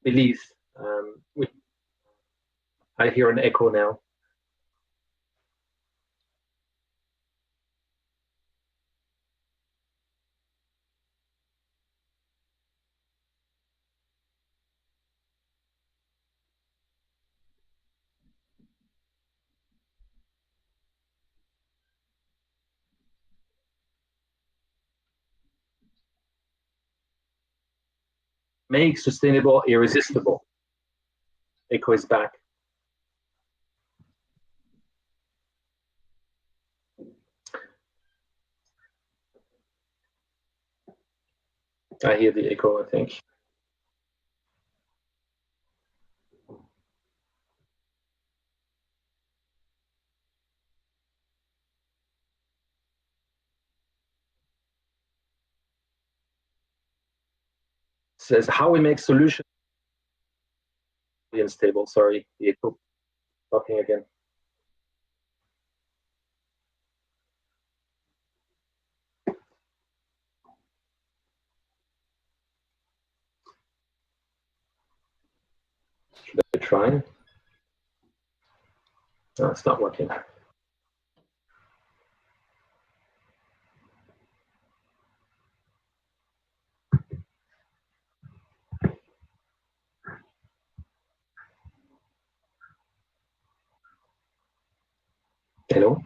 Belize. I hear an echo now. Make sustainable irresistible. Echo is back. I hear the echo, I think. Says how we make solutions unstable. Sorry, the echo talking again. Should I try? No, it's not working. Hello?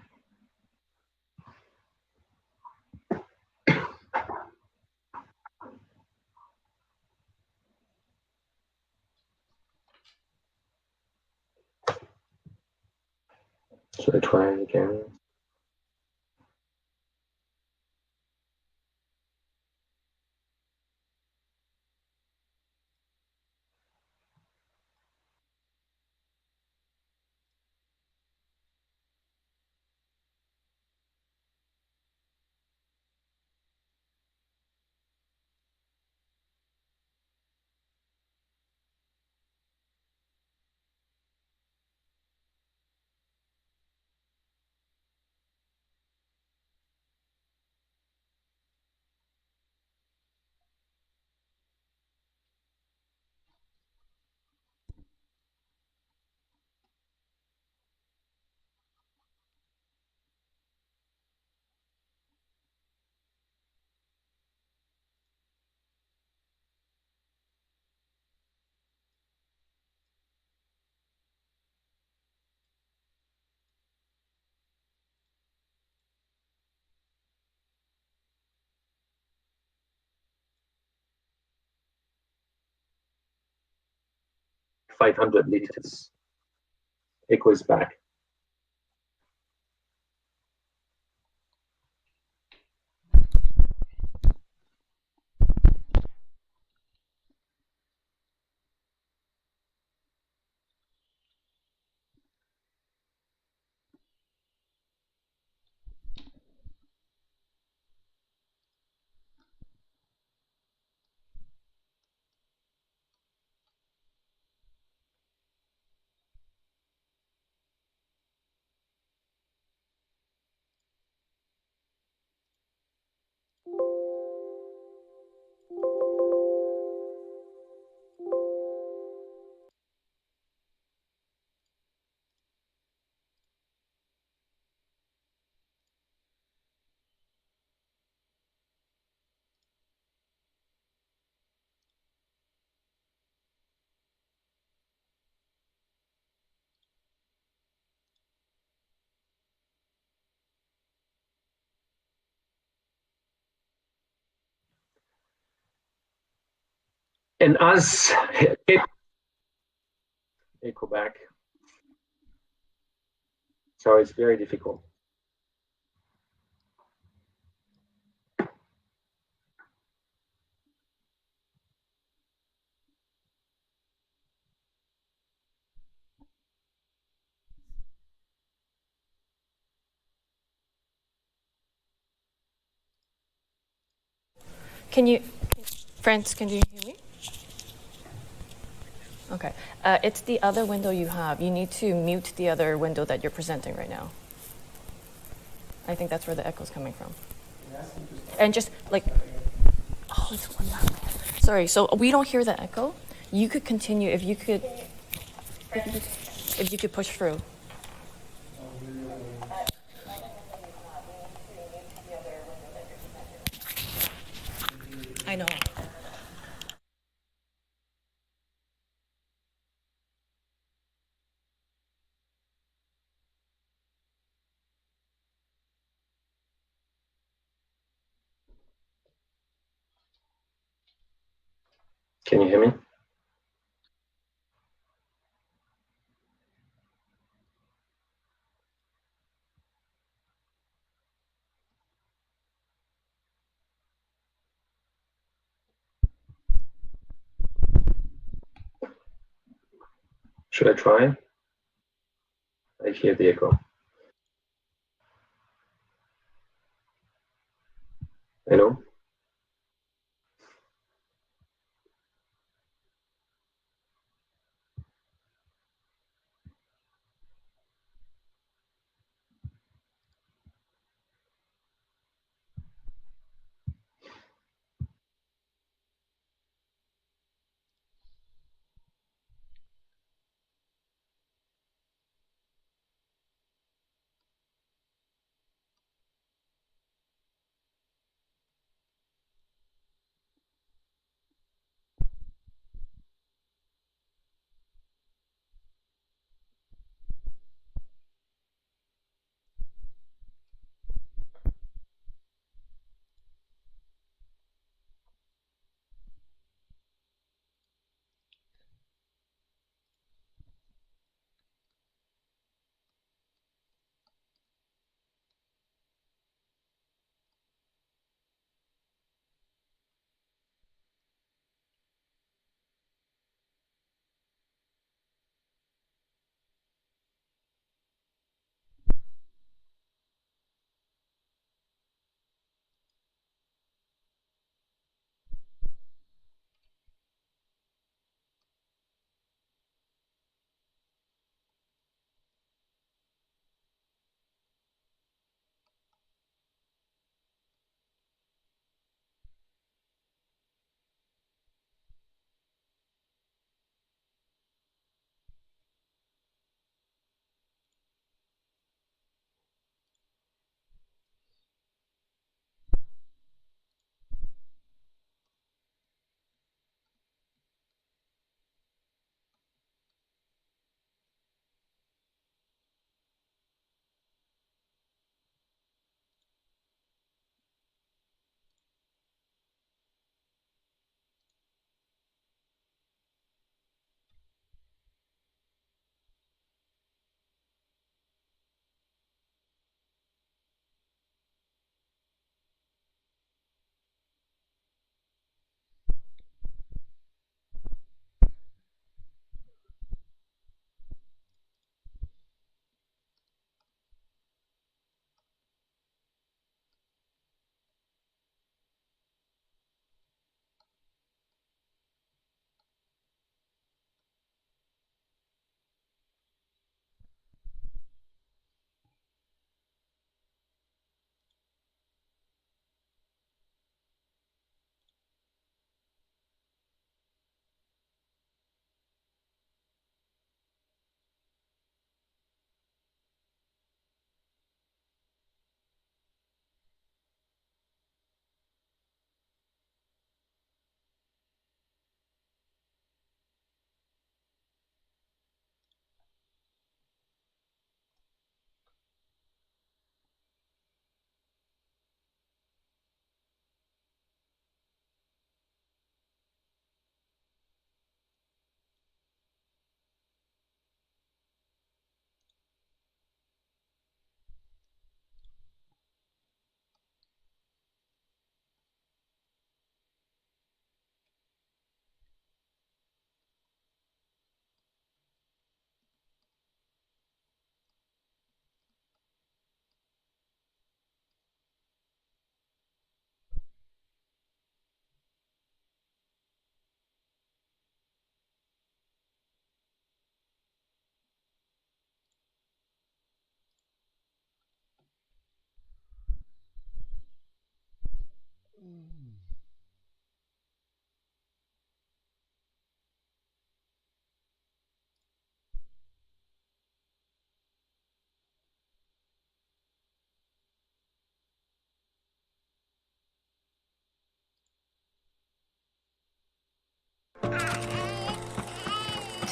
Should I try it again? $500. Echo is back. And as echo back. So it's very difficult. Friends, can you hear me? Okay. It's the other window you have. You need to mute the other window that you're presenting right now. I think that's where the echo's coming from. And just like, oh, it's one that way. Sorry, so we don't hear the echo. You could continue if you could push through. I know. Can you hear me? Should I try? I hear the echo. Hello?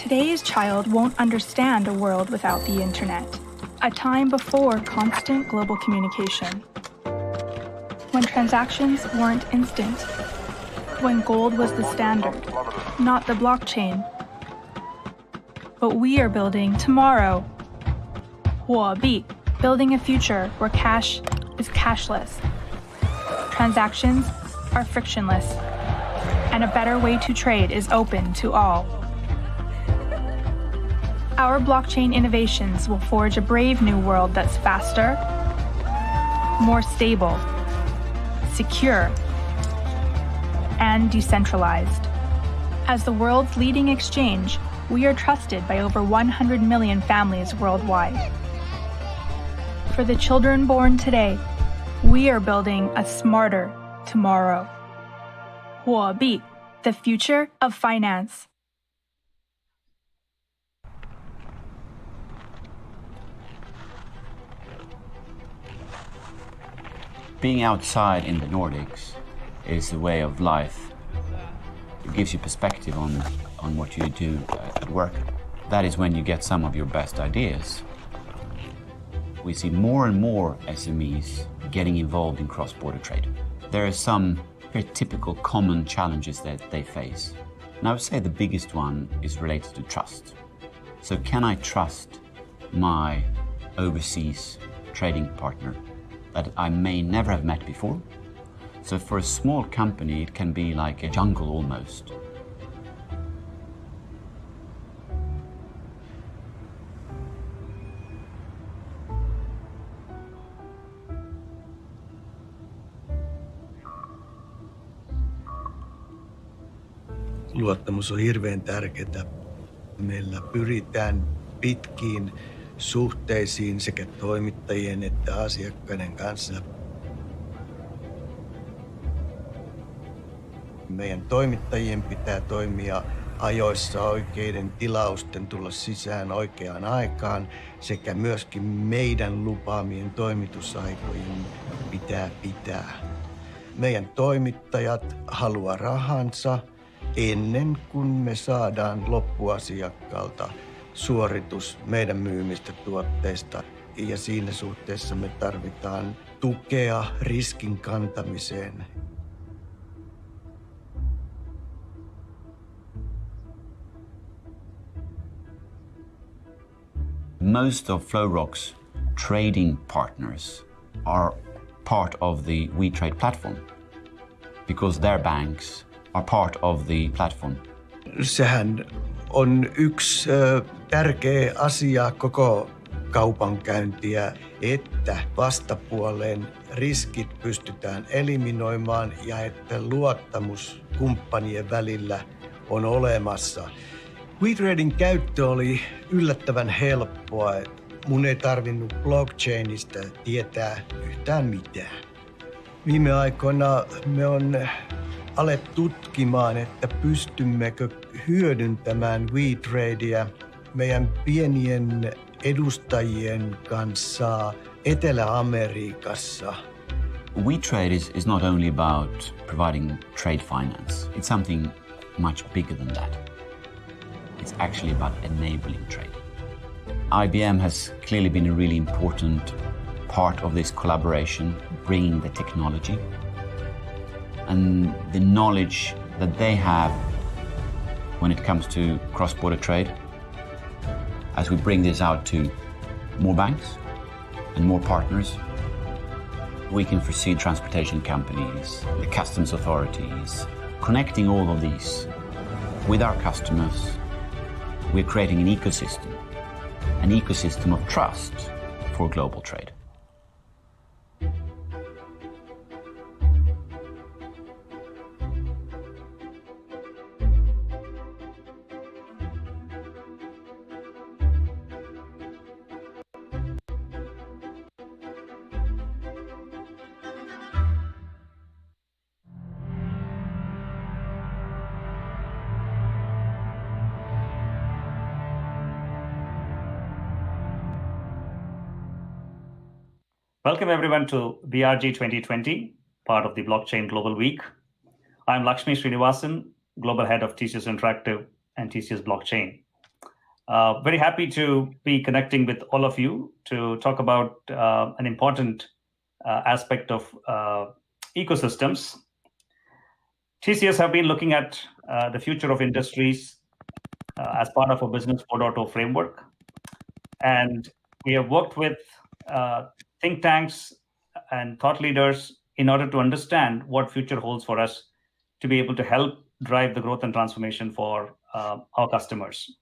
Today's child won't understand a world without the internet, a time before constant global communication, when transactions weren't instant, when gold was the standard, not the blockchain. But we are building tomorrow. 货币, building a future where cash is cashless, transactions are frictionless, and a better way to trade is open to all. Our blockchain innovations will forge a brave new world that's faster, more stable, secure, and decentralized. As the world's leading exchange, we are trusted by over 100 million families worldwide. For the children born today, we are building a smarter tomorrow. 货币, the future of finance. Being outside in the Nordics is a way of life. It gives you perspective on what you do at work. That is when you get some of your best ideas. We see more and more SMEs getting involved in cross-border trade. There are some very typical common challenges that they face. And I would say the biggest one is related to trust. So can I trust my overseas trading partner that I may never have met before? So for a small company, it can be like a jungle almost. Luottamus on hirveän tärkeää. Meillä pyritään pitkiin suhteisiin sekä toimittajien että asiakkaiden kanssa. Meidän toimittajien pitää toimia ajoissa oikeiden tilausten tulla sisään oikeaan aikaan sekä myöskin meidän lupaamien toimitusaikojen pitää. Meidän toimittajat haluaa rahansa ennen kuin me saadaan loppuasiakkaalta suoritus meidän myymistä tuotteista. Ja siinä suhteessa me tarvitaan tukea riskin kantamiseen. Most of FlowRock's trading partners are part of the WeTrade platform because their banks are part of the platform. Sehän on yksi tärkeä asia koko kaupankäyntiä, että vastapuolen riskit pystytään eliminoimaan ja että luottamus kumppanien välillä on olemassa. WeTradin käyttö oli yllättävän helppoa. Mun ei tarvinnut blockchainista tietää yhtään mitään. Viime aikoina me on alettu tutkimaan, että pystymmekö hyödyntämään WeTradea meidän pienien edustajien kanssa Etelä-Amerikassa. WeTrade is not only about providing trade finance. It's something much bigger than that. It's actually about enabling trade. IBM has clearly been a really important part of this collaboration, bringing the technology and the knowledge that they have when it comes to cross-border trade. As we bring this out to more banks and more partners, we can foresee transportation companies, the customs authorities, connecting all of these with our customers. We're creating an ecosystem of trust for global trade. Welcome everyone to BRG 2020, part of the Blockchain Global Week. I'm Lakshmi Srinivasan, Global Head of TCS Interactive and TCS Blockchain. Very happy to be connecting with all of you to talk about an important aspect of ecosystems. TCS have been looking at the future of industries as part of a Business 4.0 framework. And we have worked with think tanks and thought leaders in order to understand what future holds for us to be able to help drive the growth and transformation for our customers.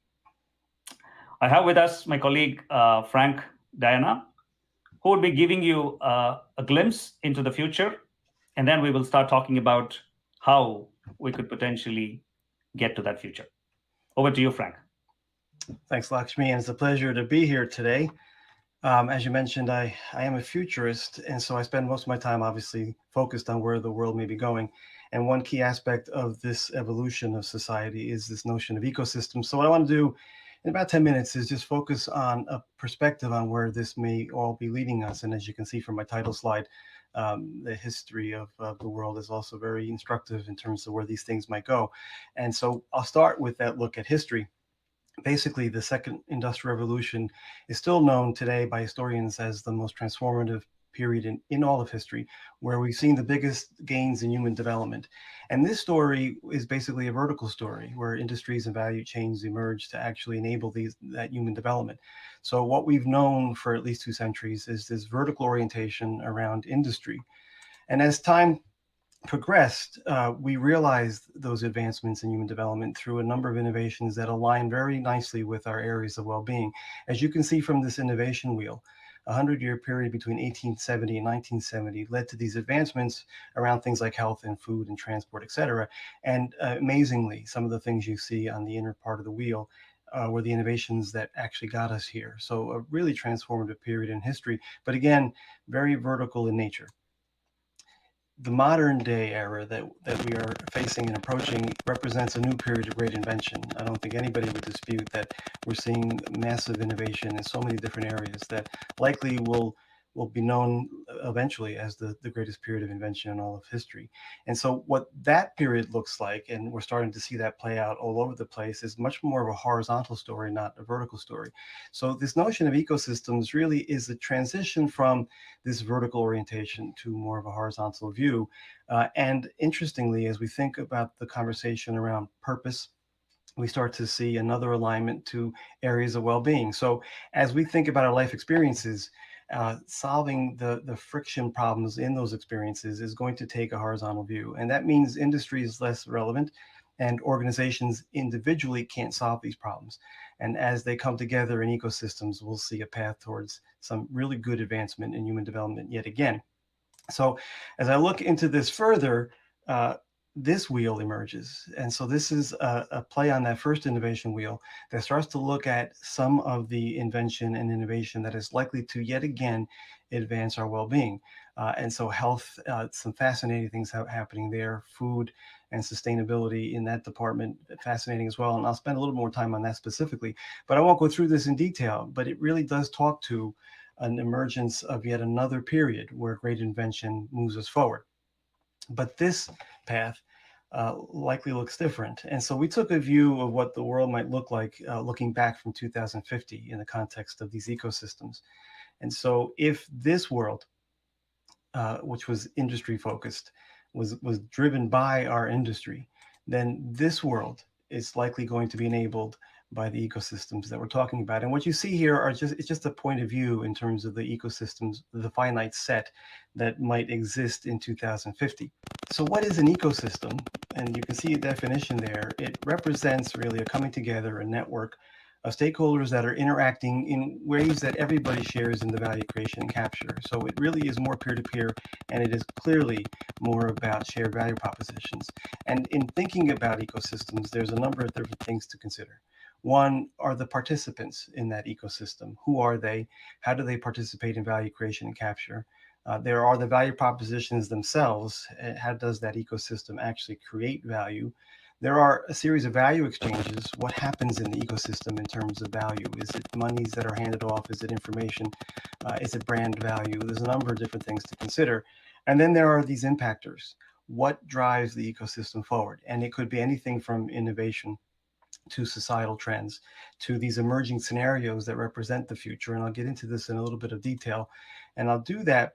I have with us my colleague, Frank Diana, who will be giving you a glimpse into the future. And then we will start talking about how we could potentially get to that future. Over to you, Frank. Thanks, Lakshmi, and it's a pleasure to be here today. As you mentioned, I am a futurist, and so I spend most of my time obviously focused on where the world may be going. And one key aspect of this evolution of society is this notion of ecosystem. So what I want to do in about 10 minutes is just focus on a perspective on where this may all be leading us. And as you can see from my title slide, the history of the world is also very instructive in terms of where these things might go. And so I'll start with that look at history. Basically, the second industrial revolution is still known today by historians as the most transformative period in all of history, where we've seen the biggest gains in human development. And this story is basically a vertical story where industries and value chains emerge to actually enable that human development. So what we've known for at least 2 centuries is this vertical orientation around industry. And as time progressed, we realized those advancements in human development through a number of innovations that align very nicely with our areas of well-being. As you can see from this innovation wheel, a 100-year period between 1870 and 1970 led to these advancements around things like health and food and transport, et cetera. And amazingly, some of the things you see on the inner part of the wheel were the innovations that actually got us here. So a really transformative period in history, but again, very vertical in nature. The modern day era that we are facing and approaching represents a new period of great invention. I don't think anybody would dispute that we're seeing massive innovation in so many different areas that likely will be known eventually as the greatest period of invention in all of history. And so what that period looks like, and we're starting to see that play out all over the place, is much more of a horizontal story, not a vertical story. So this notion of ecosystems really is a transition from this vertical orientation to more of a horizontal view. And interestingly, as we think about the conversation around purpose, we start to see another alignment to areas of well-being. So as we think about our life experiences, solving the friction problems in those experiences is going to take a horizontal view. And that means industry is less relevant and organizations individually can't solve these problems. And as they come together in ecosystems, we'll see a path towards some really good advancement in human development yet again. So as I look into this further, this wheel emerges. And so this is a play on that first innovation wheel that starts to look at some of the invention and innovation that is likely to yet again advance our well-being. And so health, some fascinating things happening there, food and sustainability in that department, fascinating as well. And I'll spend a little more time on that specifically, but I won't go through this in detail, but it really does talk to an emergence of yet another period where great invention moves us forward. But this path likely looks different. And so we took a view of what the world might look like looking back from 2050 in the context of these ecosystems. And so if this world, which was industry focused, was driven by our industry, then this world is likely going to be enabled by the ecosystems that we're talking about. And what you see here are it's just a point of view in terms of the ecosystems, the finite set that might exist in 2050. So what is an ecosystem? And you can see a definition there. It represents really a coming together, a network of stakeholders that are interacting in ways that everybody shares in the value creation and capture. So it really is more peer-to-peer, and it is clearly more about shared value propositions. And in thinking about ecosystems, there's a number of different things to consider. One are the participants in that ecosystem. Who are they? How do they participate in value creation and capture? There are the value propositions themselves. How does that ecosystem actually create value? There are a series of value exchanges. What happens in the ecosystem in terms of value? Is it monies that are handed off? Is it information? Is it brand value? There's a number of different things to consider. And then there are these impactors. What drives the ecosystem forward? And it could be anything from innovation to societal trends, to these emerging scenarios that represent the future. And I'll get into this in a little bit of detail. And I'll do that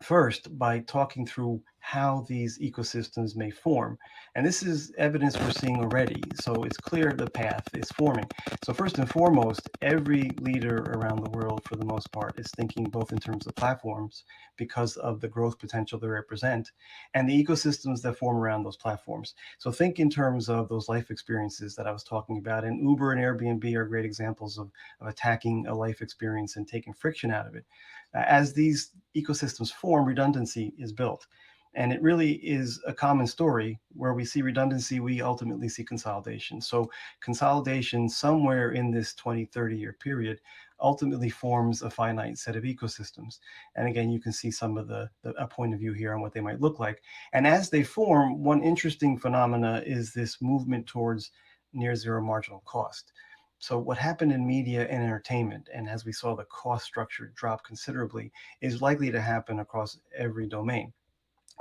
first by talking through how these ecosystems may form. And this is evidence we're seeing already. So it's clear the path is forming. So first and foremost, every leader around the world, for the most part, is thinking both in terms of platforms because of the growth potential they represent and the ecosystems that form around those platforms. So think in terms of those life experiences that I was talking about. And Uber and Airbnb are great examples of attacking a life experience and taking friction out of it. As these ecosystems form, redundancy is built. And it really is a common story. Where we see redundancy, we ultimately see consolidation. So consolidation somewhere in this 20, 30-year period ultimately forms a finite set of ecosystems. And again, you can see some of a point of view here on what they might look like. And as they form, one interesting phenomena is this movement towards near zero marginal cost. So what happened in media and entertainment, and as we saw the cost structure drop considerably, is likely to happen across every domain.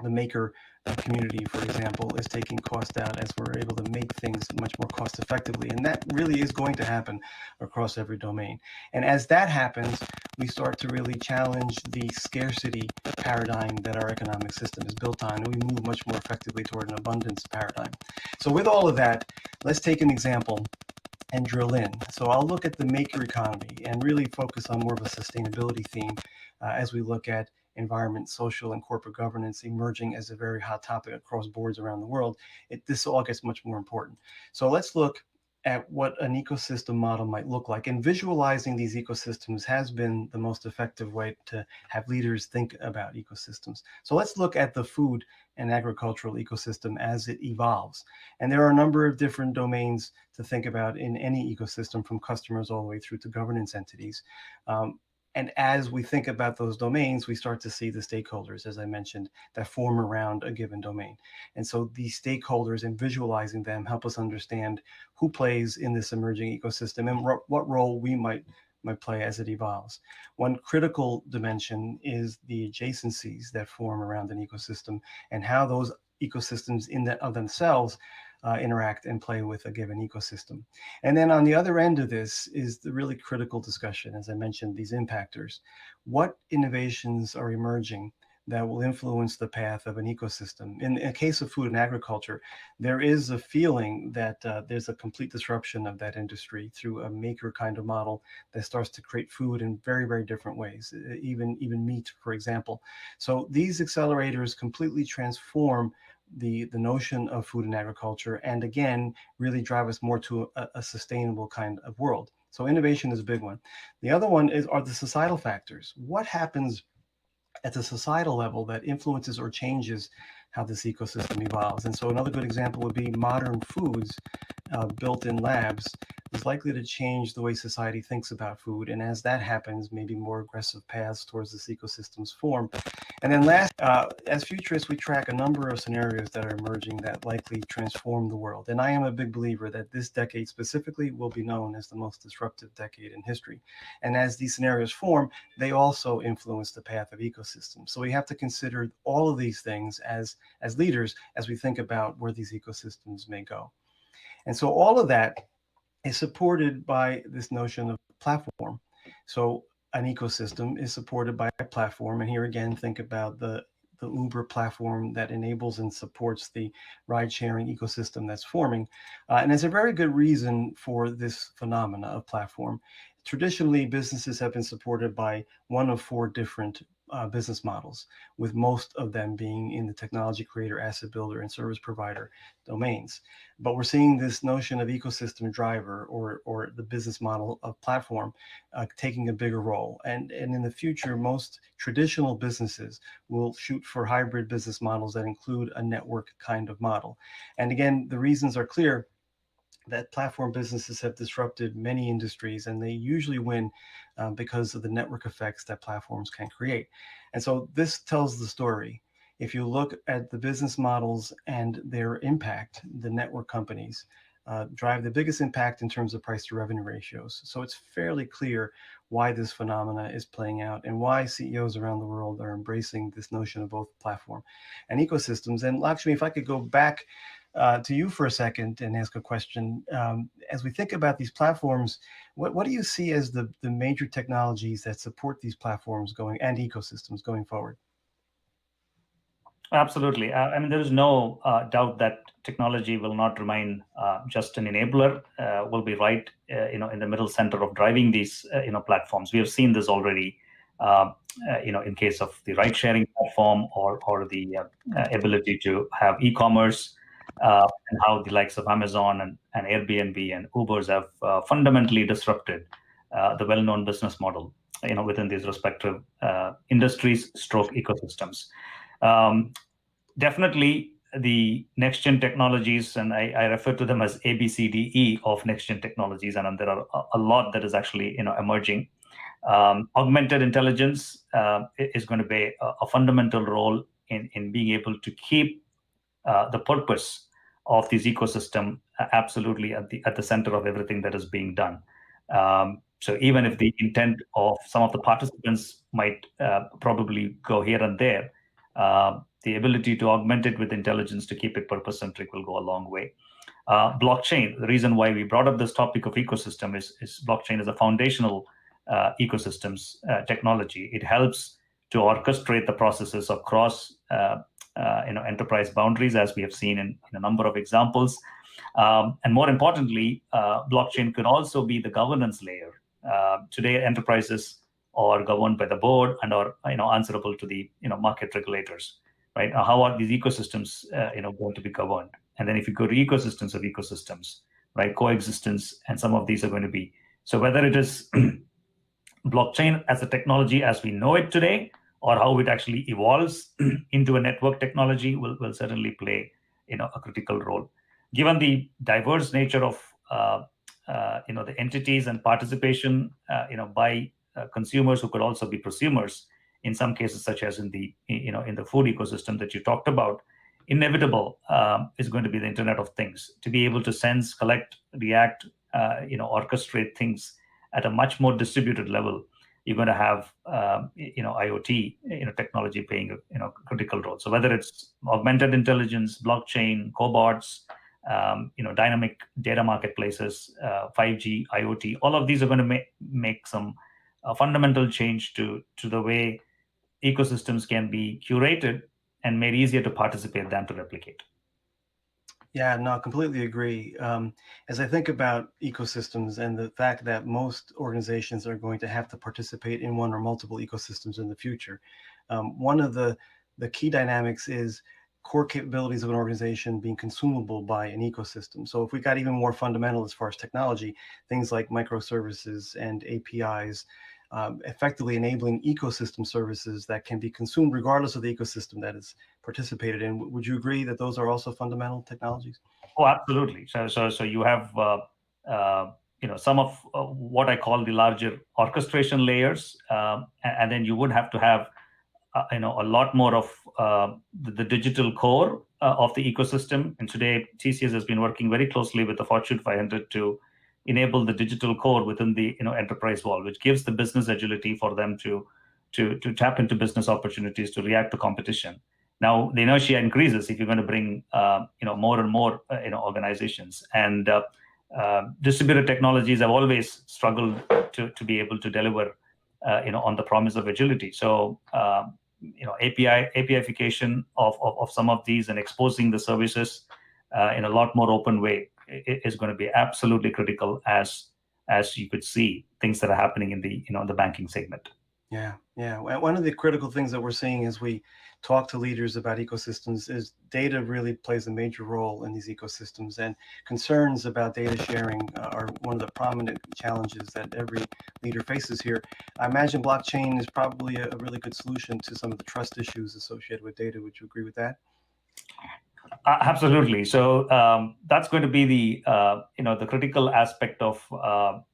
The maker community, for example, is taking cost out as we're able to make things much more cost effectively. And that really is going to happen across every domain. And as that happens, we start to really challenge the scarcity paradigm that our economic system is built on, and we move much more effectively toward an abundance paradigm. So with all of that, let's take an example and drill in. So I'll look at the maker economy and really focus on more of a sustainability theme as we look at environment, social, and corporate governance emerging as a very hot topic across boards around the world. This all gets much more important. So let's look at what an ecosystem model might look like. And visualizing these ecosystems has been the most effective way to have leaders think about ecosystems. So let's look at the food and agricultural ecosystem as it evolves. And there are a number of different domains to think about in any ecosystem, from customers all the way through to governance entities. And as we think about those domains, we start to see the stakeholders, as I mentioned, that form around a given domain. And so these stakeholders and visualizing them help us understand who plays in this emerging ecosystem and what role we might play as it evolves. One critical dimension is the adjacencies that form around an ecosystem and how those ecosystems in of themselves interact and play with a given ecosystem. And then on the other end of this is the really critical discussion, as I mentioned, these impactors. What innovations are emerging that will influence the path of an ecosystem? In the case of food and agriculture, there is a feeling that there's a complete disruption of that industry through a maker kind of model that starts to create food in very, very different ways, even meat, for example. So these accelerators completely transform the notion of food and agriculture, and again, really drive us more to a sustainable kind of world. So innovation is a big one. The other one are the societal factors. What happens at the societal level that influences or changes how this ecosystem evolves? And so another good example would be modern foods built in labs is likely to change the way society thinks about food. And as that happens, maybe more aggressive paths towards this ecosystem's form. And then last, as futurists, we track a number of scenarios that are emerging that likely transform the world. And I am a big believer that this decade specifically will be known as the most disruptive decade in history. And as these scenarios form, they also influence the path of ecosystems. So we have to consider all of these things as leaders as we think about where these ecosystems may go. And so all of that is supported by this notion of platform. So an ecosystem is supported by a platform. And here again, think about the Uber platform that enables and supports the ride-sharing ecosystem that's forming. And there's a very good reason for this phenomena of platform. Traditionally, businesses have been supported by one of four different business models, with most of them being in the technology creator, asset builder, and service provider domains. But we're seeing this notion of ecosystem driver or the business model of platform taking a bigger role. And in the future, most traditional businesses will shoot for hybrid business models that include a network kind of model. And again, the reasons are clear. That platform businesses have disrupted many industries, and they usually win because of the network effects that platforms can create. And so this tells the story. If you look at the business models and their impact, the network companies drive the biggest impact in terms of price to revenue ratios. So it's fairly clear why this phenomena is playing out and why CEOs around the world are embracing this notion of both platform and ecosystems. And Lakshmi, if I could go back to you for a second and ask a question. As we think about these platforms, what do you see as the major technologies that support these platforms going and ecosystems going forward? Absolutely. I mean, there is no doubt that technology will not remain just an enabler. Will be right, in the middle center of driving these, platforms. We have seen this already, in case of the ride-sharing platform or the ability to have e-commerce, and how the likes of Amazon and Airbnb and Ubers have fundamentally disrupted the well-known business model, within these respective industries, ecosystems. Definitely the next-gen technologies, and I refer to them as ABCDE of next-gen technologies, and there are a lot that is actually emerging. Augmented intelligence is going to be a fundamental role in being able to keep the purpose of this ecosystem absolutely at the center of everything that is being done. So even if the intent of some of the participants might probably go here and there, the ability to augment it with intelligence to keep it purpose-centric will go a long way. Blockchain, the reason why we brought up this topic of ecosystem is blockchain is a foundational ecosystems technology. It helps to orchestrate the processes across enterprise boundaries, as we have seen in a number of examples. And more importantly, blockchain could also be the governance layer. Today, enterprises are governed by the board and are answerable to the market regulators. Right? How are these ecosystems going to be governed? And then if you go to ecosystems of ecosystems, right, coexistence, and some of these are going to be. So whether it is blockchain as a technology as we know it today, or how it actually evolves into a network technology will certainly play a critical role. Given the diverse nature of the entities and participation by consumers who could also be prosumers, in some cases, such as in the food ecosystem that you talked about, inevitable is going to be the Internet of Things. To be able to sense, collect, react, orchestrate things at a much more distributed level, you're going to have IoT technology playing a critical role. So whether it's augmented intelligence, blockchain, cobots, dynamic data marketplaces, 5G, IoT, all of these are going to make some fundamental change to the way ecosystems can be curated and made easier to participate than to replicate. Yeah, no, completely agree. As I think about ecosystems and the fact that most organizations are going to have to participate in one or multiple ecosystems in the future, one of the key dynamics is core capabilities of an organization being consumable by an ecosystem. So if we got even more fundamental as far as technology, things like microservices and APIs, effectively enabling ecosystem services that can be consumed regardless of the ecosystem that is participated in. Would you agree that those are also fundamental technologies? Oh, absolutely. So you have some of what I call the larger orchestration layers, and then you would have to have a lot more of the digital core of the ecosystem. And today, TCS has been working very closely with the Fortune 500 to enable the digital core within the enterprise wall, which gives the business agility for them to tap into business opportunities, to react to competition. Now the inertia increases if you're going to bring more and more organizations, and distributed technologies have always struggled to be able to deliver on the promise of agility. So APIfication of some of these and exposing the services in a lot more open way is going to be absolutely critical, as you could see things that are happening in the banking segment. Yeah. One of the critical things that we're seeing as we talk to leaders about ecosystems is data really plays a major role in these ecosystems, and concerns about data sharing are one of the prominent challenges that every leader faces here. I imagine blockchain is probably a really good solution to some of the trust issues associated with data. Would you agree with that? Absolutely. So that's going to be the critical aspect of how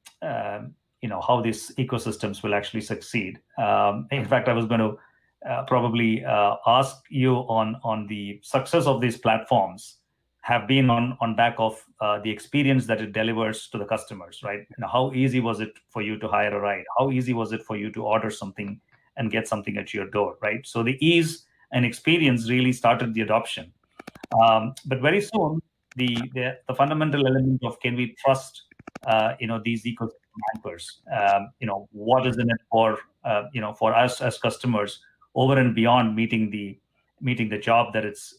these ecosystems will actually succeed. In fact, I was going to probably ask you on the success of these platforms have been on back of the experience that it delivers to the customers, right? How easy was it for you to hire a ride? How easy was it for you to order something and get something at your door, right? So the ease and experience really started the adoption. But very soon, the fundamental element of can we trust these ecosystem anchors? What is in it for for us as customers over and beyond meeting the job that it's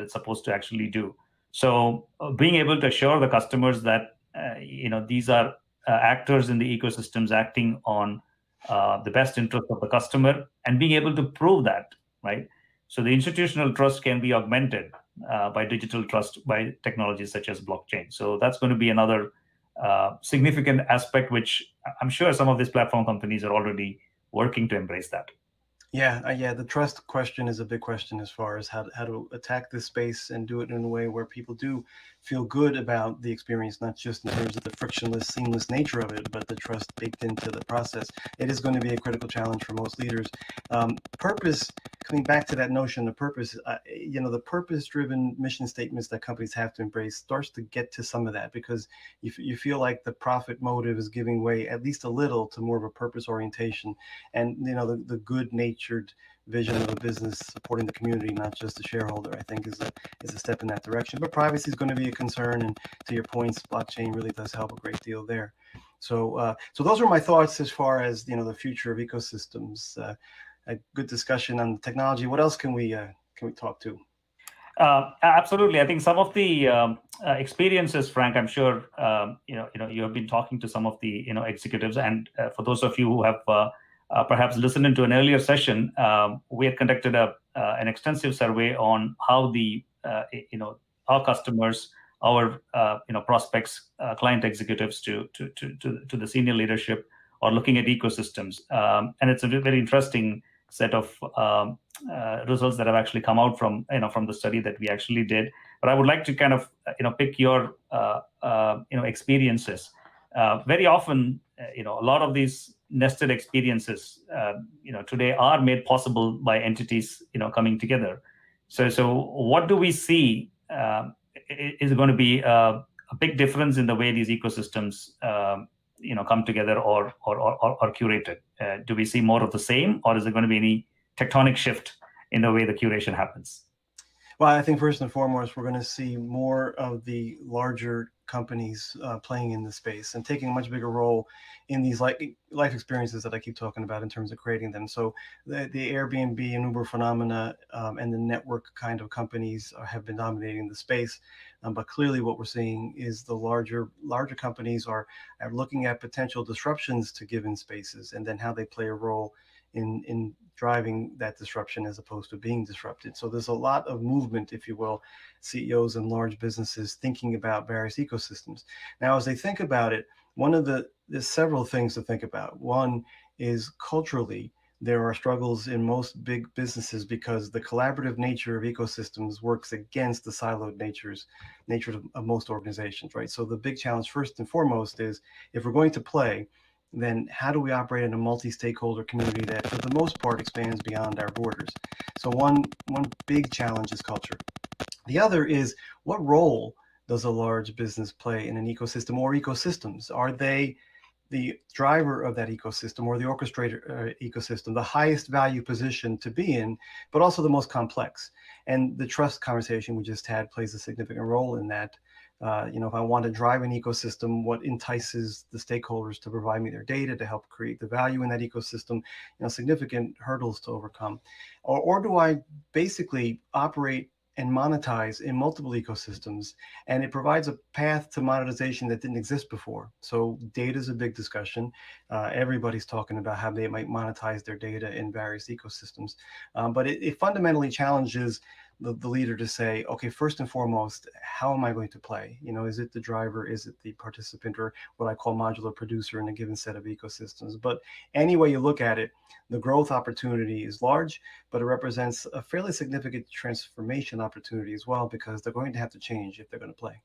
supposed to actually do. So being able to assure the customers that these are actors in the ecosystems acting on the best interest of the customer, and being able to prove that, right? So the institutional trust can be augmented by digital trust by technologies such as blockchain. So that's going to be another significant aspect, which I'm sure some of these platform companies are already working to embrace that. Yeah, the trust question is a big question as far as how to attack this space and do it in a way where people do feel good about the experience, not just in terms of the frictionless, seamless nature of it, but the trust baked into the process. It is going to be a critical challenge for most leaders. Purpose, coming back to that notion of purpose, the purpose-driven mission statements that companies have to embrace starts to get to some of that, because you feel like the profit motive is giving way at least a little to more of a purpose orientation, and the good natured vision of a business supporting the community, not just the shareholder, I think is a step in that direction. But privacy is going to be a concern, and to your points, blockchain really does help a great deal there. So those are my thoughts as far as the future of ecosystems. A good discussion on technology. What else can we talk to? Absolutely. I think some of the experiences, Frank, I'm sure you have been talking to some of the executives, and for those of you who have perhaps listened into an earlier session, we had conducted an extensive survey on how our customers, our prospects, client executives to the senior leadership are looking at ecosystems, and it's a very interesting set of results that have actually come out from the study that we actually did. But I would like to kind of pick your experiences. Very often, a lot of these nested experiences, today are made possible by entities, coming together. So what do we see is going to be a big difference in the way these ecosystems, come together or curated? Do we see more of the same, or is there going to be any tectonic shift in the way the curation happens? Well, I think first and foremost, we're going to see more of the larger companies playing in the space and taking a much bigger role in these life experiences that I keep talking about in terms of creating them. So the Airbnb and Uber phenomena and the network kind of companies have been dominating the space. But clearly what we're seeing is the larger companies are looking at potential disruptions to given spaces, and then how they play a role in driving that disruption as opposed to being disrupted. So there's a lot of movement, if you will, CEOs and large businesses thinking about various ecosystems. Now, as they think about it, there's several things to think about. One is culturally, there are struggles in most big businesses because the collaborative nature of ecosystems works against the siloed nature of most organizations, right? So the big challenge first and foremost is, if we're going to play, then how do we operate in a multi-stakeholder community that for the most part expands beyond our borders? So one big challenge is culture. The other is, what role does a large business play in an ecosystem or ecosystems? Are they the driver of that ecosystem or the orchestrator ecosystem, the highest value position to be in, but also the most complex? And the trust conversation we just had plays a significant role in that. If I want to drive an ecosystem, what entices the stakeholders to provide me their data to help create the value in that ecosystem? Significant hurdles to overcome. Or do I basically operate and monetize in multiple ecosystems, and it provides a path to monetization that didn't exist before? So data is a big discussion. Everybody's talking about how they might monetize their data in various ecosystems, but it fundamentally challenges the leader to say, okay, first and foremost, how am I going to play? Is it the driver? Is it the participant, or what I call modular producer in a given set of ecosystems? But any way you look at it, the growth opportunity is large, but it represents a fairly significant transformation opportunity as well, because they're going to have to change if they're going to play.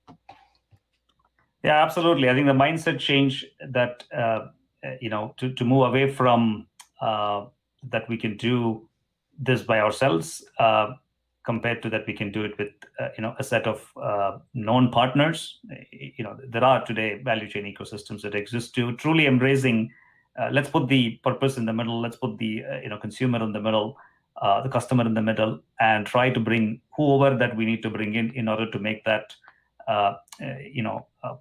Yeah, absolutely. I think the mindset change that, to move away from that we can do this by ourselves, compared to that we can do it with a set of known partners. There are today value chain ecosystems that exist, to truly embracing, let's put the purpose in the middle, let's put the consumer in the middle, the customer in the middle, and try to bring whoever that we need to bring in order to make that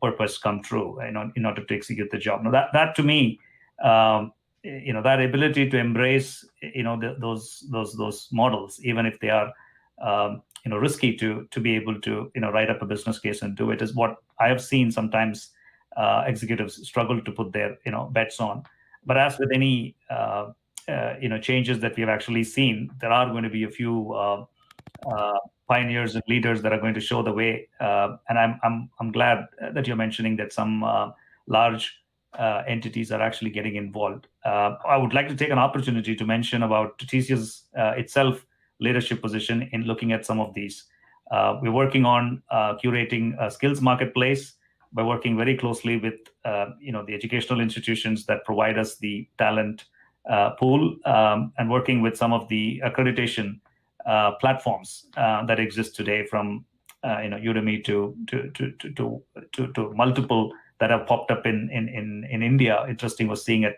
purpose come true, in order to execute the job. Now that to me, that ability to embrace, those models, even if they are, risky to be able to, write up a business case and do it, is what I have seen sometimes executives struggle to put their, bets on. But as with any, changes that we have actually seen, there are going to be a few pioneers and leaders that are going to show the way. And I'm glad that you're mentioning that some large entities are actually getting involved. I would like to take an opportunity to mention about TCS itself leadership position in looking at some of these. We're working on curating a skills marketplace by working very closely with the educational institutions that provide us the talent pool, and working with some of the accreditation platforms that exist today, from Udemy to multiple that have popped up in India. Interesting was seeing at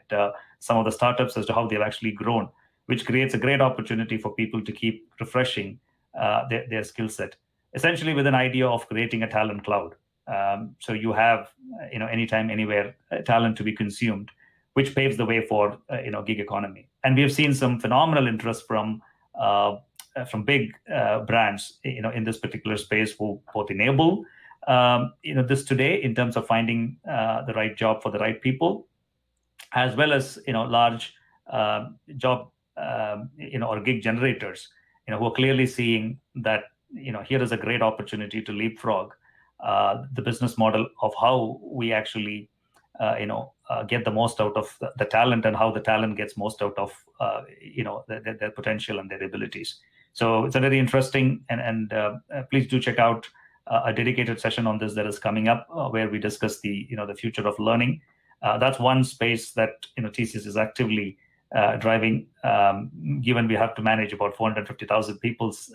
some of the startups as to how they've actually grown, which creates a great opportunity for people to keep refreshing their skill set, essentially with an idea of creating a talent cloud. So you have anytime, anywhere talent to be consumed, which paves the way for gig economy. And we have seen some phenomenal interest from big brands in this particular space, who both enable this today in terms of finding the right job for the right people, as well as large job or gig generators who are clearly seeing that here is a great opportunity to leapfrog the business model of how we actually get the most out of the talent, and how the talent gets most out of their potential and their abilities. So it's a very interesting, and please do check out a dedicated session on this that is coming up, where we discuss the future of learning. That's one space that TCS is actively driving, given we have to manage about 450,000 people's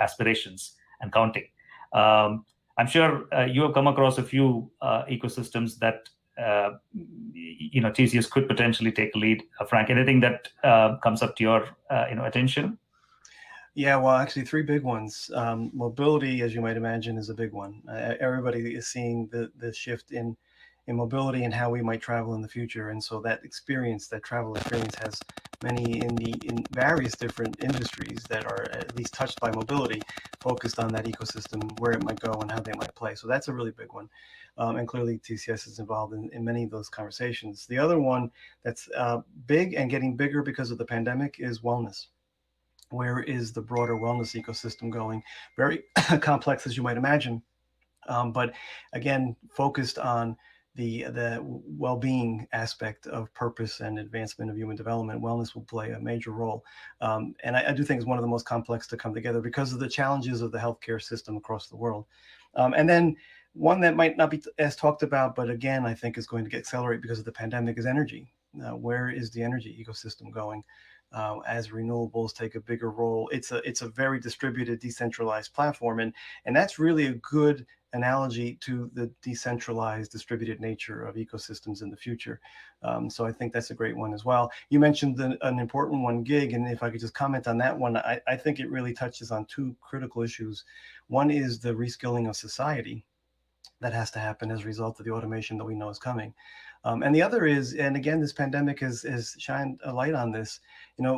aspirations and counting. I'm sure you have come across a few ecosystems that TCS could potentially take a lead. Frank, anything that comes up to your attention? Yeah, well, actually, three big ones. Mobility, as you might imagine, is a big one. Everybody is seeing the shift in mobility and how we might travel in the future, and so that travel experience, has many in various different industries that are at least touched by mobility, focused on that ecosystem, where it might go and how they might play. So that's a really big one, and clearly TCS is involved in many of those conversations. The other one that's big and getting bigger because of the pandemic is wellness. Where is the broader wellness ecosystem going? Very complex, as you might imagine, but again, focused on the well-being aspect of purpose and advancement of human development. Wellness will play a major role, and I do think it's one of the most complex to come together because of the challenges of the healthcare system across the world. And then one that might not be as talked about, but again, I think is going to accelerate because of the pandemic, is energy. Where is the energy ecosystem going? As renewables take a bigger role, it's a very distributed, decentralized platform, and that's really a good analogy to the decentralized, distributed nature of ecosystems in the future. So I think that's a great one as well. You mentioned an important one, gig, and if I could just comment on that one, I think it really touches on two critical issues. One is the reskilling of society that has to happen as a result of the automation that we know is coming. And the other is, and again, this pandemic has shined a light on this,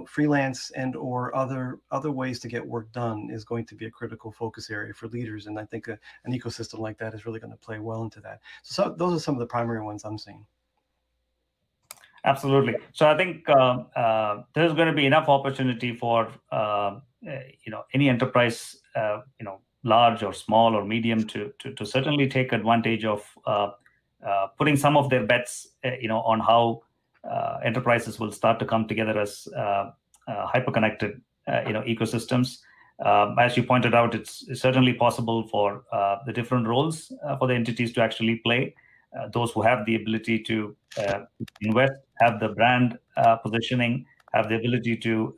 freelance and or other ways to get work done is going to be a critical focus area for leaders. And I think an ecosystem like that is really going to play well into that. So those are some of the primary ones I'm seeing. Absolutely. So I think there's going to be enough opportunity for any enterprise, large or small or medium, to certainly take advantage of putting some of their bets, on how enterprises will start to come together as hyper-connected, ecosystems. As you pointed out, it's certainly possible for the different roles for the entities to actually play. Those who have the ability to invest, have the brand positioning, have the ability to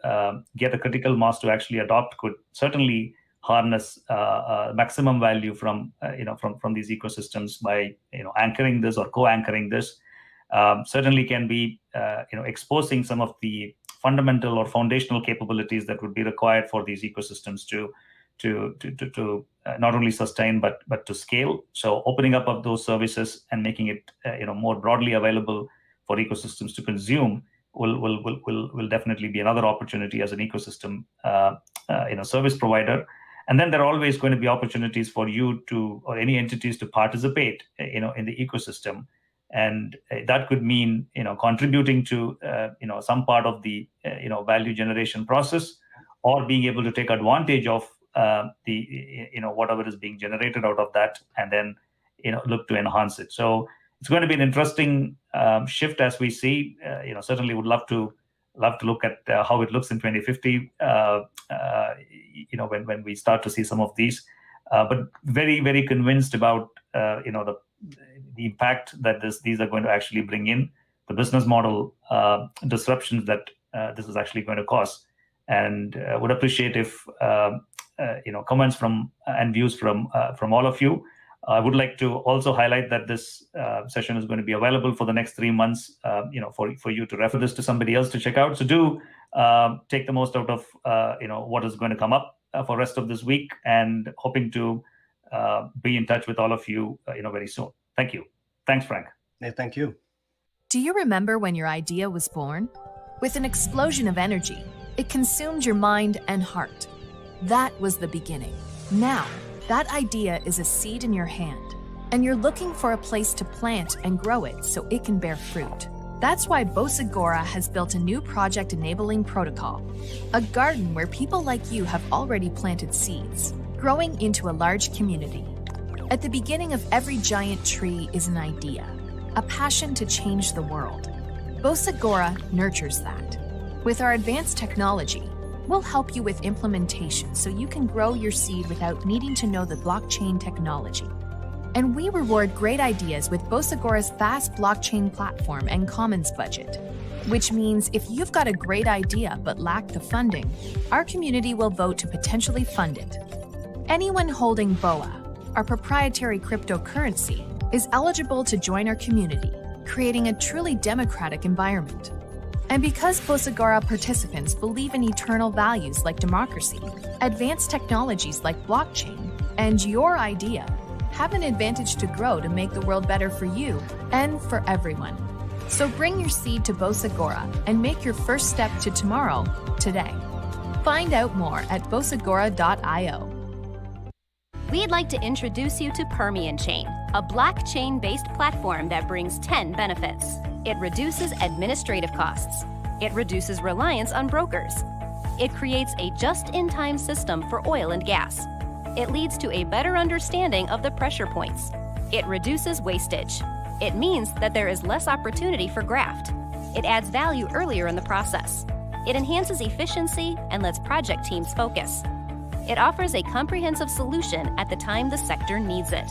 get a critical mass to actually adopt, could certainly harness maximum value from these ecosystems by anchoring this or co-anchoring this. Certainly can be exposing some of the fundamental or foundational capabilities that would be required for these ecosystems to not only sustain but to scale. So opening up of those services and making it more broadly available for ecosystems to consume will definitely be another opportunity as an ecosystem service provider. And then there are always going to be opportunities for you or any entities to participate in the ecosystem, and that could mean contributing to some part of the value generation process, or being able to take advantage of the whatever is being generated out of that, and then look to enhance it. So it's going to be an interesting shift as we see. Certainly would love to look at how it looks in 2050. When we start to see some of these, but very, very convinced about the impact that these are going to actually bring in, the business model disruptions that this is actually going to cause, and would appreciate if comments from and views from all of you. I would like to also highlight that this session is going to be available for the next 3 months, for you to refer this to somebody else to check out. So do take the most out of what is going to come up for rest of this week, and hoping to be in touch with all of you very soon. Thank you. Thanks, Frank. Yeah, thank you. Do you remember when your idea was born? With an explosion of energy, it consumed your mind and heart. That was the beginning. Now, that idea is a seed in your hand, and you're looking for a place to plant and grow it so it can bear fruit. That's why Bosagora has built a new project enabling protocol, a garden where people like you have already planted seeds, growing into a large community. At the beginning of every giant tree is an idea, a passion to change the world. Bosagora nurtures that. With our advanced technology, we'll help you with implementation so you can grow your seed without needing to know the blockchain technology. And we reward great ideas with Bosagora's fast blockchain platform and commons budget, which means if you've got a great idea but lack the funding, our community will vote to potentially fund it. Anyone holding BOA, our proprietary cryptocurrency, is eligible to join our community, creating a truly democratic environment. And because Bosagora participants believe in eternal values like democracy, advanced technologies like blockchain, and your idea have an advantage to grow to make the world better for you and for everyone. So bring your seed to Bosagora and make your first step to tomorrow today. Find out more at bosagora.io. We'd like to introduce you to Permian Chain, a blockchain-based platform that brings 10 benefits. It reduces administrative costs. It reduces reliance on brokers. It creates a just-in-time system for oil and gas. It leads to a better understanding of the pressure points. It reduces wastage. It means that there is less opportunity for graft. It adds value earlier in the process. It enhances efficiency and lets project teams focus. It offers a comprehensive solution at the time the sector needs it.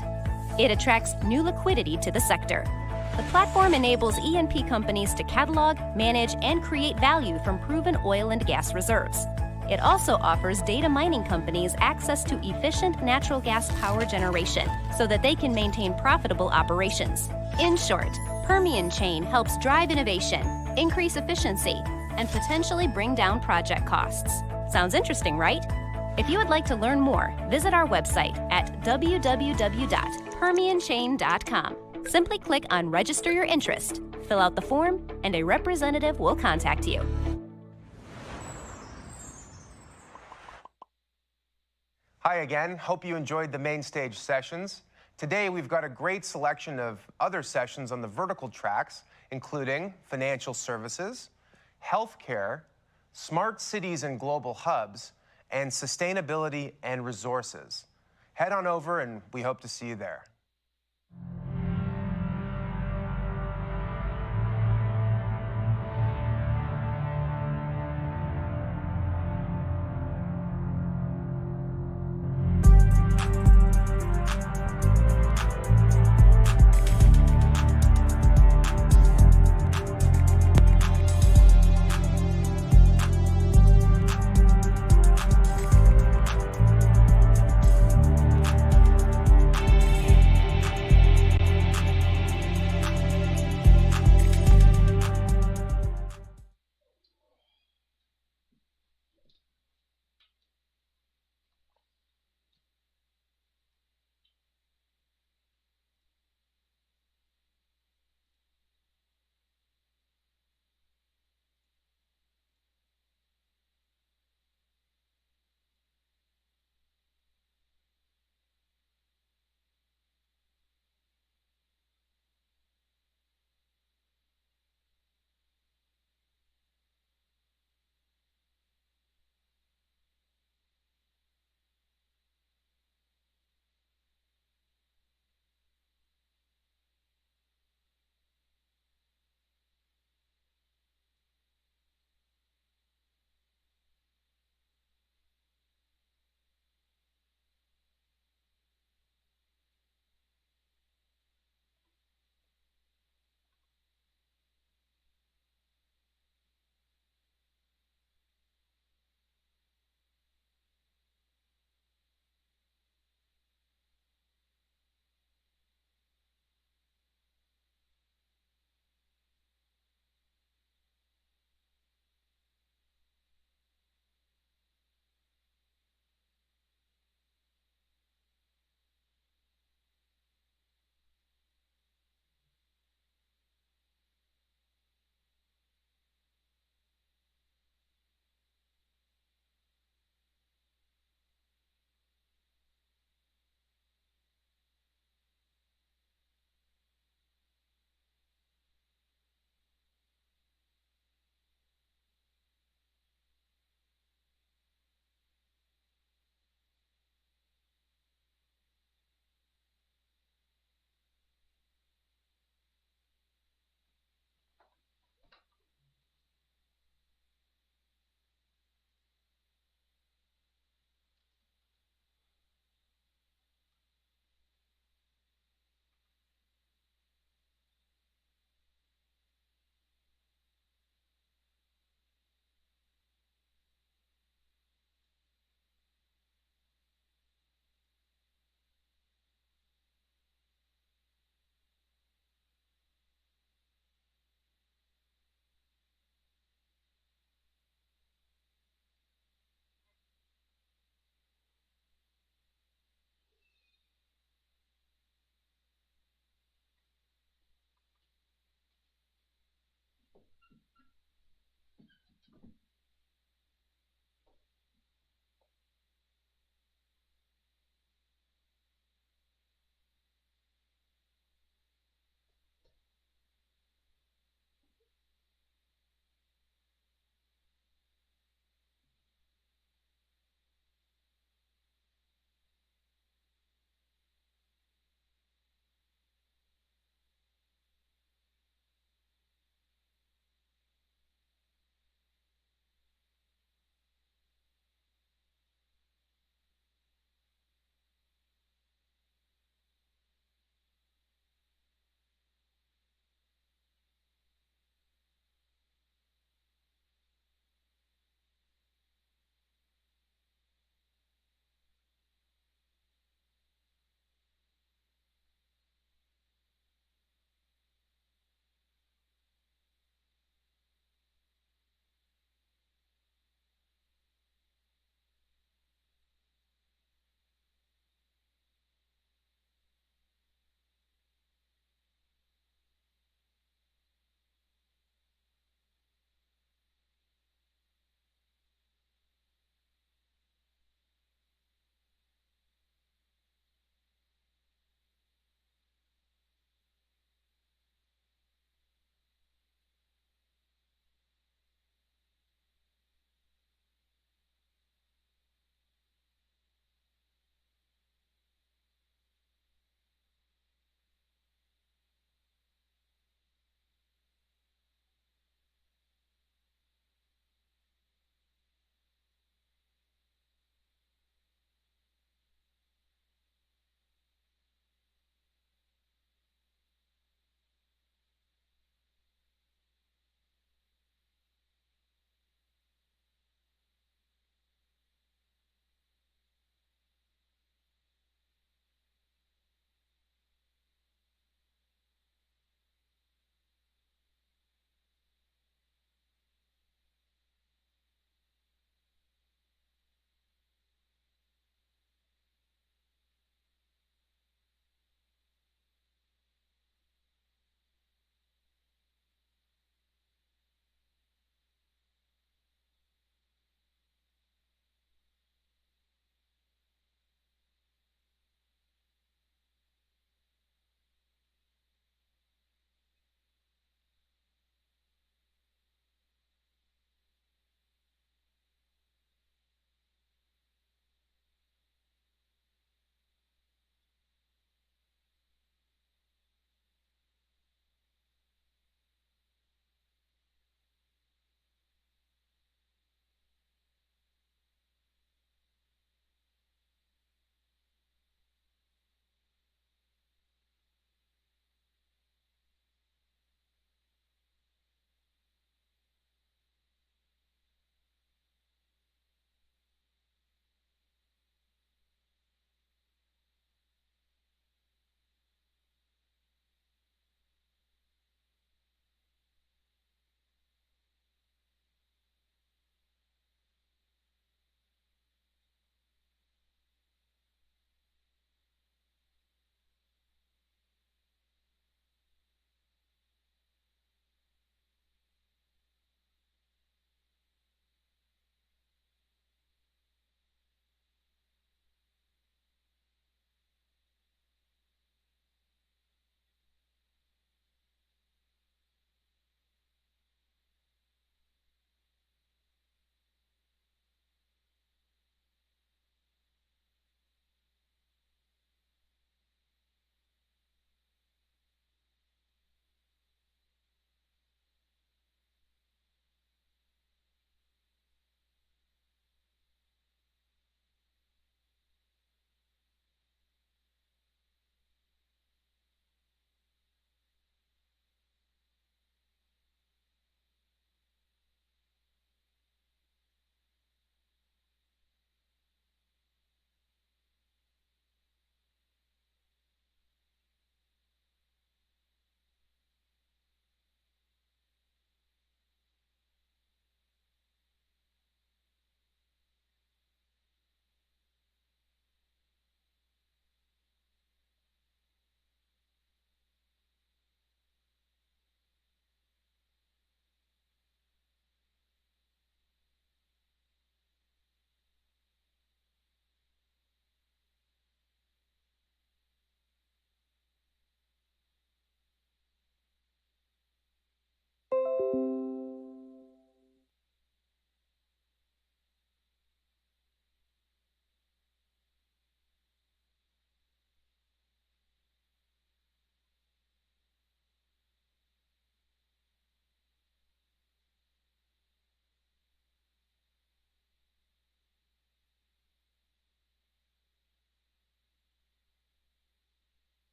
It attracts new liquidity to the sector. The platform enables E&P companies to catalog, manage, and create value from proven oil and gas reserves. It also offers data mining companies access to efficient natural gas power generation so that they can maintain profitable operations. In short, Permian Chain helps drive innovation, increase efficiency, and potentially bring down project costs. Sounds interesting, right? If you would like to learn more, visit our website at www.permianchain.com. Simply click on Register Your Interest, fill out the form, and a representative will contact you. Hi again. Hope you enjoyed the main stage sessions. Today we've got a great selection of other sessions on the vertical tracks, including financial services, healthcare, smart cities and global hubs, and sustainability and resources. Head on over and we hope to see you there.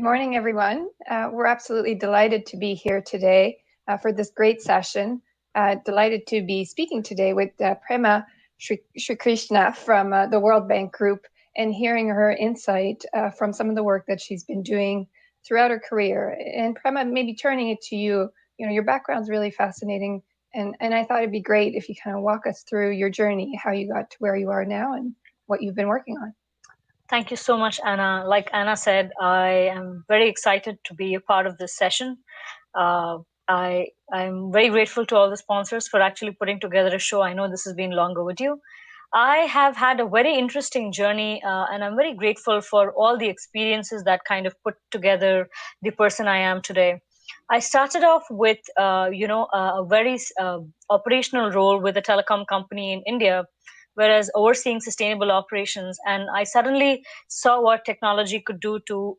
Good morning, everyone. We're absolutely delighted to be here today for this great session. Delighted to be speaking today with Prema Srikrishna from the World Bank Group and hearing her insight from some of the work that she's been doing throughout her career. And Prema, maybe turning it to you, your background's really fascinating. And I thought it'd be great if you kind of walk us through your journey, how you got to where you are now and what you've been working on. Thank you so much, Anna. Like Anna said, I am very excited to be a part of this session. I'm very grateful to all the sponsors for actually putting together a show. I know this has been long overdue. I have had a very interesting journey, and I'm very grateful for all the experiences that kind of put together the person I am today. I started off with, a very operational role with a telecom company in India, whereas overseeing sustainable operations. And I suddenly saw what technology could do to,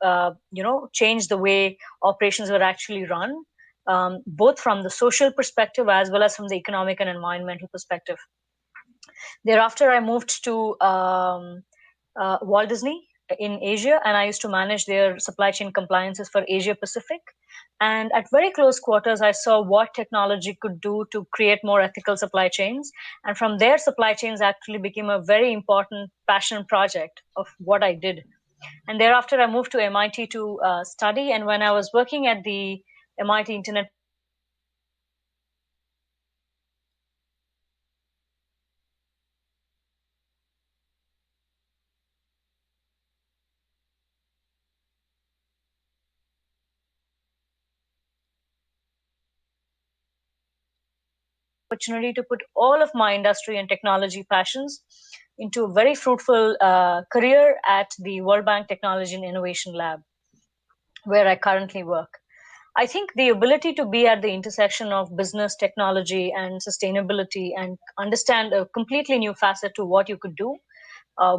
change the way operations were actually run, both from the social perspective as well as from the economic and environmental perspective. Thereafter, I moved to Walt Disney in Asia, and I used to manage their supply chain compliances for Asia Pacific. And at very close quarters, I saw what technology could do to create more ethical supply chains. And from there, supply chains actually became a very important passion project of what I did. And thereafter, I moved to MIT to study. And when I was working at the MIT Internet opportunity to put all of my industry and technology passions into a very fruitful career at the World Bank Technology and Innovation Lab, where I currently work. I think the ability to be at the intersection of business, technology, and sustainability and understand a completely new facet to what you could do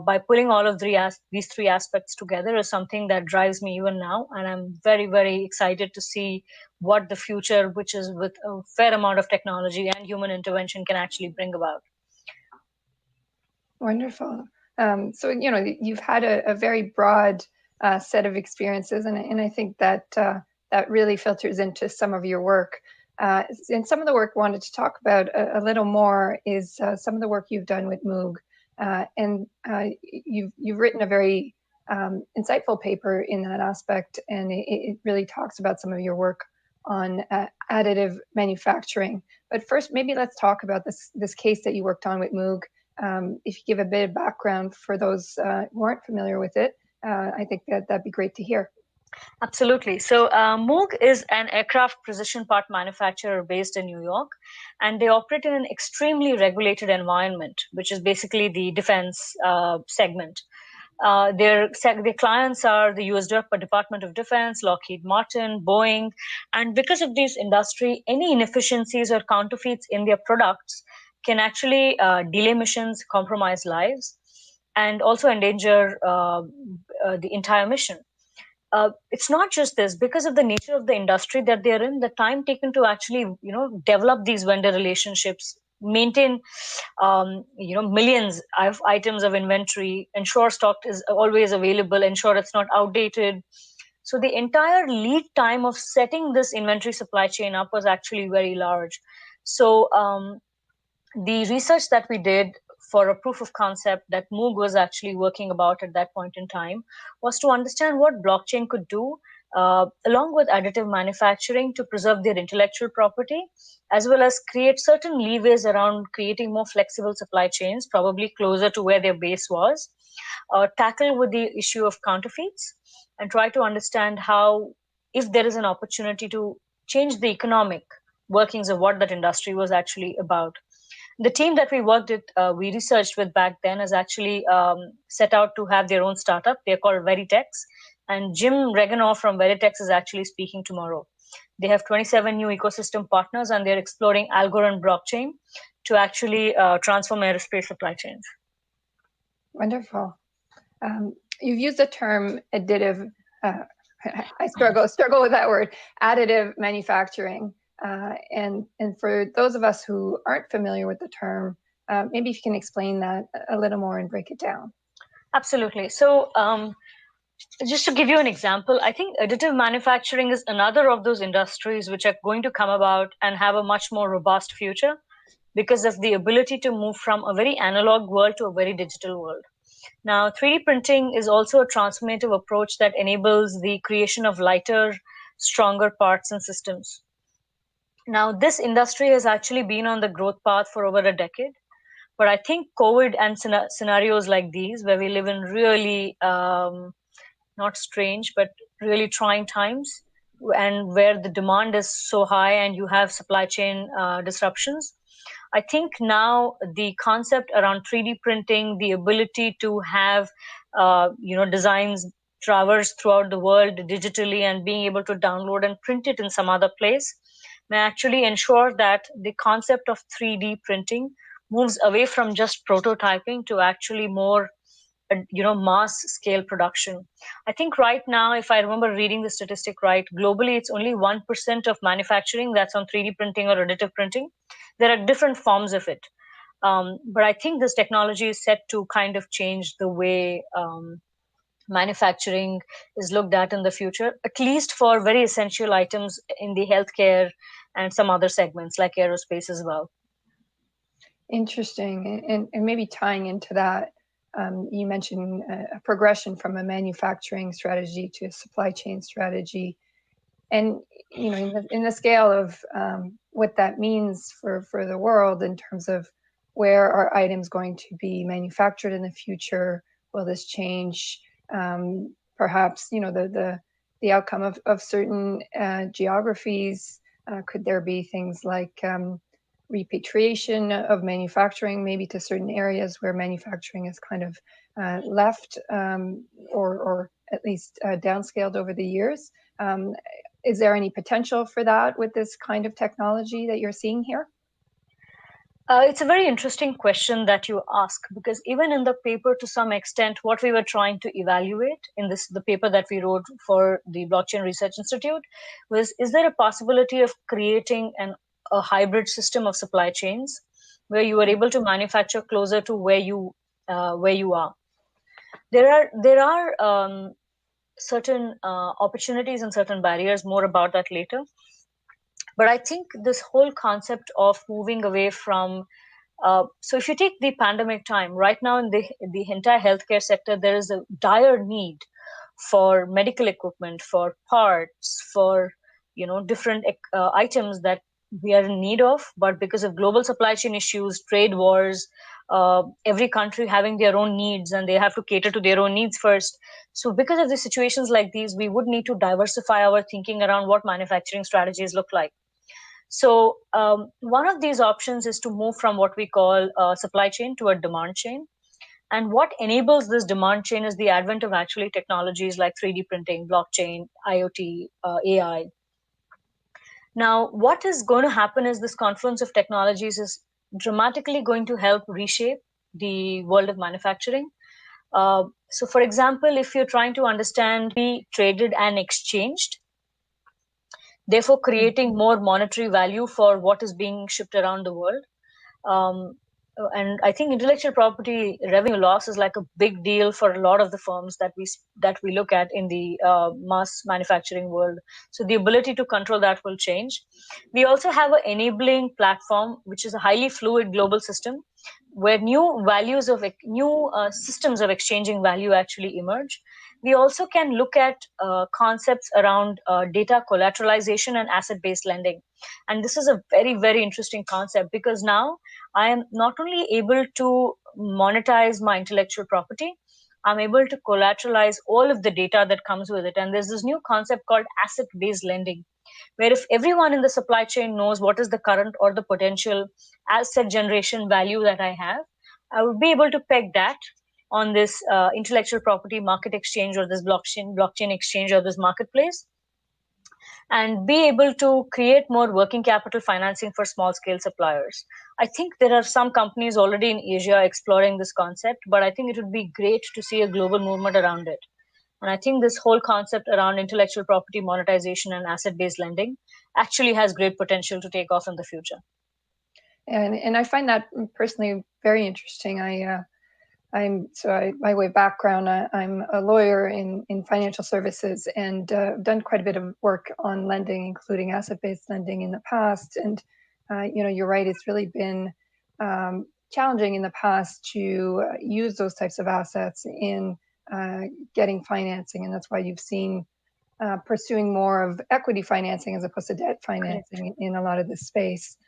by pulling all of these three aspects together is something that drives me even now. And I'm very, very excited to see what the future, which is with a fair amount of technology and human intervention, can actually bring about. Wonderful. So, you've had a very broad set of experiences, and I think that that really filters into some of your work. And some of the work I wanted to talk about a little more is some of the work you've done with Moog. And you've written a very insightful paper in that aspect, and it really talks about some of your work on additive manufacturing. But first, maybe let's talk about this case that you worked on with Moog. If you give a bit of background for those who aren't familiar with it, I think that'd be great to hear. Absolutely. So Moog is an aircraft precision part manufacturer based in New York, and they operate in an extremely regulated environment, which is basically the defense segment. Their clients are the US Department of Defense, Lockheed Martin, Boeing, and because of this industry, any inefficiencies or counterfeits in their products can actually delay missions, compromise lives, and also endanger the entire mission. It's not just this. Because of the nature of the industry that they're in, the time taken to actually, develop these vendor relationships, maintain, millions of items of inventory, ensure stock is always available, ensure it's not outdated. So the entire lead time of setting this inventory supply chain up was actually very large. So the research that we did for a proof of concept that Moog was actually working about at that point in time was to understand what blockchain could do, along with additive manufacturing, to preserve their intellectual property, as well as create certain leeways around creating more flexible supply chains, probably closer to where their base was, tackle with the issue of counterfeits, and try to understand how, if there is an opportunity to change the economic workings of what that industry was actually about. The team that we worked with, we researched with back then, is actually set out to have their own startup. They're called Veritex. And Jim Reganoff from Veritex is actually speaking tomorrow. They have 27 new ecosystem partners, and they're exploring Algorand blockchain to actually transform aerospace supply chains. Wonderful. You've used the term additive, I struggle with that word, additive manufacturing. And for those of us who aren't familiar with the term, maybe if you can explain that a little more and break it down. Absolutely. So Just to give you an example, I think additive manufacturing is another of those industries which are going to come about and have a much more robust future because of the ability to move from a very analog world to a very digital world. Now, 3D printing is also a transformative approach that enables the creation of lighter, stronger parts and systems. Now, this industry has actually been on the growth path for over a decade. But I think COVID and scenarios like these, where we live in really not strange, but really trying times, and where the demand is so high and you have supply chain disruptions, I think now the concept around 3D printing, the ability to have designs traverse throughout the world digitally and being able to download and print it in some other place may actually ensure that the concept of 3D printing moves away from just prototyping to actually more mass scale production. I think right now, if I remember reading the statistic right, globally it's only 1% of manufacturing that's on 3D printing or additive printing. There are different forms of it, but I think this technology is set to kind of change the way manufacturing is looked at in the future, at least for very essential items in the healthcare and some other segments like aerospace as well. Interesting. And maybe tying into that, you mentioned a progression from a manufacturing strategy to a supply chain strategy. And in the scale of what that means for the world in terms of where are items going to be manufactured in the future, will this change perhaps the outcome of certain geographies? Could there be things like repatriation of manufacturing, maybe to certain areas where manufacturing is kind of left or at least downscaled over the years? Is there any potential for that with this kind of technology that you're seeing here? It's a very interesting question that you ask, because even in the paper, to some extent, what we were trying to evaluate in the paper that we wrote for the Blockchain Research Institute was, is there a possibility of creating a hybrid system of supply chains where you are able to manufacture closer to where you are? There are certain opportunities and certain barriers. More about that later. But I think this whole concept of moving away from, so if you take the pandemic time, right now in the entire healthcare sector, there is a dire need for medical equipment, for parts, for different items that we are in need of. But because of global supply chain issues, trade wars, every country having their own needs and they have to cater to their own needs first. So because of the situations like these, we would need to diversify our thinking around what manufacturing strategies look like. So one of these options is to move from what we call a supply chain to a demand chain. And what enables this demand chain is the advent of actually technologies like 3D printing, blockchain, IoT, AI. Now, what is going to happen is this confluence of technologies is dramatically going to help reshape the world of manufacturing. So for example, if you're trying to understand be traded and exchanged, therefore creating more monetary value for what is being shipped around the world. And I think intellectual property revenue loss is like a big deal for a lot of the firms that we look at in the mass manufacturing world. So the ability to control that will change. We also have an enabling platform, which is a highly fluid global system, where new systems of exchanging value actually emerge. We also can look at concepts around data collateralization and asset-based lending. And this is a very, very interesting concept, because now I am not only able to monetize my intellectual property, I'm able to collateralize all of the data that comes with it. And there's this new concept called asset-based lending, where if everyone in the supply chain knows what is the current or the potential asset generation value that I have, I would be able to peg that on this intellectual property market exchange or this blockchain exchange or this marketplace, and be able to create more working capital financing for small scale suppliers. I think there are some companies already in Asia exploring this concept, but I think it would be great to see a global movement around it. And I think this whole concept around intellectual property monetization and asset-based lending actually has great potential to take off in the future. And I find that personally very interesting. By way of background, I'm a lawyer in financial services, and done quite a bit of work on lending, including asset-based lending in the past. And you're right; it's really been challenging in the past to use those types of assets in getting financing, and that's why you've seen pursuing more of equity financing as opposed to debt financing in a lot of this space.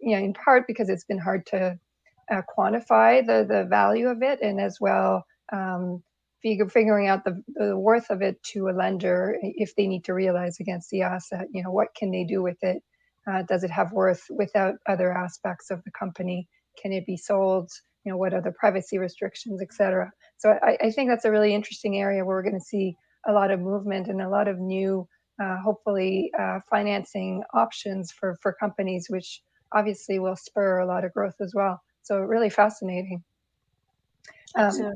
In part because it's been hard to quantify the value of it, and as well figuring out the worth of it to a lender if they need to realize against the asset. What can they do with it? Does it have worth without other aspects of the company? Can it be sold? What are the privacy restrictions, etc. So I think that's a really interesting area where we're going to see a lot of movement and a lot of new, hopefully, financing options for companies, which obviously will spur a lot of growth as well. So really fascinating. Absolutely.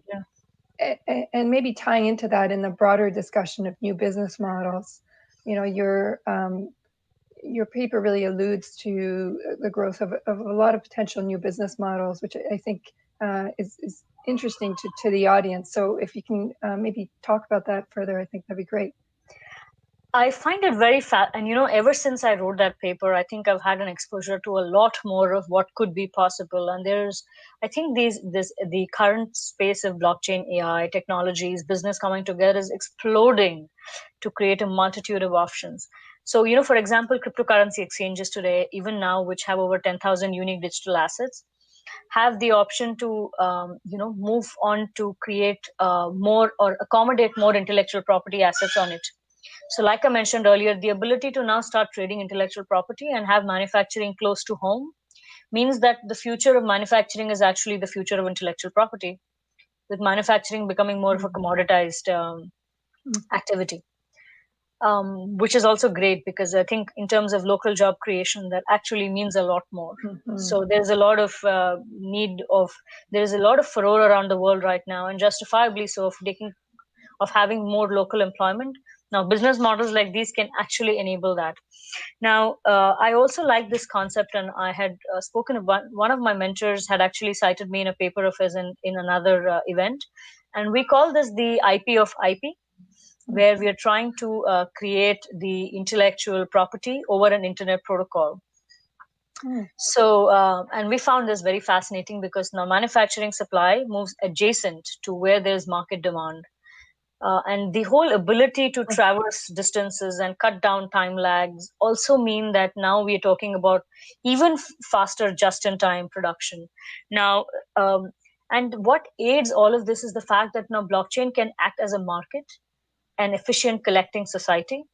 And maybe tying into that in the broader discussion of new business models, your paper really alludes to the growth of a lot of potential new business models, which I think is interesting to the audience. So if you can maybe talk about that further, I think that'd be great. I find it very and ever since I wrote that paper, I think I've had an exposure to a lot more of what could be possible. And I think the current space of blockchain, AI technologies, business coming together is exploding to create a multitude of options. So, for example, cryptocurrency exchanges today, even now, which have over 10,000 unique digital assets, have the option to, move on to create more or accommodate more intellectual property assets on it. So like I mentioned earlier, the ability to now start trading intellectual property and have manufacturing close to home means that the future of manufacturing is actually the future of intellectual property, with manufacturing becoming more of a commoditized activity, which is also great because I think in terms of local job creation, that actually means a lot more. So there's a lot of there's a lot of furore around the world right now, and justifiably so, of having more local employment. Now, business models like these can actually enable that. Now, I also like this concept, and I had spoken about, one of my mentors had actually cited me in a paper of his in another event, and we call this the IP of IP, where we are trying to create the intellectual property over an internet protocol. So, and we found this very fascinating because now manufacturing supply moves adjacent to where there's market demand. And the whole ability to traverse distances and cut down time lags also mean that now we are talking about even faster just-in-time production. Now, and what aids all of this is the fact that now blockchain can act as a market, an efficient collecting society,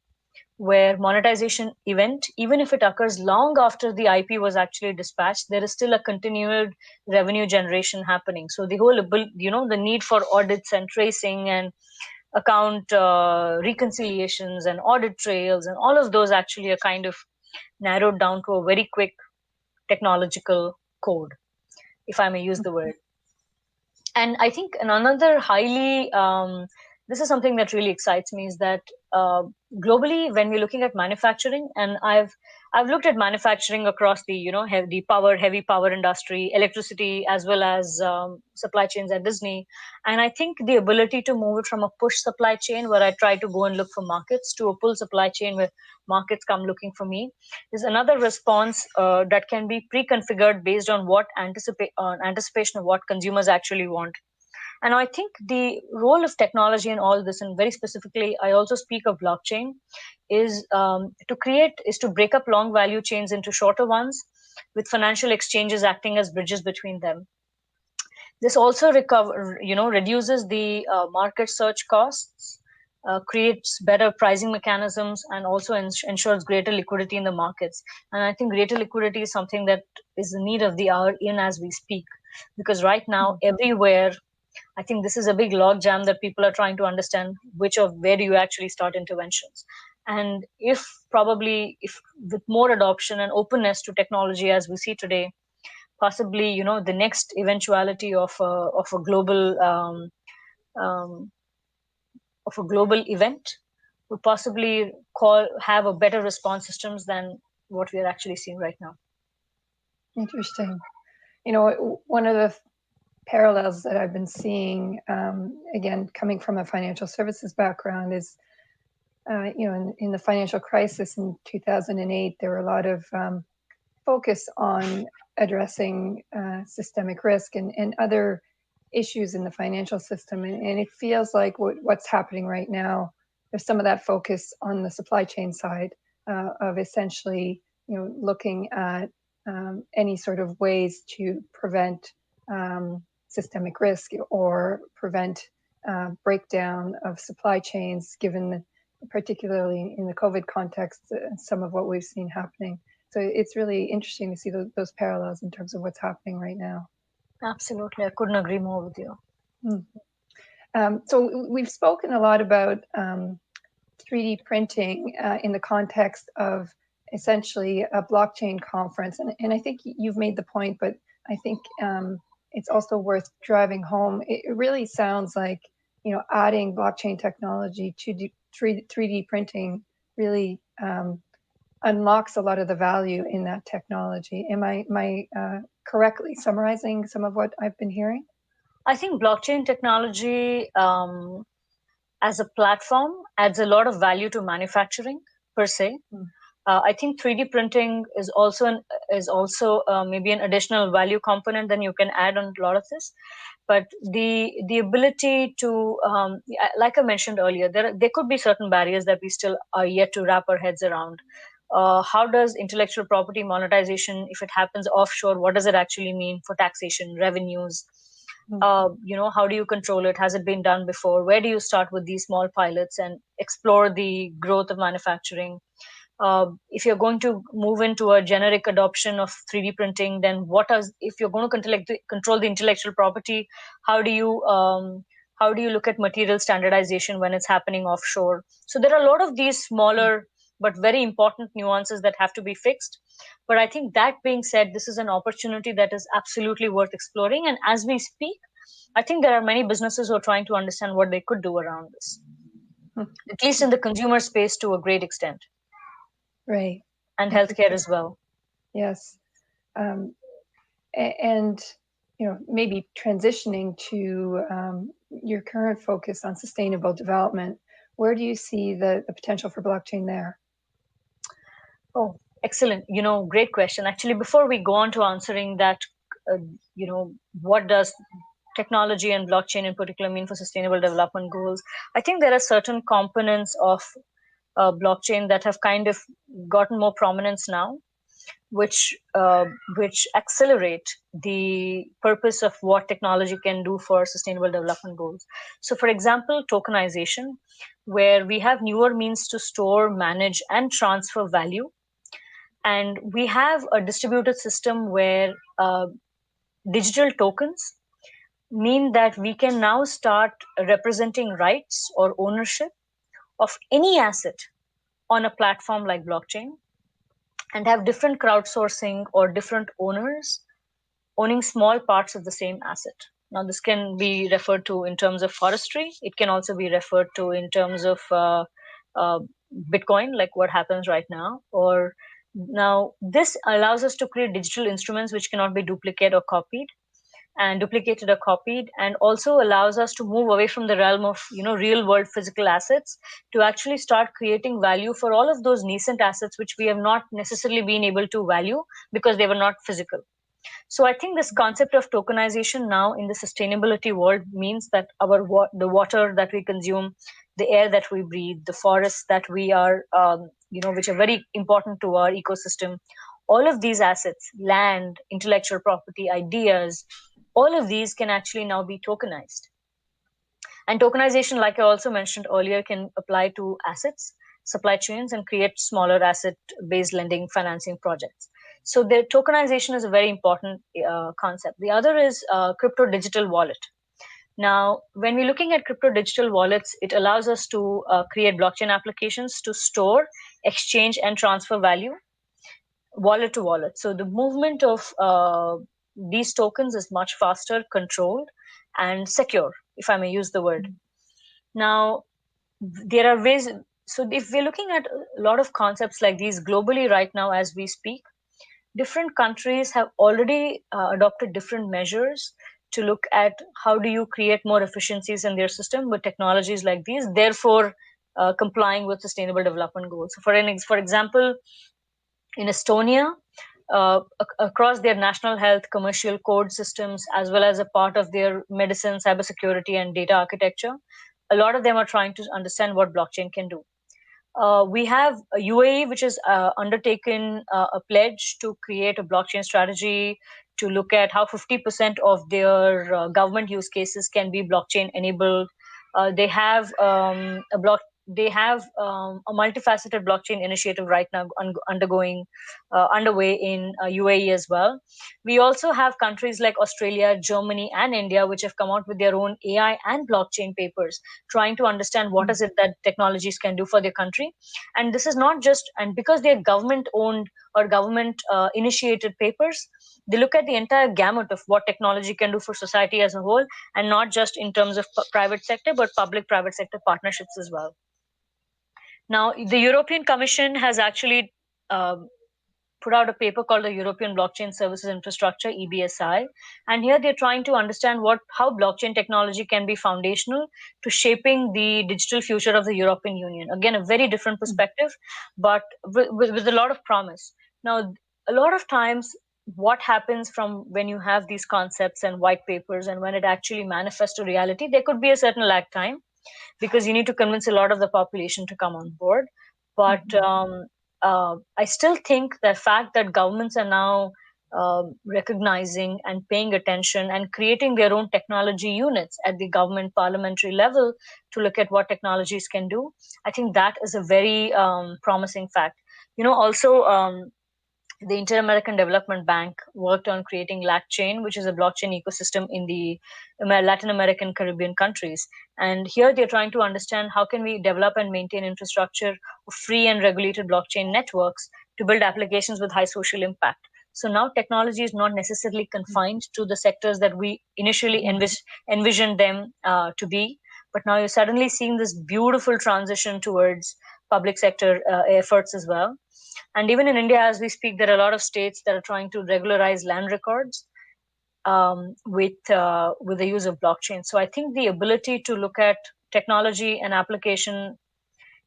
where monetization event, even if it occurs long after the IP was actually dispatched, there is still a continued revenue generation happening. So the whole, the need for audits and tracing and account reconciliations and audit trails and all of those actually are kind of narrowed down to a very quick technological code, if I may use the word. And I think another highly, this is something that really excites me, is that globally, when we're looking at manufacturing, and I've looked at manufacturing across the heavy power industry, electricity, as well as supply chains at Disney, and I think the ability to move it from a push supply chain where I try to go and look for markets to a pull supply chain where markets come looking for me is another response that can be pre-configured based on what anticipation of what consumers actually want. And I think the role of technology in all this, and very specifically, I also speak of blockchain, is to break up long value chains into shorter ones, with financial exchanges acting as bridges between them. This also reduces the market search costs, creates better pricing mechanisms, and also ensures greater liquidity in the markets. And I think greater liquidity is something that is the need of the hour in as we speak, because right now, everywhere, I think this is a big log jam that people are trying to understand where do you actually start interventions. And if with more adoption and openness to technology as we see today, possibly, the next eventuality of a global event would possibly have a better response systems than what we are actually seeing right now. Interesting. One of the parallels that I've been seeing, again, coming from a financial services background, is in the financial crisis in 2008, there were a lot of focus on addressing systemic risk and other issues in the financial system. And it feels like what's happening right now, there's some of that focus on the supply chain side of essentially, looking at any sort of ways to prevent systemic risk or prevent breakdown of supply chains, given particularly in the COVID context, some of what we've seen happening. So it's really interesting to see those parallels in terms of what's happening right now. Absolutely, I couldn't agree more with you. So we've spoken a lot about 3D printing in the context of essentially a blockchain conference. And I think you've made the point, but I think it's also worth driving home. It really sounds like, adding blockchain technology to 3D printing really unlocks a lot of the value in that technology. Am I correctly summarizing some of what I've been hearing? I think blockchain technology as a platform adds a lot of value to manufacturing per se. I think 3D printing is also maybe an additional value component that you can add on a lot of this. But the ability to, like I mentioned earlier, there could be certain barriers that we still are yet to wrap our heads around. How does intellectual property monetization, if it happens offshore, what does it actually mean for taxation, revenues? How do you control it? Has it been done before? Where do you start with these small pilots and explore the growth of manufacturing? If you're going to move into a generic adoption of 3D printing, then if you're going to control the intellectual property, how do you look at material standardization when it's happening offshore? So there are a lot of these smaller but very important nuances that have to be fixed. But I think that being said, this is an opportunity that is absolutely worth exploring. And as we speak, I think there are many businesses who are trying to understand what they could do around this, at least in the consumer space to a great extent. Right. And healthcare as well. Yes. And, maybe transitioning to your current focus on sustainable development, where do you see the potential for blockchain there? Oh, excellent. Great question. Actually, before we go on to answering that, what does technology and blockchain in particular mean for sustainable development goals? I think there are certain components of blockchain that have kind of gotten more prominence now, which accelerate the purpose of what technology can do for sustainable development goals. So, for example, tokenization, where we have newer means to store, manage, and transfer value. And we have a distributed system where digital tokens mean that we can now start representing rights or ownership of any asset on a platform like blockchain, and have different crowdsourcing or different owners owning small parts of the same asset. Now, this can be referred to in terms of forestry. It can also be referred to in terms of Bitcoin, like what happens right now. Or now, this allows us to create digital instruments which cannot be duplicated or copied, and also allows us to move away from the realm of real world physical assets to actually start creating value for all of those nascent assets which we have not necessarily been able to value because they were not physical. So I think this concept of tokenization now in the sustainability world means that the water that we consume, the air that we breathe, the forests that we are which are very important to our ecosystem, all of these assets, land, intellectual property, ideas, all of these can actually now be tokenized. And tokenization, like I also mentioned earlier, can apply to assets, supply chains, and create smaller asset-based lending financing projects. So the tokenization is a very important concept. The other is crypto digital wallet. Now, when we're looking at crypto digital wallets, it allows us to create blockchain applications to store, exchange, and transfer value wallet to wallet. So the movement of these tokens is much faster, controlled, and secure, if I may use the word. Now, there are ways. So if we're looking at a lot of concepts like these globally right now as we speak, different countries have already adopted different measures to look at how do you create more efficiencies in their system with technologies like these, therefore complying with sustainable development goals. So for example, in Estonia, across their national health commercial code systems, as well as a part of their medicine, cybersecurity, and data architecture, a lot of them are trying to understand what blockchain can do. We have a UAE, which has undertaken a pledge to create a blockchain strategy to look at how 50% of their government use cases can be blockchain enabled. They have a multifaceted blockchain initiative right now underway in UAE as well. We also have countries like Australia, Germany, and India, which have come out with their own AI and blockchain papers, trying to understand what is it that technologies can do for their country. And this is not just, and because they're government owned or government initiated papers, they look at the entire gamut of what technology can do for society as a whole, and not just in terms of private sector, but public-private sector partnerships as well. Now, the European Commission has actually put out a paper called the European Blockchain Services Infrastructure, EBSI. And here they're trying to understand how blockchain technology can be foundational to shaping the digital future of the European Union. Again, a very different perspective, but with a lot of promise. Now, a lot of times, what happens from when you have these concepts and white papers and when it actually manifests to reality, there could be a certain lag time because you need to convince a lot of the population to come on board. But I still think the fact that governments are now recognizing and paying attention and creating their own technology units at the government parliamentary level to look at what technologies can do, I think that is a very promising fact. Also, the Inter-American Development Bank worked on creating LACChain, which is a blockchain ecosystem in the Latin American Caribbean countries. And here they're trying to understand how can we develop and maintain infrastructure of free and regulated blockchain networks to build applications with high social impact. So now technology is not necessarily confined to the sectors that we initially envisioned them to be, but now you're suddenly seeing this beautiful transition towards public sector efforts as well. And even in India, as we speak, there are a lot of states that are trying to regularize land records with the use of blockchain. So I think the ability to look at technology and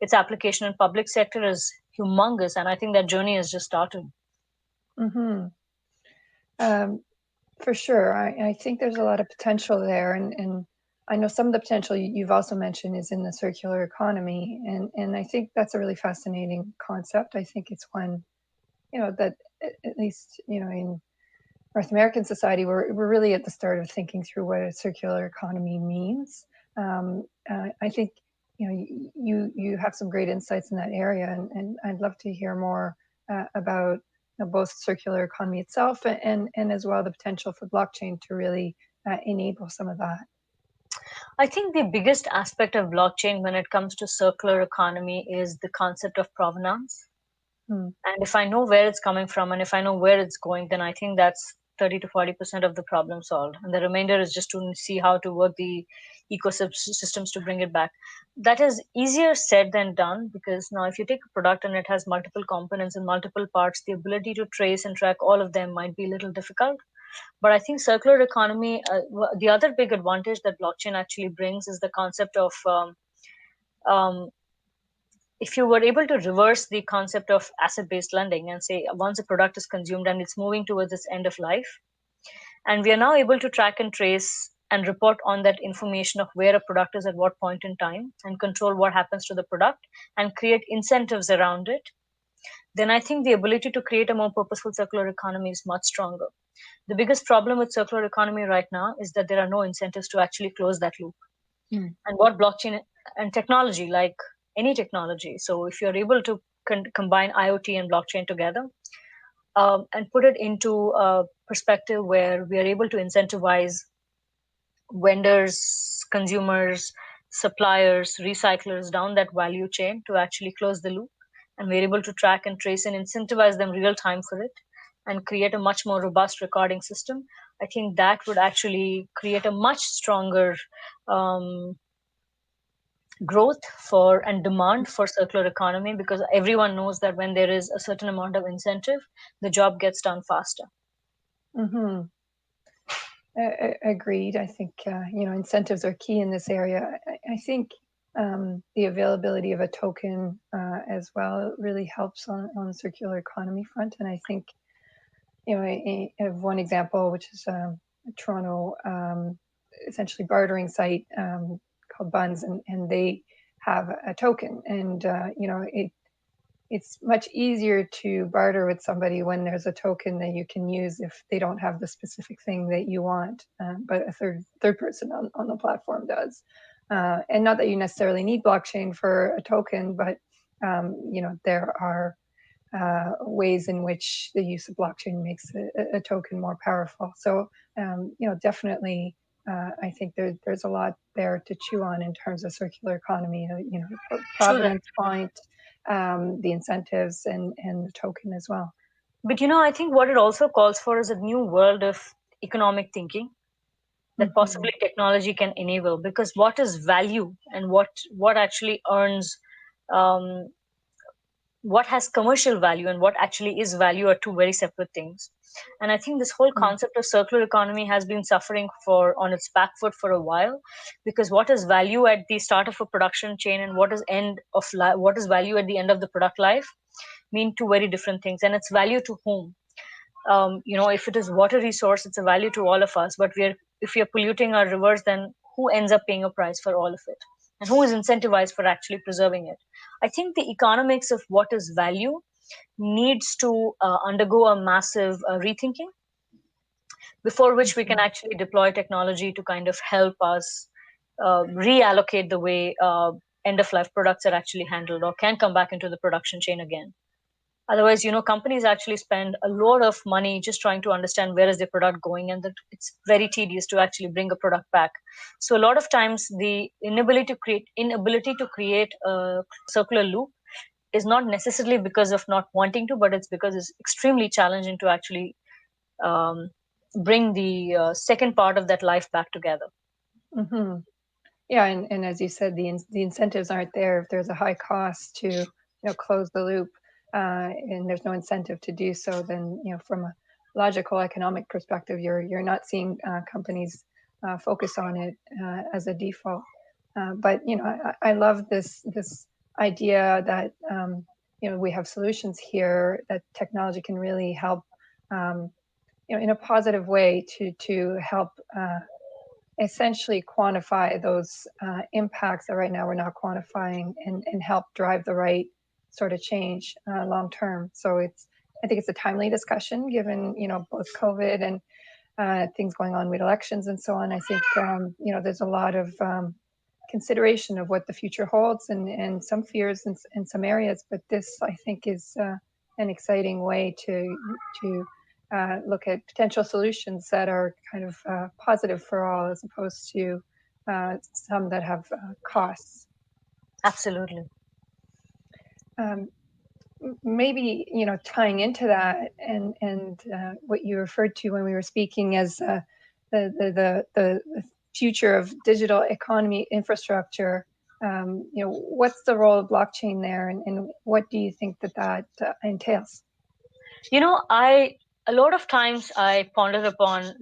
its application in public sector is humongous, and I think that journey has just started. For sure, I think there's a lot of potential there, and I know some of the potential you've also mentioned is in the circular economy, and I think that's a really fascinating concept. I think it's one, that at least, in North American society, we're really at the start of thinking through what a circular economy means. I think, you have some great insights in that area, and I'd love to hear more about both circular economy itself and as well the potential for blockchain to really enable some of that. I think the biggest aspect of blockchain when it comes to circular economy is the concept of provenance. And if I know where it's coming from and if I know where it's going, then I think that's 30 to 40% of the problem solved. And the remainder is just to see how to work the ecosystems to bring it back. That is easier said than done, because now if you take a product and it has multiple components and multiple parts, the ability to trace and track all of them might be a little difficult. But I think circular economy, the other big advantage that blockchain actually brings is the concept of if you were able to reverse the concept of asset-based lending and say once a product is consumed and it's moving towards its end of life, and we are now able to track and trace and report on that information of where a product is at what point in time and control what happens to the product and create incentives around it, then I think the ability to create a more purposeful circular economy is much stronger. The biggest problem with circular economy right now is that there are no incentives to actually close that loop. And what blockchain and technology, like any technology, so if you're able to combine IoT and blockchain together and put it into a perspective where we are able to incentivize vendors, consumers, suppliers, recyclers down that value chain to actually close the loop, and we're able to track and trace and incentivize them real time for it and create a much more robust recording system, I think that would actually create a much stronger growth for and demand for circular economy, because everyone knows that when there is a certain amount of incentive, the job gets done faster. Agreed. I think incentives are key in this area. I think the availability of a token as well really helps on the circular economy front. And I think I have one example, which is a Toronto essentially bartering site called Buns, and they have a token, and it's much easier to barter with somebody when there's a token that you can use if they don't have the specific thing that you want, but a third person on the platform does. And not that you necessarily need blockchain for a token, but there are ways in which the use of blockchain makes a token more powerful. So definitely, I think there's a lot there to chew on in terms of circular economy. Provenance point, the incentives, and the token as well. But I think what it also calls for is a new world of economic thinking that possibly technology can enable. Because what is value and what actually earns, what has commercial value and what actually is value are two very separate things. And I think this whole concept of circular economy has been suffering on its back foot for a while, because what is value at the start of a production chain and what is value at the end of the product life mean two very different things. And it's value to whom? If it is water resource, it's a value to all of us. But if we are polluting our rivers, then who ends up paying a price for all of it? And who is incentivized for actually preserving it? I think the economics of what is value needs to undergo a massive rethinking, before which we can actually deploy technology to kind of help us reallocate the way end-of-life products are actually handled or can come back into the production chain again. Otherwise, companies actually spend a lot of money just trying to understand where is their product going, and that it's very tedious to actually bring a product back. So a lot of times the inability to create a circular loop is not necessarily because of not wanting to, but it's because it's extremely challenging to actually bring the second part of that life back together. Yeah, and as you said, the incentives aren't there. If there's a high cost to close the loop, and there's no incentive to do so, then from a logical economic perspective, you're not seeing companies focus on it as a default. But I love this idea that we have solutions here that technology can really help in a positive way to help essentially quantify those impacts that right now we're not quantifying, and help drive the right sort of change long term. So I think it's a timely discussion given both COVID and things going on with elections and so on. I think there's a lot of consideration of what the future holds, and some fears in some areas. But this, I think, is an exciting way to look at potential solutions that are kind of positive for all, as opposed to some that have costs. Absolutely. Maybe tying into that and what you referred to when we were speaking as the future of digital economy infrastructure. What's the role of blockchain there, and what do you think that entails? A lot of times I ponder upon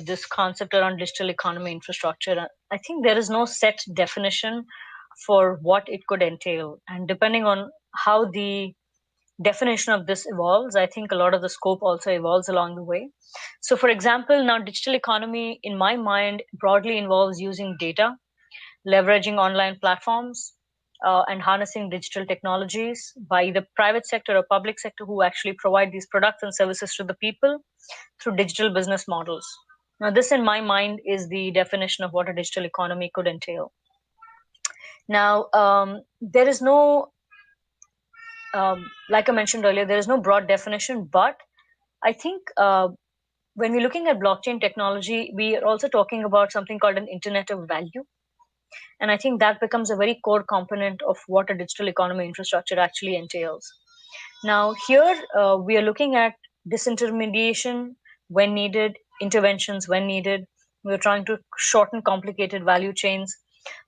this concept around digital economy infrastructure. I think there is no set definition for what it could entail. And depending on how the definition of this evolves, I think a lot of the scope also evolves along the way. So for example, now digital economy, in my mind, broadly involves using data, leveraging online platforms, and harnessing digital technologies by either private sector or public sector who actually provide these products and services to the people through digital business models. Now, this in my mind is the definition of what a digital economy could entail. Now, there is no, like I mentioned earlier, there is no broad definition, but I think when we're looking at blockchain technology, we are also talking about something called an internet of value. And I think that becomes a very core component of what a digital economy infrastructure actually entails. Now, here we are looking at disintermediation when needed, interventions when needed. We're trying to shorten complicated value chains.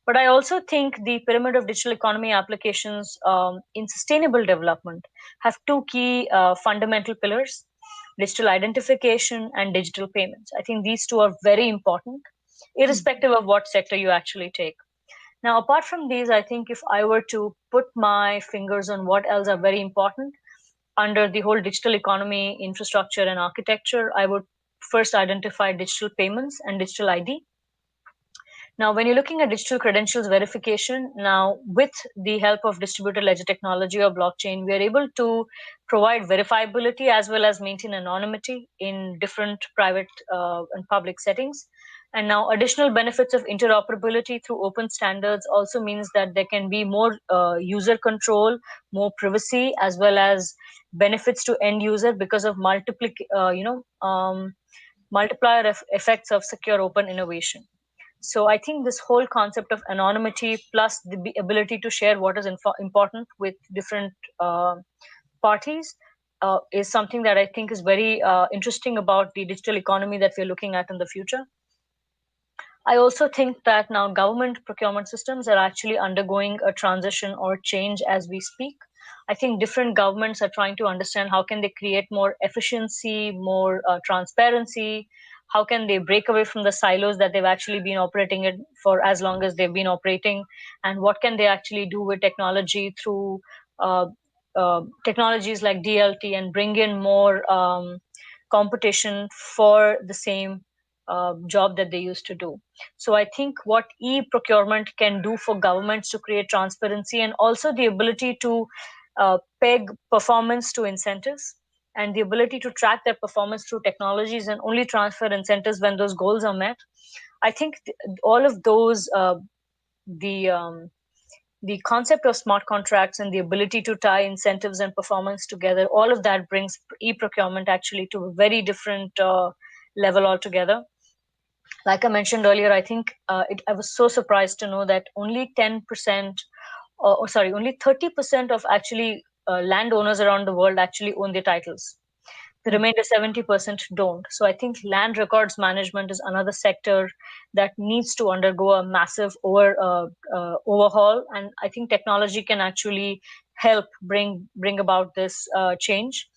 But I also think the pyramid of digital economy applications in sustainable development have two key fundamental pillars. digital identification, and digital payments. I think these two are very important, irrespective of what sector you actually take. Now, apart from these, I think if I were to put my fingers on what else are very important under the whole digital economy, infrastructure, and architecture, I would first identify digital payments and digital ID. Now, when you're looking at digital credentials verification, now with the help of distributed ledger technology or blockchain, we are able to provide verifiability as well as maintain anonymity in different private and public settings. And now additional benefits of interoperability through open standards also means that there can be more user control, more privacy, as well as benefits to end user because of multiplier effects of secure open innovation. So I think this whole concept of anonymity plus the ability to share what is important with different parties is something that I think is very interesting about the digital economy that we're looking at in the future. I also think that now government procurement systems are actually undergoing a transition or change as we speak. I think different governments are trying to understand how can they create more efficiency, more transparency, how can they break away from the silos that they've actually been operating in for as long as they've been operating, and what can they actually do with technology through technologies like DLT and bring in more competition for the same job that they used to do. So I think what e-procurement can do for governments to create transparency and also the ability to peg performance to incentives and the ability to track their performance through technologies and only transfer incentives when those goals are met. I think all of those, the concept of smart contracts and the ability to tie incentives and performance together, all of that brings e-procurement actually to a very different level altogether. Like I mentioned earlier, I think I was so surprised to know that only 10%, only 30% of actually landowners around the world actually own their titles. The remainder 70% don't. So I think land records management is another sector that needs to undergo a massive overhaul. And I think technology can actually help bring about this change.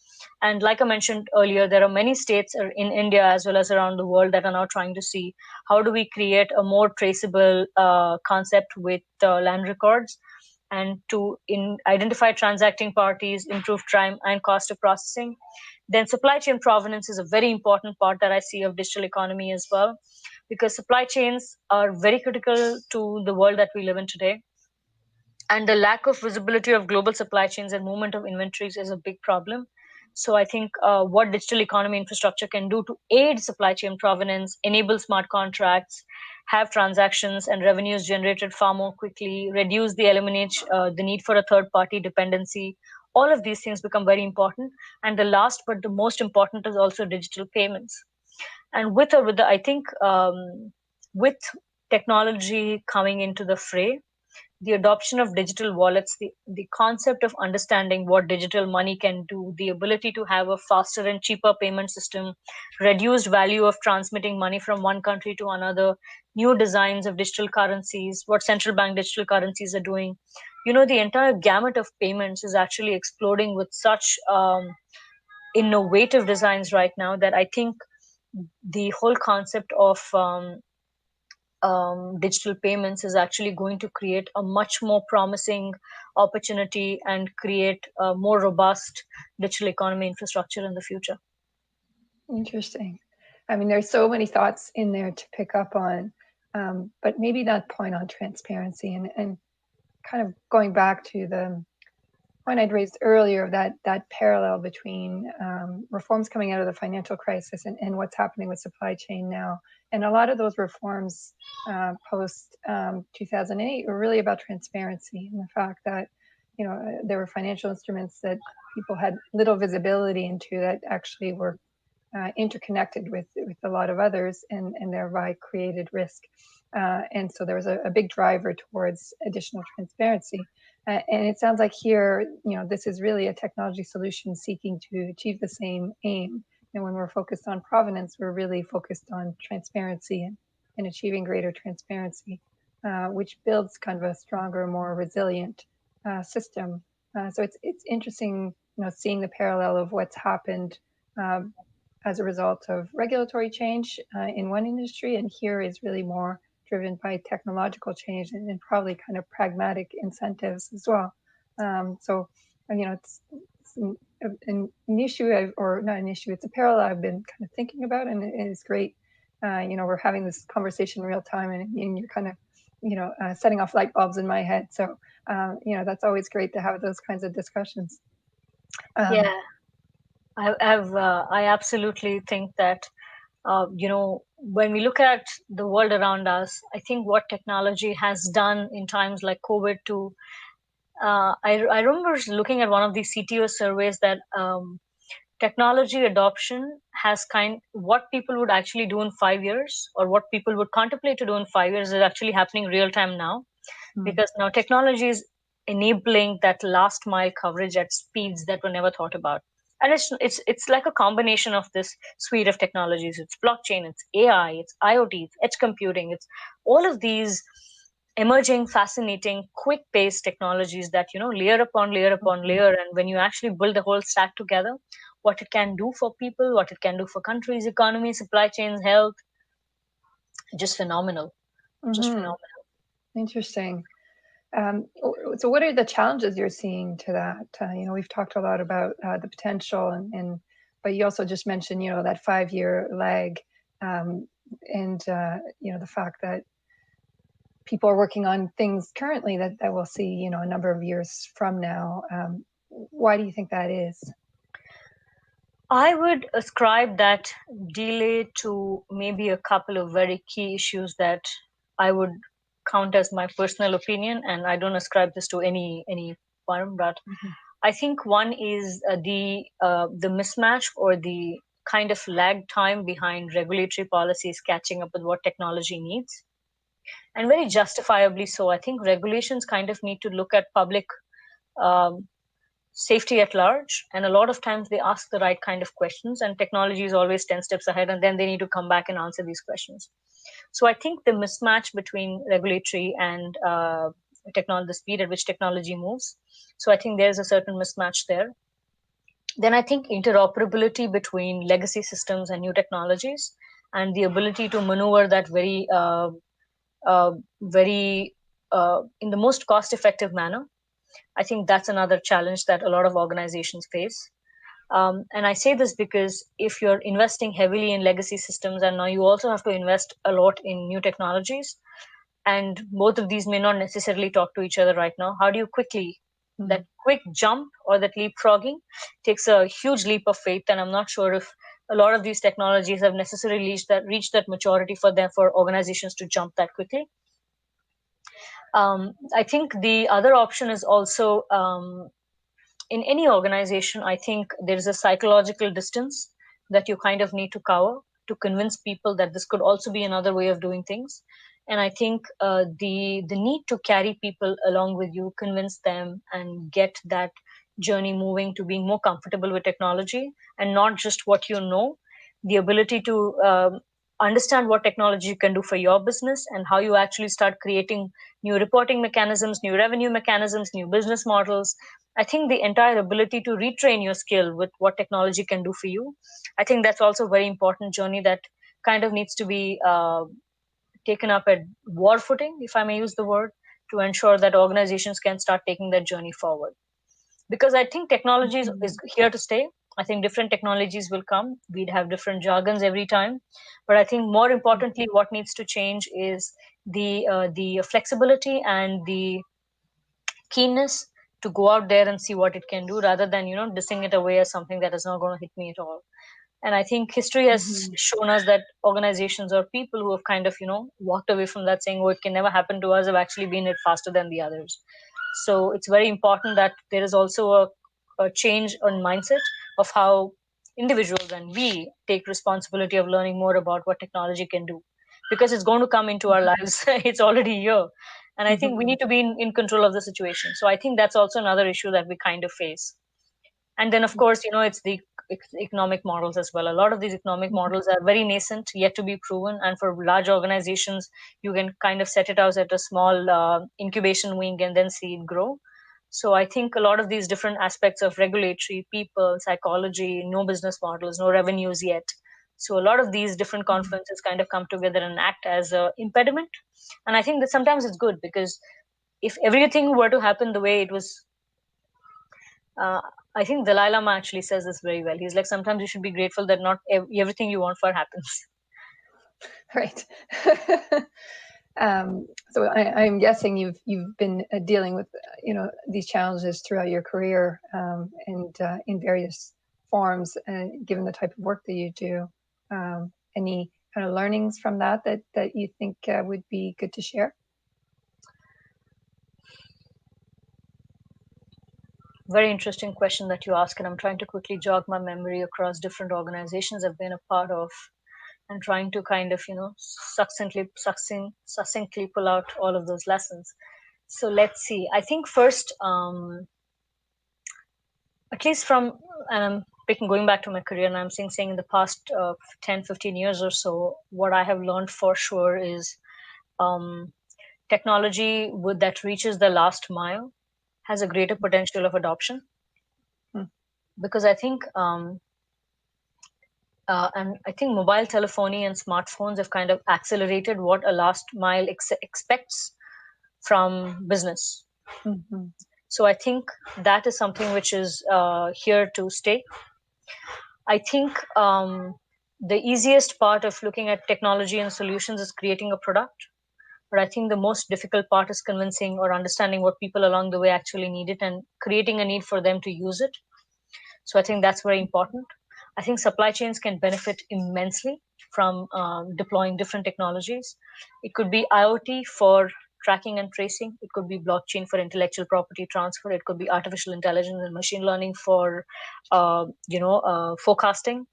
And like I mentioned earlier, there are many states in India as well as around the world that are now trying to see how do we create a more traceable concept with land records and to identify transacting parties, improve time and cost of processing. Then supply chain provenance is a very important part that I see of digital economy as well, because supply chains are very critical to the world that we live in today. And the lack of visibility of global supply chains and movement of inventories is a big problem. So I think what digital economy infrastructure can do to aid supply chain provenance, enable smart contracts, have transactions and revenues generated far more quickly, eliminate the need for a third-party dependency. All of these things become very important. And the last but the most important is also digital payments. And with I think with technology coming into the fray, the adoption of digital wallets, the concept of understanding what digital money can do, the ability to have a faster and cheaper payment system, reduced value of transmitting money from one country to another, new designs of digital currencies, what central bank digital currencies are doing. The entire gamut of payments is actually exploding with such innovative designs right now that I think the whole concept of digital payments is actually going to create a much more promising opportunity and create a more robust digital economy infrastructure in the future. Interesting. I mean, there's so many thoughts in there to pick up on, but maybe that point on transparency and kind of going back to the point I'd raised earlier, that parallel between reforms coming out of the financial crisis and what's happening with supply chain now. And a lot of those reforms post 2008 were really about transparency and the fact that there were financial instruments that people had little visibility into that actually were interconnected with a lot of others and thereby created risk. And so there was a big driver towards additional transparency. And it sounds like here, this is really a technology solution seeking to achieve the same aim. And when we're focused on provenance, we're really focused on transparency and achieving greater transparency, which builds kind of a stronger, more resilient system. So it's interesting, seeing the parallel of what's happened as a result of regulatory change in one industry, and here is really more driven by technological change and probably kind of pragmatic incentives as well. So, it's an issue, or not an issue, it's a parallel I've been kind of thinking about, and it's great. We're having this conversation in real time, and you're kind of, setting off light bulbs in my head. So, that's always great to have those kinds of discussions. Yeah, I absolutely think that, when we look at the world around us, I think what technology has done in times like COVID to, I remember looking at one of these CTO surveys that technology adoption has what people would actually do in 5 years, or what people would contemplate to do in 5 years, is actually happening real time now. Because now technology is enabling that last mile coverage at speeds that were never thought about. And it's like a combination of this suite of technologies. It's blockchain, it's AI, it's IoT, it's edge computing, it's all of these emerging, fascinating, quick-paced technologies that, layer upon layer upon layer. And when you actually build the whole stack together, what it can do for people, what it can do for countries, economies, supply chains, health, just phenomenal. Just phenomenal. Interesting. So what are the challenges you're seeing to that? We've talked a lot about the potential, but you also just mentioned, that 5-year lag, and the fact that people are working on things currently that we'll see, a number of years from now. Why do you think that is? I would ascribe that delay to maybe a couple of very key issues that I would count as my personal opinion, and I don't ascribe this to any firm, but I think one is the mismatch, or the kind of lag time behind regulatory policies catching up with what technology needs, and very justifiably so. I think regulations kind of need to look at public safety at large, and a lot of times they ask the right kind of questions, and technology is always 10 steps ahead, and then they need to come back and answer these questions. So I think the mismatch between regulatory and technology, the speed at which technology moves, so I think there's a certain mismatch there. Then I think interoperability between legacy systems and new technologies, and the ability to maneuver that very in the most cost-effective manner. I think that's another challenge that a lot of organizations face. And I say this because if you're investing heavily in legacy systems, and now you also have to invest a lot in new technologies, and both of these may not necessarily talk to each other right now, how do you quickly, that quick jump or that leapfrogging takes a huge leap of faith. And I'm not sure if a lot of these technologies have necessarily reached that maturity for organizations to jump that quickly. I think the other option is also, in any organization, I think there's a psychological distance that you kind of need to cover to convince people that this could also be another way of doing things. And I think the need to carry people along with you, convince them, and get that journey moving to being more comfortable with technology, and not just what you know, the ability to understand what technology can do for your business, and how you actually start creating new reporting mechanisms, new revenue mechanisms, new business models. I think the entire ability to retrain your skill with what technology can do for you, I think that's also a very important journey that kind of needs to be taken up at war footing, if I may use the word, to ensure that organizations can start taking that journey forward. Because I think technology is here to stay. I think different technologies will come. We'd have different jargons every time. But I think more importantly, what needs to change is the flexibility and the keenness to go out there and see what it can do, rather than, dissing it away as something that is not going to hit me at all. And I think history has shown us that organizations or people who have kind of, walked away from that, saying, oh, it can never happen to us, have actually been hit faster than the others. So it's very important that there is also a change in mindset of how individuals and we take responsibility of learning more about what technology can do, because it's going to come into our lives. It's already here. And I think we need to be in control of the situation. So I think that's also another issue that we kind of face. And then, of course, it's the economic models as well. A lot of these economic models are very nascent, yet to be proven. And for large organizations, you can kind of set it out at a small incubation wing and then see it grow. So I think a lot of these different aspects of regulatory, people, psychology, no business models, no revenues yet. So a lot of these different confluences kind of come together and act as an impediment. And I think that sometimes it's good, because if everything were to happen the way it was, I think Dalai Lama actually says this very well. He's like, sometimes you should be grateful that not everything you want for happens. Right. So I'm guessing you've been dealing with these challenges throughout your career, and in various forms, given the type of work that you do. Any kind of learnings from that you think would be good to share? Very interesting question that you ask, and I'm trying to quickly jog my memory across different organizations I've been a part of, and trying to kind of succinctly pull out all of those lessons. So let's see. I think first, at least from, and I'm going back to my career, and I'm saying in the past 10, 15 years or so, what I have learned for sure is technology that reaches the last mile has a greater potential of adoption. Because I think, and I think mobile telephony and smartphones have kind of accelerated what a last mile expects from business. Mm-hmm. So I think that is something which is here to stay. I think the easiest part of looking at technology and solutions is creating a product. But I think the most difficult part is convincing or understanding what people along the way actually need it, and creating a need for them to use it. So I think that's very important. I think supply chains can benefit immensely from deploying different technologies. It could be IoT for tracking and tracing. It could be blockchain for intellectual property transfer. It could be artificial intelligence and machine learning for, forecasting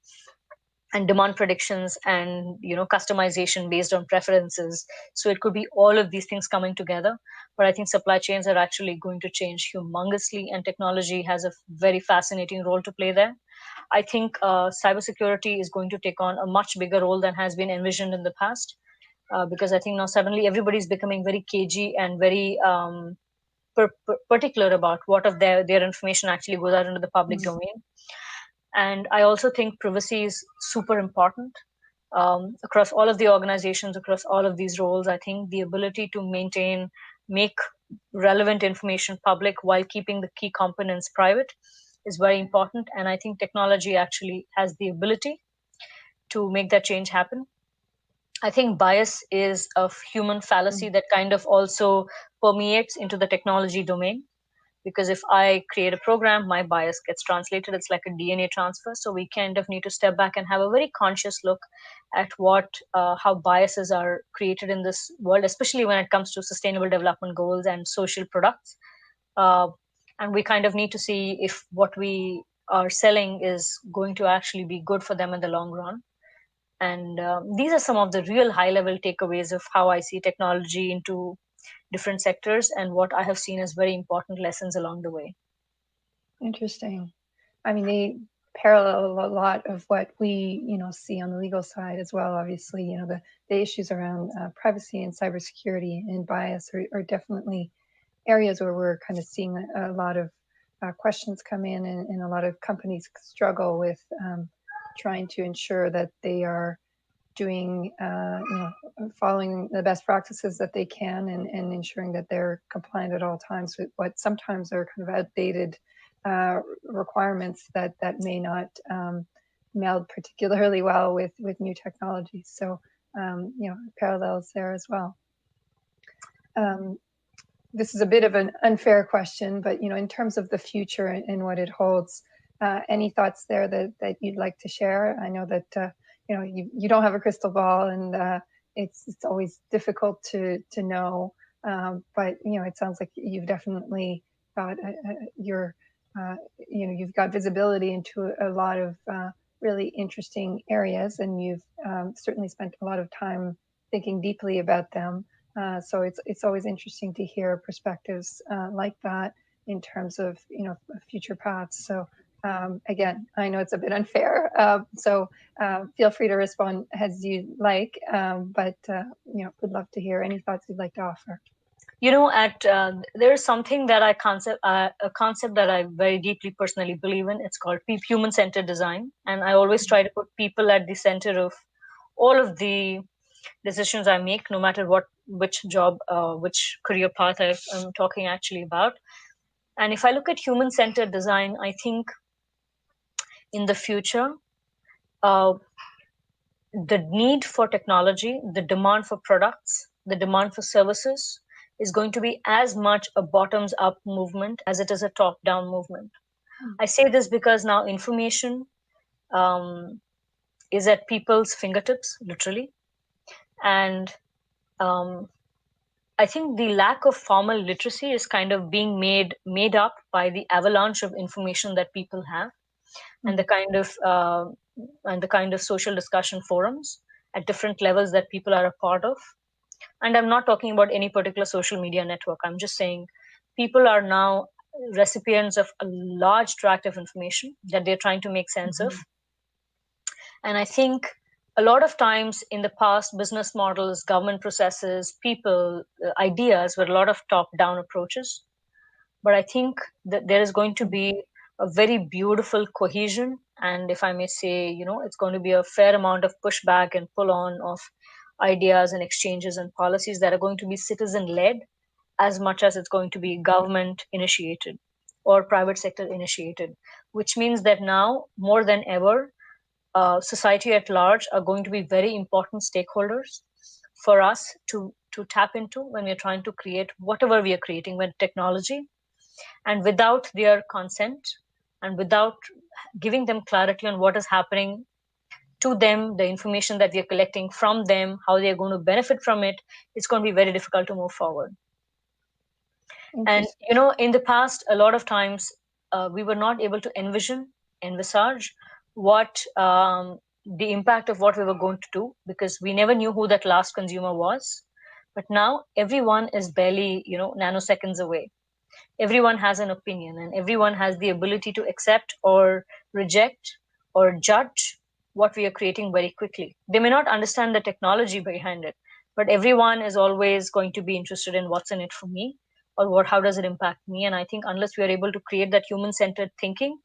and demand predictions, and customization based on preferences. So it could be all of these things coming together. But I think supply chains are actually going to change humongously, and technology has a very fascinating role to play there. I think cybersecurity is going to take on a much bigger role than has been envisioned in the past, because I think now suddenly everybody's becoming very cagey and very particular about what of their information actually goes out into the public domain. And I also think privacy is super important across all of the organizations, across all of these roles. I think the ability to make relevant information public while keeping the key components private is very important. And I think technology actually has the ability to make that change happen. I think bias is a human fallacy that kind of also permeates into the technology domain. Because if I create a program, my bias gets translated. It's like a DNA transfer. So we kind of need to step back and have a very conscious look at how biases are created in this world, especially when it comes to sustainable development goals and social products. And we kind of need to see if what we are selling is going to actually be good for them in the long run. And these are some of the real high-level takeaways of how I see technology into different sectors, and what I have seen as very important lessons along the way. Interesting. I mean, they parallel a lot of what we, see on the legal side as well. Obviously, the issues around privacy and cybersecurity and bias are definitely areas where we're kind of seeing a lot of questions come in, and a lot of companies struggle with trying to ensure that they are doing, following the best practices that they can, and ensuring that they're compliant at all times with what sometimes are kind of outdated requirements that may not meld particularly well with new technologies. So, parallels there as well. This is a bit of an unfair question, but in terms of the future and what it holds, any thoughts there that you'd like to share? I know that you don't have a crystal ball, and it's always difficult to know. But it sounds like you've definitely got you've got visibility into a lot of really interesting areas, and you've certainly spent a lot of time thinking deeply about them. So it's always interesting to hear perspectives like that in terms of future paths. So. Again, I know it's a bit unfair, so feel free to respond as you like, but would love to hear any thoughts you'd like to offer. You know, there's something that a concept that I very deeply personally believe in. It's called human-centered design, and I always try to put people at the center of all of the decisions I make, no matter which job, which career path I'm talking actually about. And if I look at human-centered design, I think in the future, the need for technology, the demand for products, the demand for services is going to be as much a bottoms up movement as it is a top down movement. I say this because now information is at people's fingertips, literally. And I think the lack of formal literacy is kind of being made up by the avalanche of information that people have, and the kind of social discussion forums at different levels that people are a part of. And I'm not talking about any particular social media network. I'm just saying people are now recipients of a large tract of information that they're trying to make sense of. And I think a lot of times in the past, business models, government processes, people, ideas were a lot of top-down approaches. But I think that there is going to be a very beautiful cohesion. And if I may say, it's going to be a fair amount of pushback and pull on of ideas and exchanges and policies that are going to be citizen-led as much as it's going to be government initiated or private sector initiated, which means that now more than ever, society at large are going to be very important stakeholders for us to tap into when we're trying to create whatever we are creating with technology. And without their consent and without giving them clarity on what is happening to them, the information that we are collecting from them, how they are going to benefit from it, it's going to be very difficult to move forward. And, in the past, a lot of times we were not able to envisage what the impact of what we were going to do, because we never knew who that last consumer was. But now everyone is barely, nanoseconds away. Everyone has an opinion, and everyone has the ability to accept or reject or judge what we are creating very quickly. They may not understand the technology behind it, but everyone is always going to be interested in what's in it for me, or how does it impact me. And I think unless we are able to create that human-centered thinking,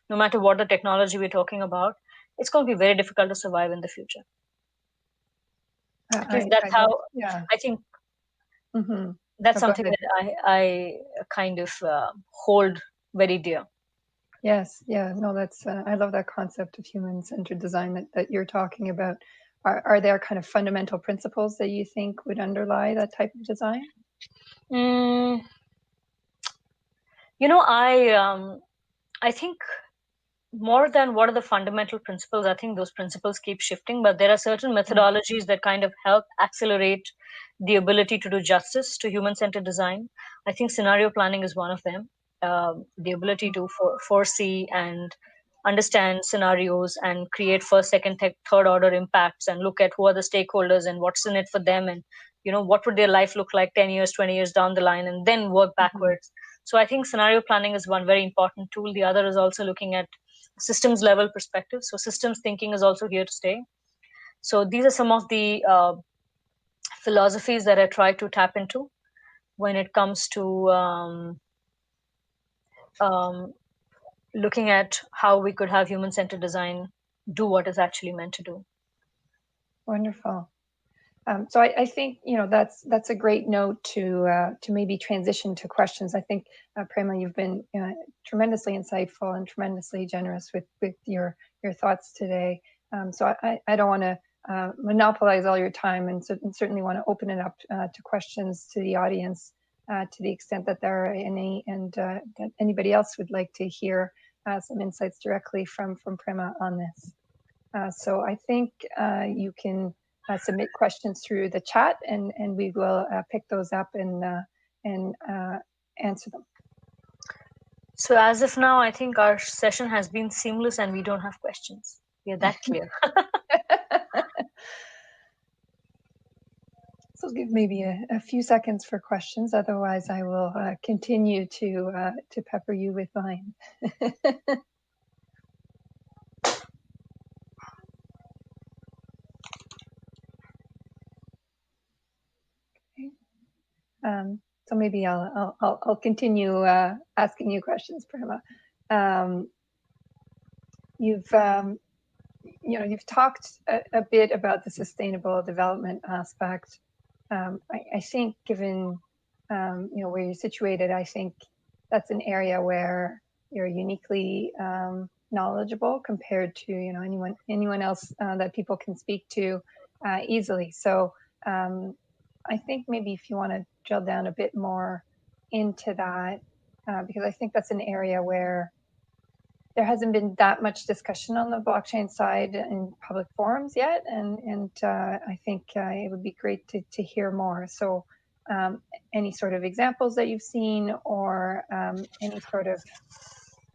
no matter what the technology we're talking about, it's going to be very difficult to survive in the future. At least that's how I think. That's something that I kind of hold very dear. Yes, yeah, no, that's I love that concept of human-centered design that you're talking about. Are there kind of fundamental principles that you think would underlie that type of design? I think more than what are the fundamental principles, I think those principles keep shifting, but there are certain methodologies that kind of help accelerate the ability to do justice to human-centered design. I think scenario planning is one of them. The ability to foresee and understand scenarios and create first, second, third order impacts, and look at who are the stakeholders and what's in it for them, and what would their life look like 10 years, 20 years down the line, and then work backwards. So I think scenario planning is one very important tool. The other is also looking at systems level perspective. So systems thinking is also here to stay. So these are some of the philosophies that I try to tap into when it comes to looking at how we could have human-centered design do what it's actually meant to do. Wonderful. So I think that's a great note to maybe transition to questions. I think Prema, you've been tremendously insightful and tremendously generous with your thoughts today. So I don't want to monopolize all your time, and certainly want to open it up to questions to the audience to the extent that there are any, and that anybody else would like to hear some insights directly from Prema on this. So I think you can submit questions through the chat, and we will pick those up and answer them. So as of now, I think our session has been seamless and we don't have questions. We are that clear. So I'll give maybe a few seconds for questions. Otherwise, I will continue to pepper you with mine. So maybe I'll continue asking you questions, Prema. You've talked a bit about the sustainable development aspect. I think given where you're situated, I think that's an area where you're uniquely knowledgeable compared to anyone else that people can speak to easily. So I think maybe if you want to drill down a bit more into that, because I think that's an area where there hasn't been that much discussion on the blockchain side in public forums yet, and I think it would be great to hear more. So any sort of examples that you've seen, or any sort of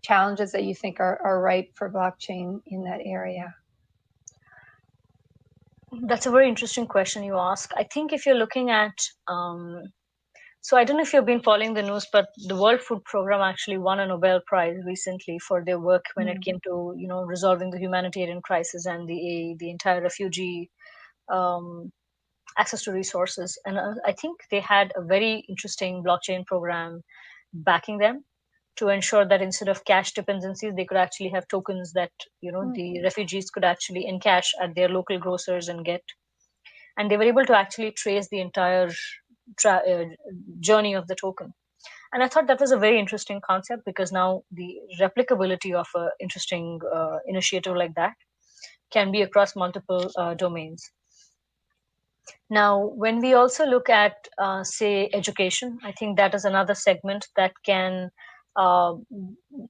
challenges that you think are ripe for blockchain in that area? That's a very interesting question you ask. I think if you're looking at, so I don't know if you've been following the news, but the World Food Program actually won a Nobel Prize recently for their work when it came to resolving the humanitarian crisis and the entire refugee access to resources. And I think they had a very interesting blockchain program backing them to ensure that instead of cash dependencies, they could actually have tokens that the refugees could actually encash at their local grocers and get. And they were able to actually trace the entire journey of the token. And I thought that was a very interesting concept, because now the replicability of an interesting initiative like that can be across multiple domains. Now, when we also look at, say, education, I think that is another segment that can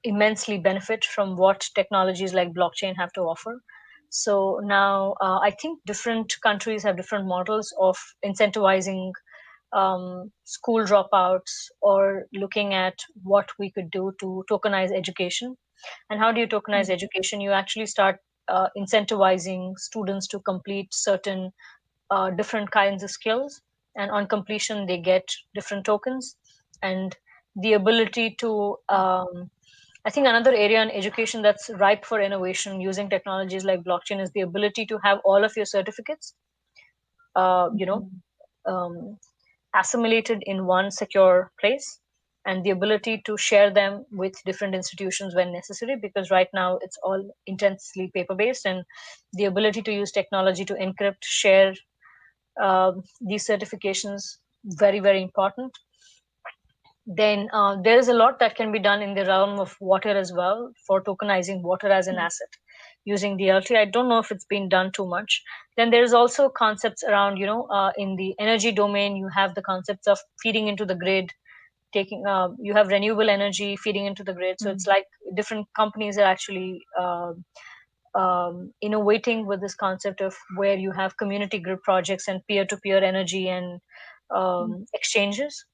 immensely benefit from what technologies like blockchain have to offer. So now I think different countries have different models of incentivizing school dropouts, or looking at what we could do to tokenize education. And how do you tokenize education? You actually start incentivizing students to complete certain different kinds of skills, and on completion they get different tokens. And the ability to I think another area in education that's ripe for innovation using technologies like blockchain is the ability to have all of your certificates assimilated in one secure place, and the ability to share them with different institutions when necessary, because right now it's all intensely paper-based, and the ability to use technology to encrypt, share these certifications, very, very important. Then there is a lot that can be done in the realm of water as well, for tokenizing water as an asset using DLT. I don't know if it's been done too much. Then there's also concepts around, in the energy domain, you have the concepts of feeding into the grid, taking, you have renewable energy feeding into the grid. So it's like different companies are actually innovating with this concept of where you have community grid projects and peer-to-peer energy and exchanges.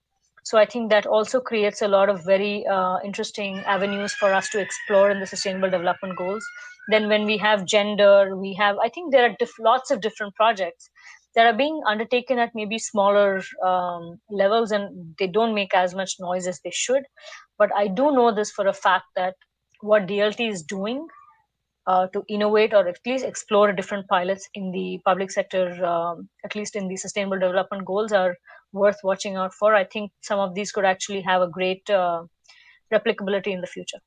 So I think that also creates a lot of very interesting avenues for us to explore in the Sustainable Development Goals. Then when we have gender, we have, I think there are lots of different projects that are being undertaken at maybe smaller levels, and they don't make as much noise as they should. But I do know this for a fact, that what DLT is doing to innovate, or at least explore different pilots in the public sector, at least in the Sustainable Development Goals, are worth watching out for. I think some of these could actually have a great replicability in the future.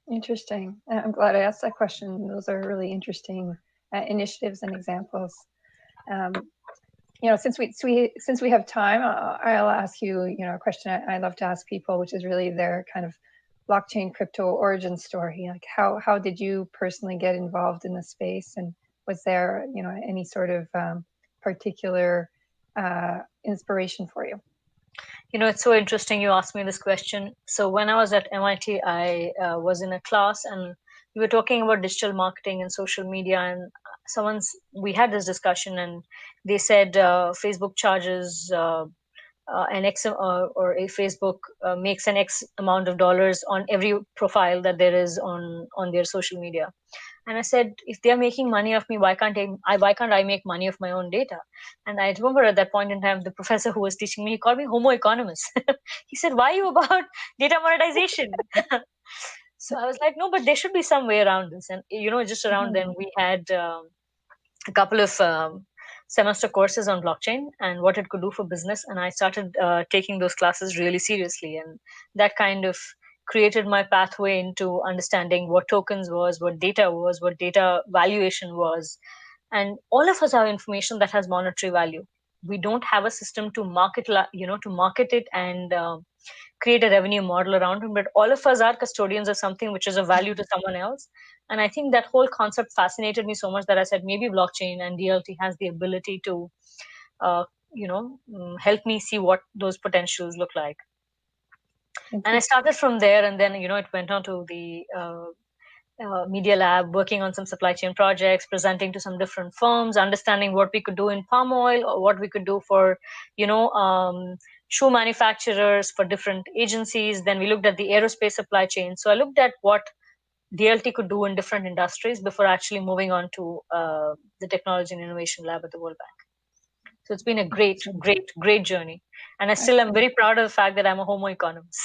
Interesting. I'm glad I asked that question. Those are really interesting initiatives and examples. Since we have time, I'll ask you, a question I love to ask people, which is really their kind of blockchain crypto origin story. Like how did you personally get involved in the space, and was there any sort of particular inspiration for you? It's so interesting you asked me this question. So when I was at MIT, I was in a class, and we were talking about digital marketing and social media, and we had this discussion, and they said Facebook charges an X, or a Facebook makes an X amount of dollars on every profile that there is on their social media. And I said, if they're making money off me, why can't I make money off my own data? And I remember at that point in time, the professor who was teaching me, he called me homo economist. He said, why are you about data monetization? So I was like, no, but there should be some way around this. And just around then, we had a couple of semester courses on blockchain and what it could do for business. And I started taking those classes really seriously. And that kind of created my pathway into understanding what tokens was, what data valuation was. And all of us have information that has monetary value. We don't have a system to market, to market it and create a revenue model around it. But all of us are custodians of something which is of value to someone else. And I think that whole concept fascinated me so much that I said maybe blockchain and DLT has the ability to, help me see what those potentials look like. And I started from there, and then it went on to the Media Lab, working on some supply chain projects, presenting to some different firms, understanding what we could do in palm oil or what we could do for, shoe manufacturers, for different agencies. Then we looked at the aerospace supply chain. So I looked at what DLT could do in different industries before actually moving on to the Technology and Innovation Lab at the World Bank. So it's been a great, great, great journey. And I still am very proud of the fact that I'm a homo economist.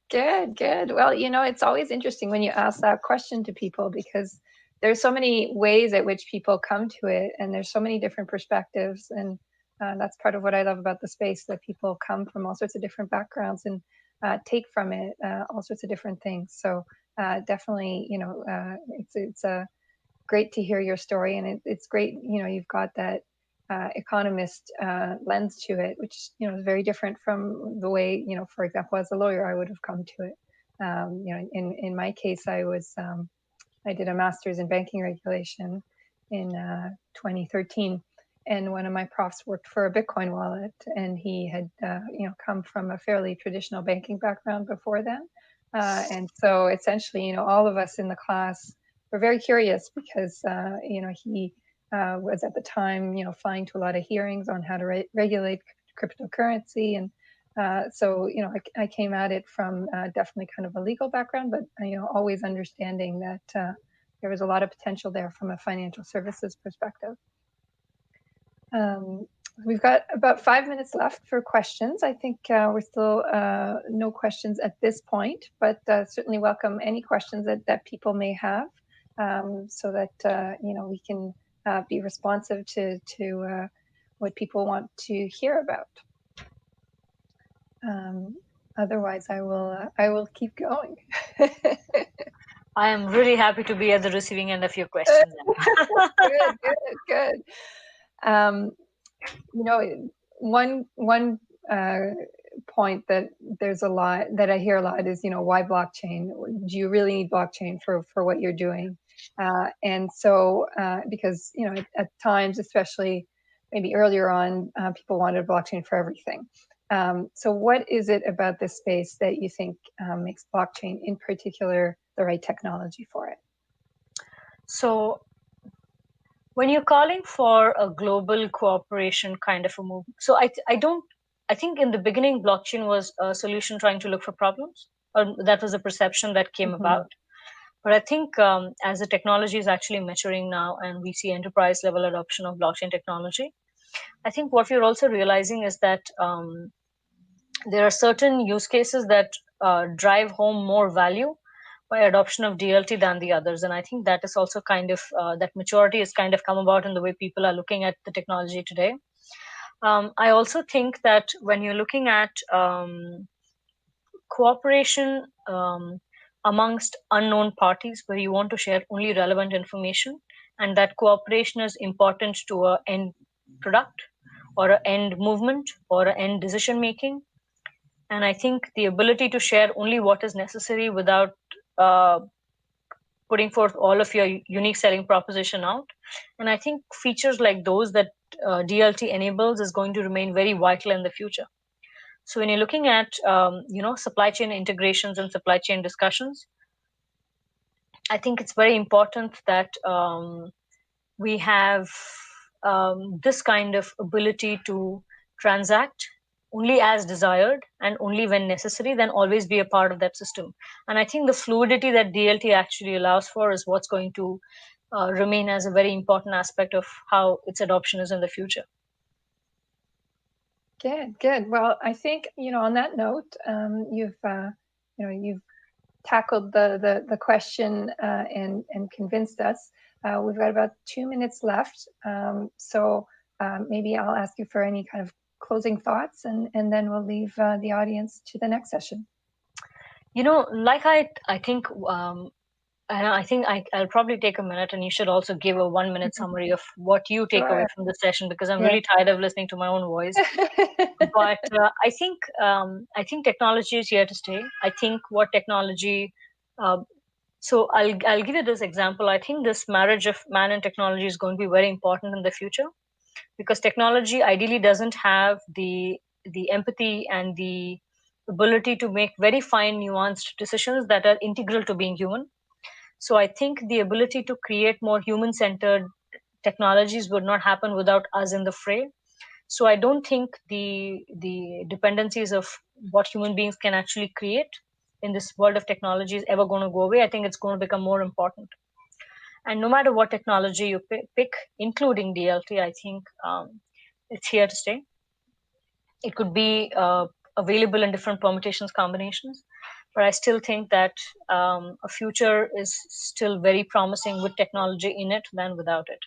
Good. Well, it's always interesting when you ask that question to people, because there's so many ways at which people come to it, and there's so many different perspectives. And that's part of what I love about the space, that people come from all sorts of different backgrounds and take from it all sorts of different things. So definitely, it's great to hear your story, and it's great, you've got that economist lens to it, which is very different from the way, for example, as a lawyer, I would have come to it. In my case, I did a master's in banking regulation in 2013, and one of my profs worked for a Bitcoin wallet, and he had come from a fairly traditional banking background before then, and so essentially, all of us in the class were very curious, because he was at the time, flying to a lot of hearings on how to regulate cryptocurrency. And so, I came at it from definitely kind of a legal background, but, always understanding that there was a lot of potential there from a financial services perspective. We've got about 5 minutes left for questions. I think we're still no questions at this point, but certainly welcome any questions that people may have, so that, we can be responsive to what people want to hear about. Otherwise, I will keep going. I am really happy to be at the receiving end of your questions. Good. One point that there's a lot that I hear a lot is, why blockchain? Do you really need blockchain for what you're doing? And so, because, at times, especially maybe earlier on, people wanted blockchain for everything. So what is it about this space that you think makes blockchain in particular the right technology for it? So when you're calling for a global cooperation kind of a move, so I think in the beginning, blockchain was a solution trying to look for problems, or that was a perception that came about. But I think as the technology is actually maturing now, and we see enterprise level adoption of blockchain technology, I think what we're also realizing is that there are certain use cases that drive home more value by adoption of DLT than the others. And I think that is also kind of, that maturity has kind of come about in the way people are looking at the technology today. I also think that when you're looking at cooperation amongst unknown parties, where you want to share only relevant information, and that cooperation is important to an end product or an end movement or an end decision making. And I think the ability to share only what is necessary without putting forth all of your unique selling proposition out. And I think features like those that DLT enables is going to remain very vital in the future. So when you're looking at supply chain integrations and supply chain discussions, I think it's very important that we have this kind of ability to transact only as desired and only when necessary, then always be a part of that system. And I think the fluidity that DLT actually allows for is what's going to remain as a very important aspect of how its adoption is in the future. Good. Well, I think, on that note, you've tackled the question and convinced us. We've got about 2 minutes left. So maybe I'll ask you for any kind of closing thoughts, and then we'll leave the audience to the next session. You know, like I think I'll probably take a minute, and you should also give a 1-minute summary of what you take away from the session, because I'm really tired of listening to my own voice. But I think technology is here to stay. I think what technology. So I'll give you this example. I think this marriage of man and technology is going to be very important in the future, because technology ideally doesn't have the empathy and the ability to make very fine, nuanced decisions that are integral to being human. So I think the ability to create more human-centered technologies would not happen without us in the fray. So I don't think the dependencies of what human beings can actually create in this world of technology is ever going to go away. I think it's going to become more important. And no matter what technology you pick, including DLT, I think it's here to stay. It could be available in different permutations, combinations, but I still think that a future is still very promising with technology in it than without it.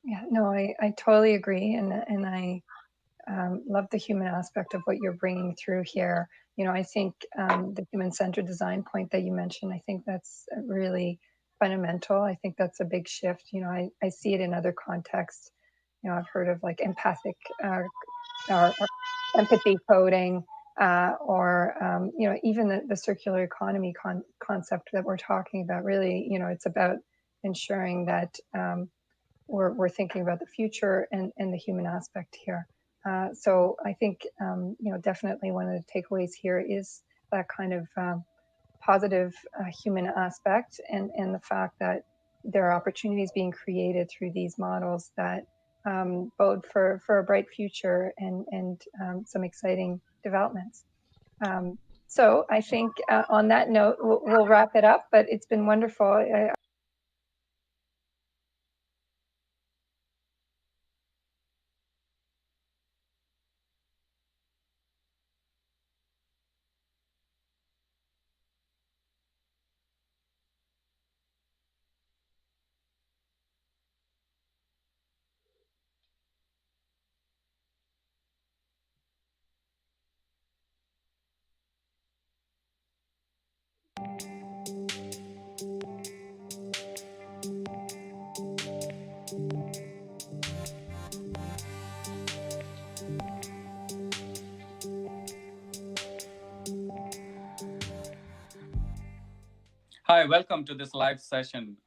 Yeah, no, I totally agree, and I love the human aspect of what you're bringing through here. You know, I think the human-centered design point that you mentioned, I think that's really fundamental. I think that's a big shift. You know, I see it in other contexts. You know, I've heard of like empathic or empathy coding, or you know, even the circular economy concept that we're talking about. Really, you know, it's about ensuring that we're thinking about the future and the human aspect here. So I think, you know, definitely one of the takeaways here is that kind of positive human aspect, and the fact that there are opportunities being created through these models that bode for a bright future and some exciting developments. So I think on that note, we'll wrap it up, but it's been wonderful. Hi, welcome to this live session.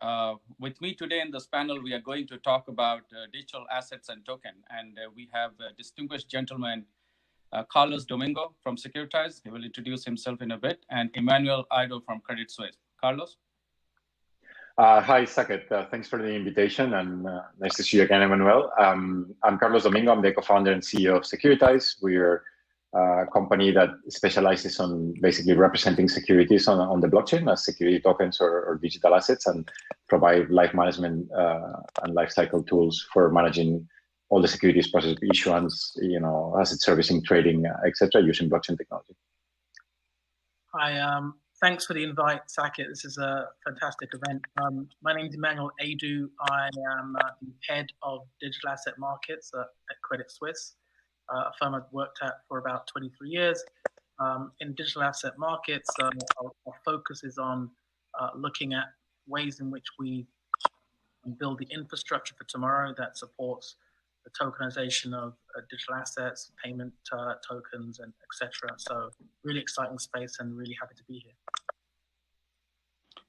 With me today in this panel, we are going to talk about digital assets and token. And we have a distinguished gentleman, Carlos Domingo from Securitize. He will introduce himself in a bit. And Emmanuel Ido from Credit Suisse. Carlos? Hi, Saket. Thanks for the invitation, and nice to see you again, Emmanuel. I'm Carlos Domingo. I'm the co-founder and CEO of Securitize. We're a company that specializes on basically representing securities on the blockchain as security tokens or digital assets, and provide life management and life cycle tools for managing all the securities process, issuance, you know, asset servicing, trading, etc., using blockchain technology. Hi, thanks for the invite, Saket. This is a fantastic event. My name is Emmanuel Adu. I am the head of digital asset markets at Credit Suisse, a firm I've worked at for about 23 years. In digital asset markets, our focus is on looking at ways in which we build the infrastructure for tomorrow that supports the tokenization of digital assets, payment tokens, and etc. So really exciting space, and really happy to be here.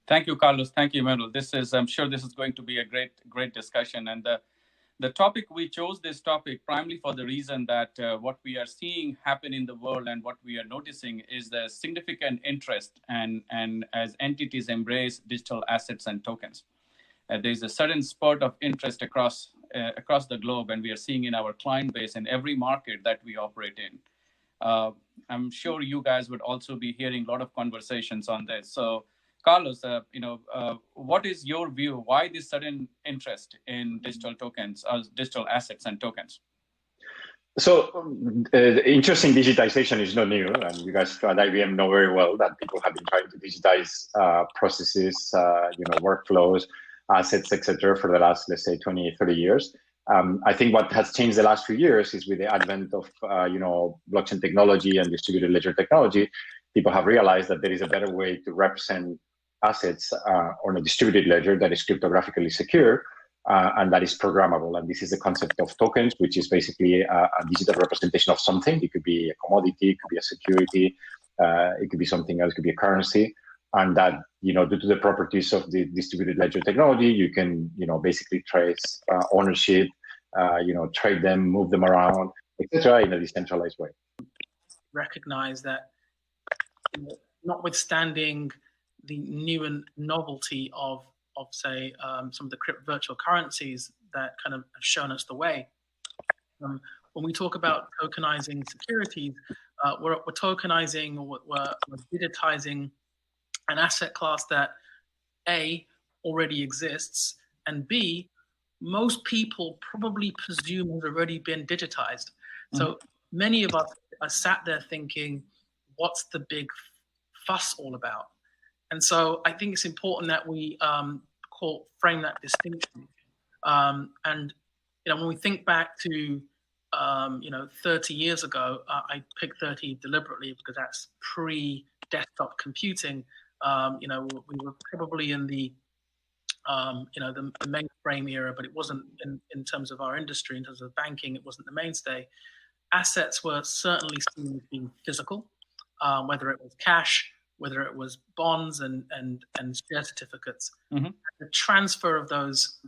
Thank you, Carlos. Thank you, Emmanuel. I'm sure this is going to be a great discussion. And the topic, we chose this topic primarily for the reason that what we are seeing happen in the world and what we are noticing is the significant interest and as entities embrace digital assets and tokens. There's a sudden spurt of interest across the globe, and we are seeing in our client base in every market that we operate in. I'm sure you guys would also be hearing a lot of conversations on this. So Carlos, what is your view? Why this sudden interest in digital tokens, digital assets and tokens? So interesting digitization is not new, and you guys at IBM know very well that people have been trying to digitize processes, workflows, assets, etc. for the last, let's say, 20, 30 years. I think what has changed the last few years is with the advent of blockchain technology and distributed ledger technology, people have realized that there is a better way to represent assets on a distributed ledger that is cryptographically secure. And that is programmable. And this is the concept of tokens, which is basically a digital representation of something. It could be a commodity, it could be a security, it could be something else, it could be a currency. And that, due to the properties of the distributed ledger technology, you can, basically trace ownership, trade them, move them around, etc., in a decentralized way. Recognize that, notwithstanding the new and novelty of say, some of the virtual currencies that kind of have shown us the way. When we talk about tokenizing securities, we're tokenizing, or we're digitizing an asset class that A, already exists, and B, most people probably presume has already been digitized. So many of us are sat there thinking, what's the big fuss all about? And so I think it's important that we frame that distinction. And when we think back to 30 years ago, I picked 30 deliberately because that's pre-desktop computing. We were probably in the mainframe era, but it wasn't in terms of our industry, in terms of banking, it wasn't the mainstay. Assets were certainly seen as being physical, whether it was cash, whether it was bonds and share certificates. The transfer of those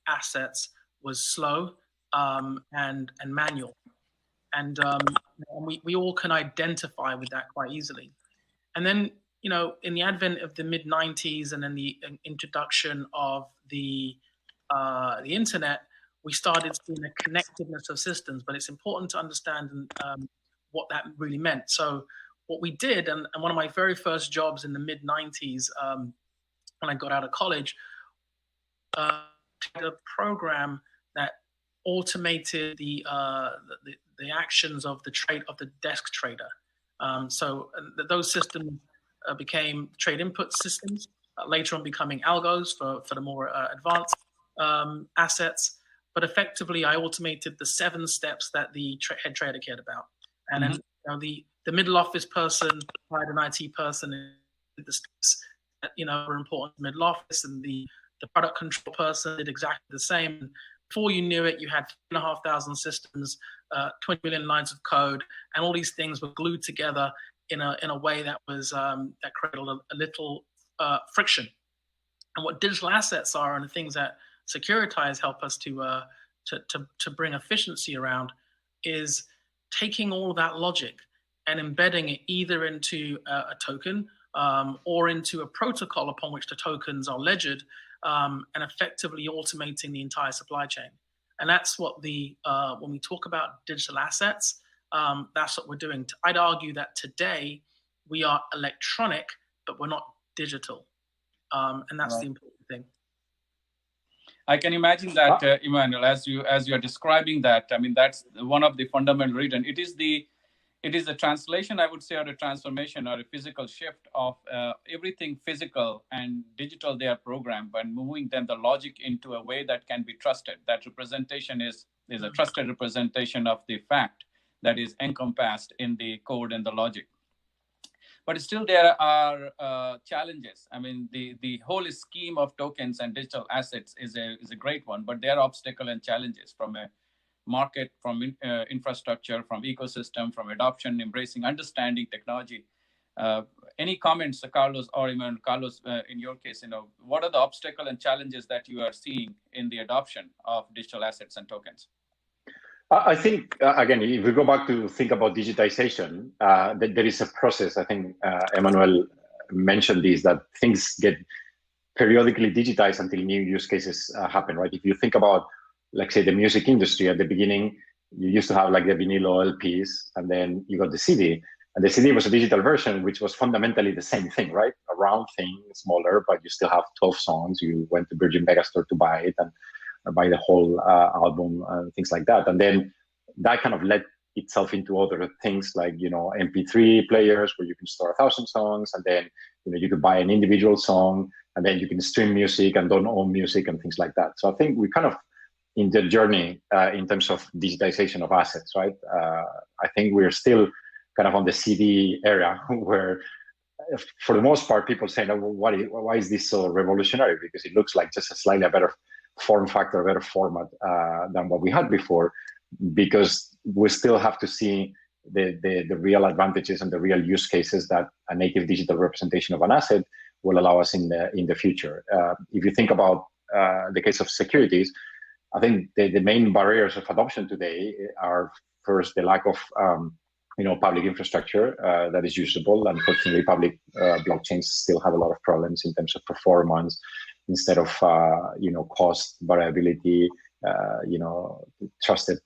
assets was slow and manual. And we all can identify with that quite easily. And then, in the advent of the mid-90s and then the introduction of the internet, we started seeing the connectedness of systems. But it's important to understand what that really meant. So what we did, and one of my very first jobs in the mid-90s, when I got out of college, a program that automated the actions of the desk trader. So those systems became trade input systems, later on becoming algos for the more advanced assets. But effectively, I automated the 7 steps that the head trader cared about. And then the middle office person hired an IT person, and the steps that were important to middle office, and the product control person did exactly the same. Before you knew it, you had 3,500 systems, 20 million lines of code, and all these things were glued together in a way that was that created a little friction. And what digital assets are, and the things that Securitize help us to bring efficiency around, is taking all of that logic and embedding it either into a token or into a protocol upon which the tokens are ledgered, and effectively automating the entire supply chain. And that's what when we talk about digital assets, that's what we're doing. I'd argue that today we are electronic, but we're not digital. And that's the important thing. I can imagine that, Emmanuel, as you are describing that, I mean, that's one of the fundamental reasons. It is a translation, I would say, or a transformation or a physical shift of everything physical and digital they are programmed, but moving them the logic into a way that can be trusted. That representation is a trusted representation of the fact that is encompassed in the code and the logic. But still there are challenges. I mean, the whole scheme of tokens and digital assets is a great one, but there are obstacles and challenges from a market, from infrastructure, from ecosystem, from adoption, embracing, understanding technology. Any comments, Carlos, or even Carlos, in your case, what are the obstacles and challenges that you are seeing in the adoption of digital assets and tokens? I think, again, if we go back to think about digitization, there is a process. I think Emmanuel mentioned this, that things get periodically digitized until new use cases happen, right? If you think about, like, say, the music industry, at the beginning, you used to have like the vinyl LPs, and then you got the CD. And the CD was a digital version, which was fundamentally the same thing, right? A round thing, smaller, but you still have 12 songs. You went to Virgin Megastore to buy it and buy the whole album and things like that. And then that kind of led itself into other things like, MP3 players where you can store 1,000 songs, and then, you could buy an individual song, and then you can stream music and don't own music and things like that. So I think we kind of in the journey in terms of digitization of assets, right? I think we're still kind of on the CD era where, for the most part, people say, why is this so revolutionary? Because it looks like just a slightly better form factor, a better format than what we had before, because we still have to see the real advantages and the real use cases that a native digital representation of an asset will allow us in the future. If you think about the case of securities, I think the main barriers of adoption today are first the lack of public infrastructure that is usable. Unfortunately, public blockchains still have a lot of problems in terms of performance, instead of cost, variability, trusted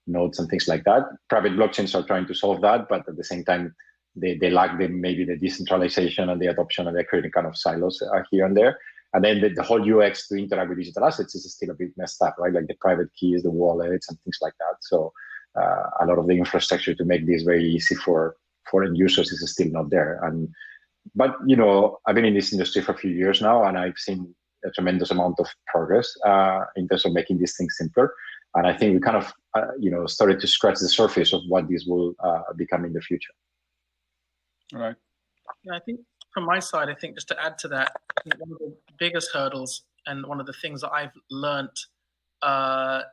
nodes and things like that. Private blockchains are trying to solve that, but at the same time, they lack maybe the decentralization and the adoption, and they're creating kind of silos here and there. And then the whole UX to interact with digital assets is still a bit messed up, right? Like the private keys, the wallets, and things like that. So a lot of the infrastructure to make this very easy for end users is still not there. But I've been in this industry for a few years now, and I've seen a tremendous amount of progress in terms of making these things simpler. And I think we kind of, started to scratch the surface of what this will become in the future. Right. Yeah, I think from my side, I think just to add to that, I think one of the biggest hurdles and one of the things that I've learnt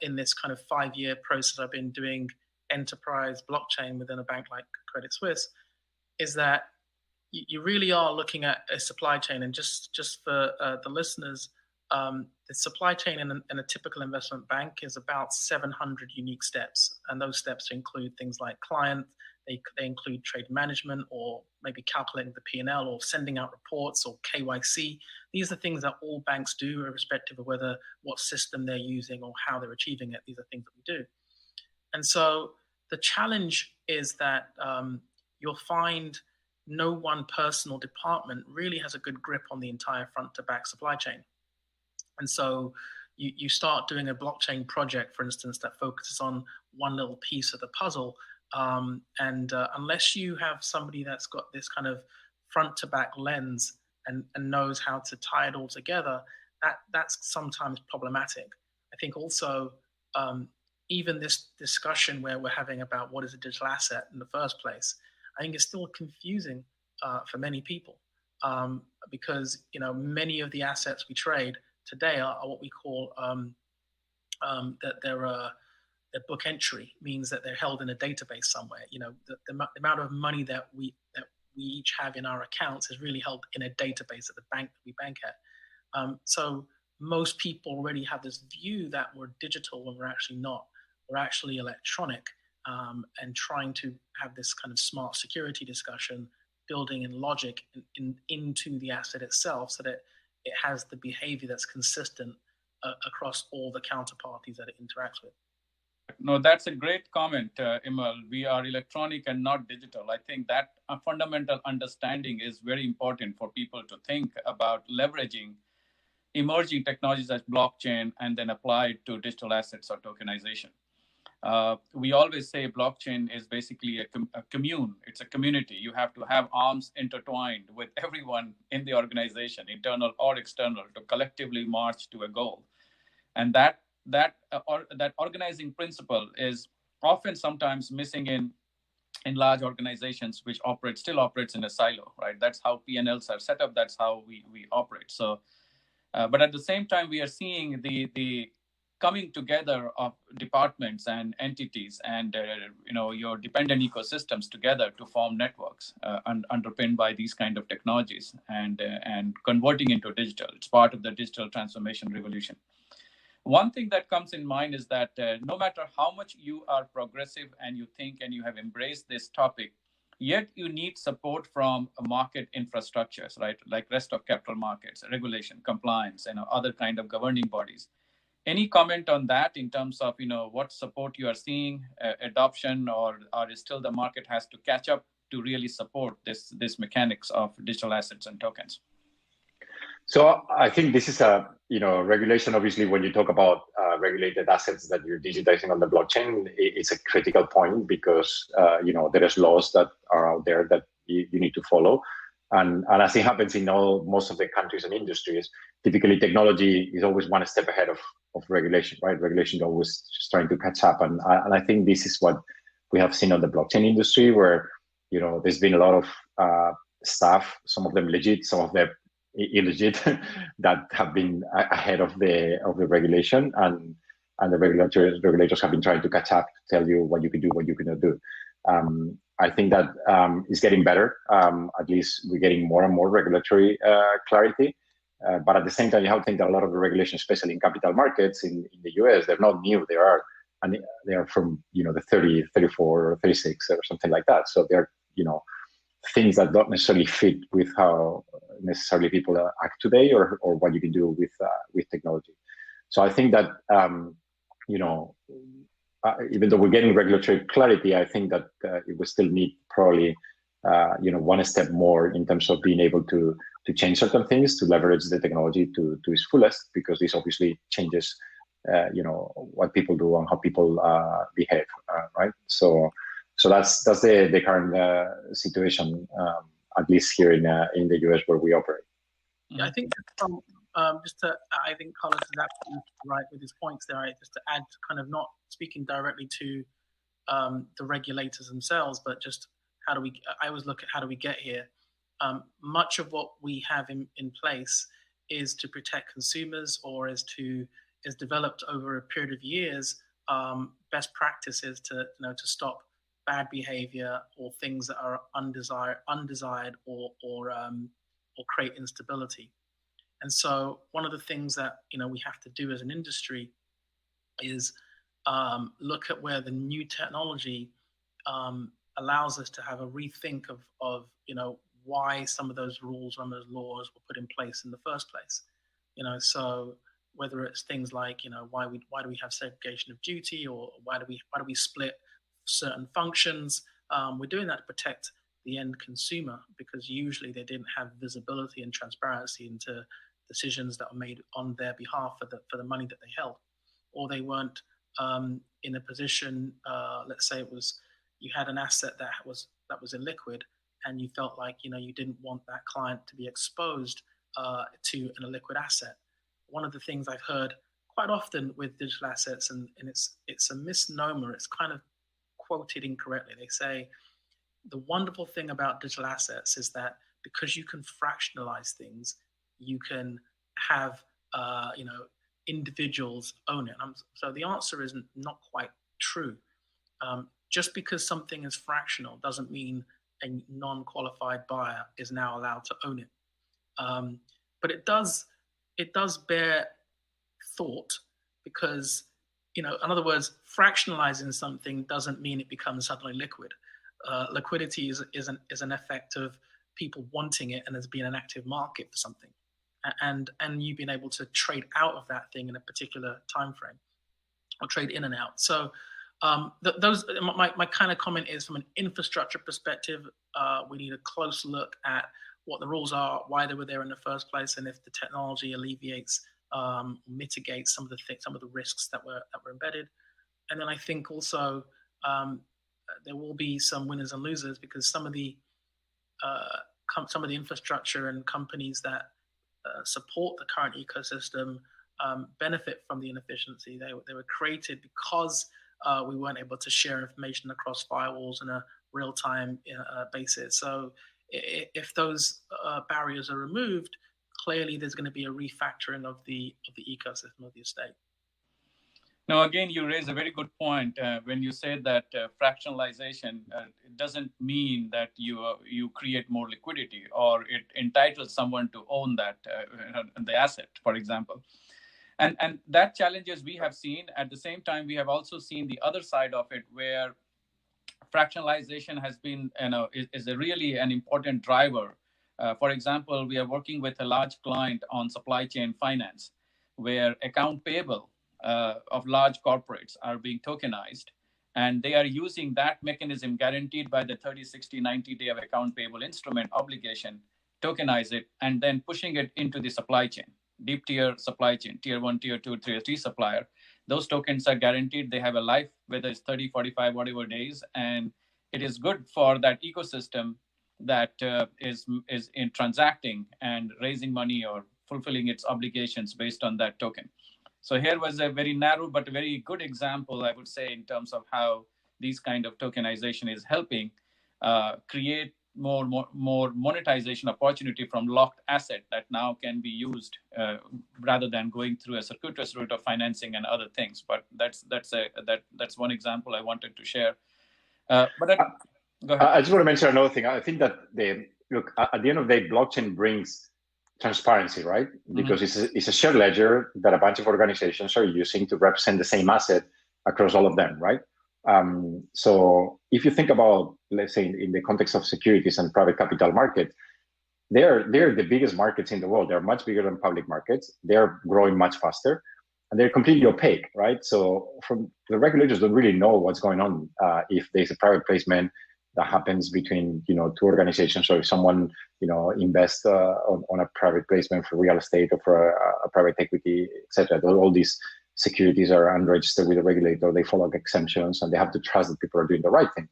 in this kind of 5-year process I've been doing enterprise blockchain within a bank like Credit Suisse is that you really are looking at a supply chain. And just for the listeners, the supply chain in a typical investment bank is about 700 unique steps. And those steps include things like client, they include trade management, or maybe calculating the P&L, or sending out reports, or KYC. These are things that all banks do, irrespective of what system they're using or how they're achieving it. These are things that we do. And so the challenge is that you'll find no one person or department really has a good grip on the entire front to back supply chain. And so you start doing a blockchain project, for instance, that focuses on one little piece of the puzzle. And unless you have somebody that's got this kind of front to back lens and knows how to tie it all together, that's sometimes problematic. I think also, even this discussion where we're having about what is a digital asset in the first place, I think it's still confusing for many people, because many of the assets we trade today are what we call that their book entry, means that they're held in a database somewhere. The amount of money that we each have in our accounts is really held in a database at the bank that we bank at. So most people already have this view that we're digital when we're actually not. We're actually electronic, and trying to have this kind of smart security discussion, building in logic into the asset itself, so that it has the behavior that's consistent across all the counterparties that it interacts with. No, that's a great comment, Imal. We are electronic and not digital. I think that a fundamental understanding is very important for people to think about leveraging emerging technologies like blockchain and then apply it to digital assets or tokenization. We always say blockchain is basically a commune. It's a community. You have to have arms intertwined with everyone in the organization, internal or external, to collectively march to a goal. And that organizing principle is often sometimes missing in large organizations, which still operates in a silo, right? That's how P&Ls are set up. That's how we operate. So, but at the same time, we are seeing the coming together of departments and entities and your dependent ecosystems together to form networks underpinned by these kind of technologies and converting into digital. It's part of the digital transformation revolution. One thing that comes in mind is that no matter how much you are progressive and you think and you have embraced this topic, yet you need support from market infrastructures, right? Like rest of capital markets, regulation, compliance, and other kind of governing bodies. Any comment on that in terms of what support you are seeing, adoption, or is still the market has to catch up to really support this mechanics of digital assets and tokens? So I think this is a regulation. Obviously, when you talk about regulated assets that you're digitizing on the blockchain, it's a critical point because there is laws that are out there that you need to follow. And as it happens in most of the countries and industries, typically technology is always one step ahead of regulation, right? Regulation is always just trying to catch up. And I think this is what we have seen on the blockchain industry, where there's been a lot of stuff, some of them legit, some of them illegit, that have been ahead of the regulation, and the regulators have been trying to catch up, to tell you what you can do, what you cannot do. I think that is getting better. At least we're getting more and more regulatory clarity. But at the same time, you have to think that a lot of the regulations, especially in capital markets in the US, they're not new. They are from the 30, 34, or 36 or something like that. So they're things that don't necessarily fit with how necessarily people act today, or what you can do with technology. So I think that even though we're getting regulatory clarity, I think that it will still need probably one step more in terms of being able to change certain things, to leverage the technology to its fullest, because this obviously changes what people do and how people behave, right? So that's the current situation, at least here in the US where we operate. Yeah, I think I think Carlos is absolutely right with his points there. Just to add, kind of not speaking directly to the regulators themselves, but just I always look at how do we get here. Much of what we have in place is to protect consumers, or is developed over a period of years, best practices to stop bad behavior or things that are undesired or create instability. And so one of the things that we have to do as an industry is look at where the new technology allows us to have a rethink of why some of those rules and those laws were put in place in the first place. So whether it's things like why do we have segregation of duty, or why do we split certain functions? We're doing that to protect the end consumer, because usually they didn't have visibility and transparency into decisions that were made on their behalf for the money that they held, or they weren't in a position. Let's say you had an asset that was illiquid, and you felt like you didn't want that client to be exposed to an illiquid asset. One of the things I've heard quite often with digital assets, and it's a misnomer. It's kind of quoted incorrectly. They say the wonderful thing about digital assets is that because you can fractionalize things, you can have individuals own it. So the answer is not quite true. Just because something is fractional doesn't mean a non-qualified buyer is now allowed to own it. But it does bear thought, because in other words, fractionalizing something doesn't mean it becomes suddenly liquid. Liquidity is an effect of people wanting it, and there's been an active market for something, and you've been able to trade out of that thing in a particular time frame, or trade in and out. So my kind of comment is, from an infrastructure perspective, we need a close look at what the rules are, why they were there in the first place, and if the technology alleviates, mitigates some of the risks that were embedded. And then I think also there will be some winners and losers, because some of the infrastructure and companies that support the current ecosystem benefit from the inefficiency. They were created because we weren't able to share information across firewalls in a real-time basis. So if those barriers are removed, clearly there's going to be a refactoring of the ecosystem of the estate. Now, again, you raise a very good point when you say that fractionalization it doesn't mean that you create more liquidity, or it entitles someone to own that the asset, for example. And that challenges we have seen. At the same time, we have also seen the other side of it, where fractionalization has been is a really an important driver. For example, we are working with a large client on supply chain finance, where account payable of large corporates are being tokenized, and they are using that mechanism guaranteed by the 30, 60, 90 day of account payable instrument obligation tokenize it, and then pushing it into the supply chain, deep tier supply chain, tier 1, tier 2, tier 3 supplier. Those tokens are guaranteed. They have a life, whether it's 30, 45, whatever days. And it is good for that ecosystem that is in transacting and raising money or fulfilling its obligations based on that token. So here was a very narrow but very good example, I would say, in terms of how these kind of tokenization is helping create more monetization opportunity from locked asset that now can be used rather than going through a circuitous route of financing and other things. But that's one example I wanted to share. Go ahead. I just want to mention another thing. I think that at the end of the day, blockchain brings transparency, right? Because it's a shared ledger that a bunch of organizations are using to represent the same asset across all of them, right? So if you think about, let's say, in the context of securities and private capital market, they're the biggest markets in the world. They're much bigger than public markets. They're growing much faster, and they're completely opaque, right? So the regulators don't really know what's going on if there's a private placement that happens between two organizations, or if someone invests on a private placement for real estate or for a private equity, etc. All these securities are unregistered with the regulator. They follow exemptions, and they have to trust that people are doing the right thing,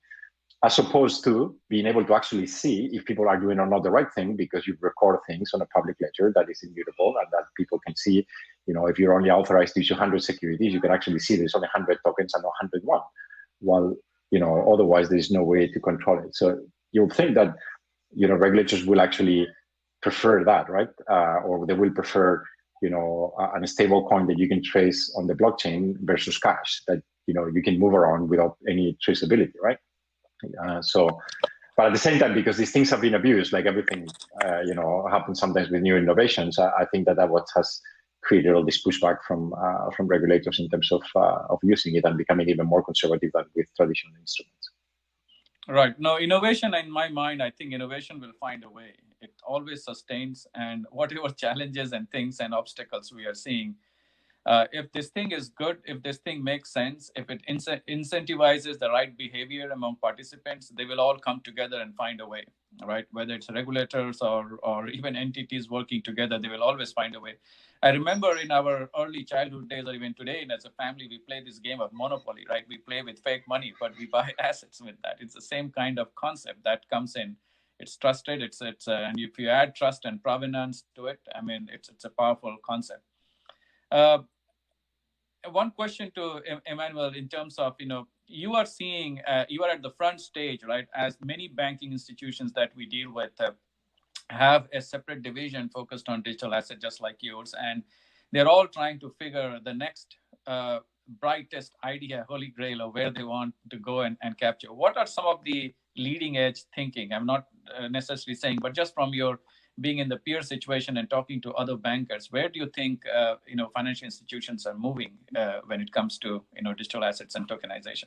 as opposed to being able to actually see if people are doing or not the right thing, because you record things on a public ledger that is immutable and that people can see. If you're only authorized to issue 100 securities, you can actually see there's only 100 tokens and not 101. While otherwise there's no way to control it. So you would think that regulators will actually prefer that, right? Or they will prefer a stable coin that you can trace on the blockchain versus cash that you can move around without any traceability, right? But at the same time, because these things have been abused, like everything happens sometimes with new innovations, I think that what has created all this pushback from regulators in terms of using it and becoming even more conservative than with traditional instruments. Right. No, innovation, in my mind, I think innovation will find a way. It always sustains, and whatever challenges and things and obstacles we are seeing, if this thing is good, if this thing makes sense, if it incentivizes the right behavior among participants, they will all come together and find a way, right? Whether it's regulators or even entities working together, they will always find a way. I remember in our early childhood days, or even today, and as a family, we play this game of Monopoly, right? We play with fake money, but we buy assets with that. It's the same kind of concept that comes in. It's trusted. And if you add trust and provenance to it, I mean, it's a powerful concept. One question to Emmanuel in terms of, you are seeing, you are at the front stage, right? As many banking institutions that we deal with have a separate division focused on digital assets, just like yours. And they're all trying to figure the next brightest idea, holy grail, of where they want to go and capture. What are some of the leading edge thinking? I'm not necessarily saying, but just from your being in the peer situation and talking to other bankers, where do you think financial institutions are moving when it comes to digital assets and tokenization?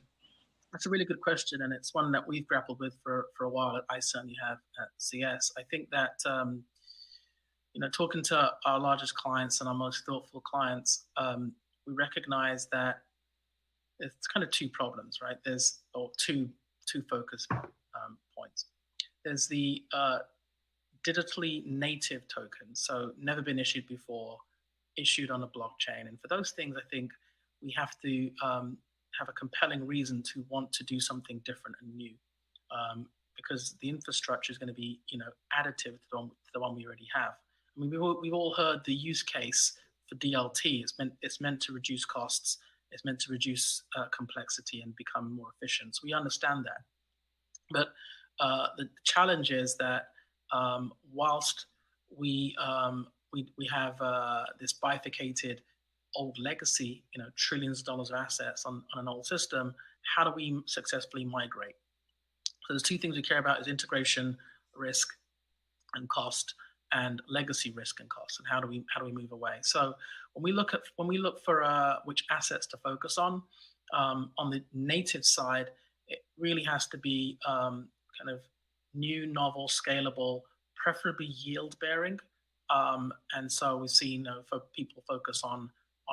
That's a really good question, and it's one that we've grappled with for a while. I certainly have at CS. I think that talking to our largest clients and our most thoughtful clients, we recognize that it's kind of two problems, right? There's two focus points. There's the digitally native tokens, so never been issued before, issued on a blockchain. And for those things, I think we have to have a compelling reason to want to do something different and new, because the infrastructure is going to be, additive to the one we already have. I mean, we've all heard the use case for DLT. It's meant to reduce costs. It's meant to reduce complexity and become more efficient. So we understand that. But the challenge is that whilst we have this bifurcated old legacy, trillions of dollars of assets on an old system, how do we successfully migrate? So there's two things we care about: is integration risk and cost, and legacy risk and cost, and how do we move away? So when we look for which assets to focus on the native side, it really has to be kind of new, novel, scalable, preferably yield bearing. And so we've seen for people focus on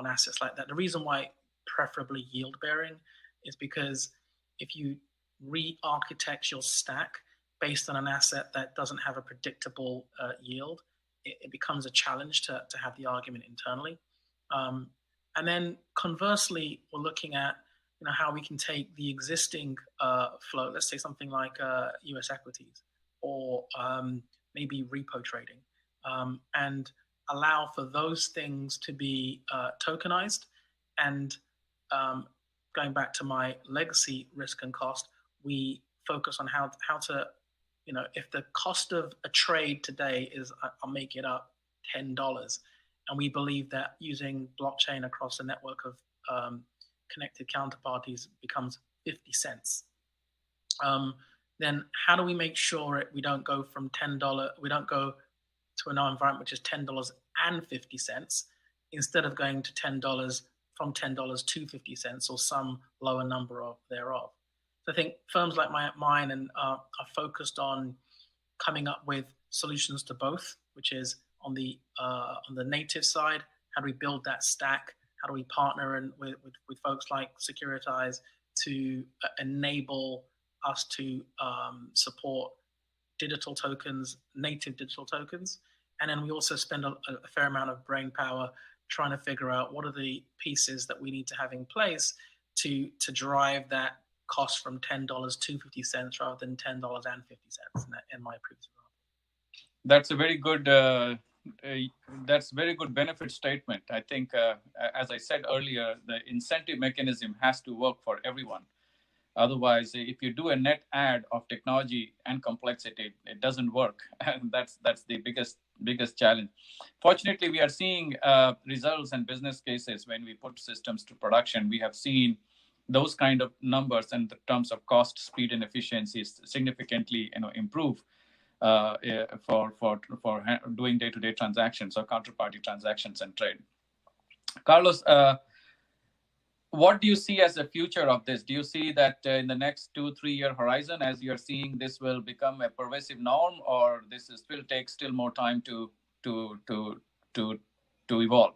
assets like that. The reason why preferably yield bearing is because if you re-architect your stack based on an asset that doesn't have a predictable yield, it becomes a challenge to have the argument internally. And then conversely, we're looking at how we can take the existing flow, let's say something like US equities or maybe repo trading, and allow for those things to be tokenized. And going back to my legacy risk and cost, we focus on how to, if the cost of a trade today is, I'll make it up, $10, and we believe that using blockchain across a network of connected counterparties becomes 50 cents. Then how do we make sure we don't go from $10, we don't go to an environment which is $10.50 instead of going to $10 from $10 to 50 cents or some lower number thereof. So I think firms like mine are focused on coming up with solutions to both, which is on the native side, how do we build that stack? How do we partner with folks like Securitize to enable us to support digital tokens, native digital tokens? And then we also spend a fair amount of brain power trying to figure out what are the pieces that we need to have in place to drive that cost from $10 to 50 cents rather than $10 and 50 cents in my previous example. That's a very good benefit statement. I think, as I said earlier, the incentive mechanism has to work for everyone. Otherwise, if you do a net add of technology and complexity, it doesn't work. And that's the biggest challenge. Fortunately, we are seeing results and business cases when we put systems to production. We have seen those kind of numbers in the terms of cost, speed, and efficiencies significantly improve for doing day-to-day transactions or counterparty transactions and trade. Carlos, what do you see as the future of this? Do you see that in the next 2-3 year horizon, as you're seeing, this will become a pervasive norm, or this is takes more time to evolve?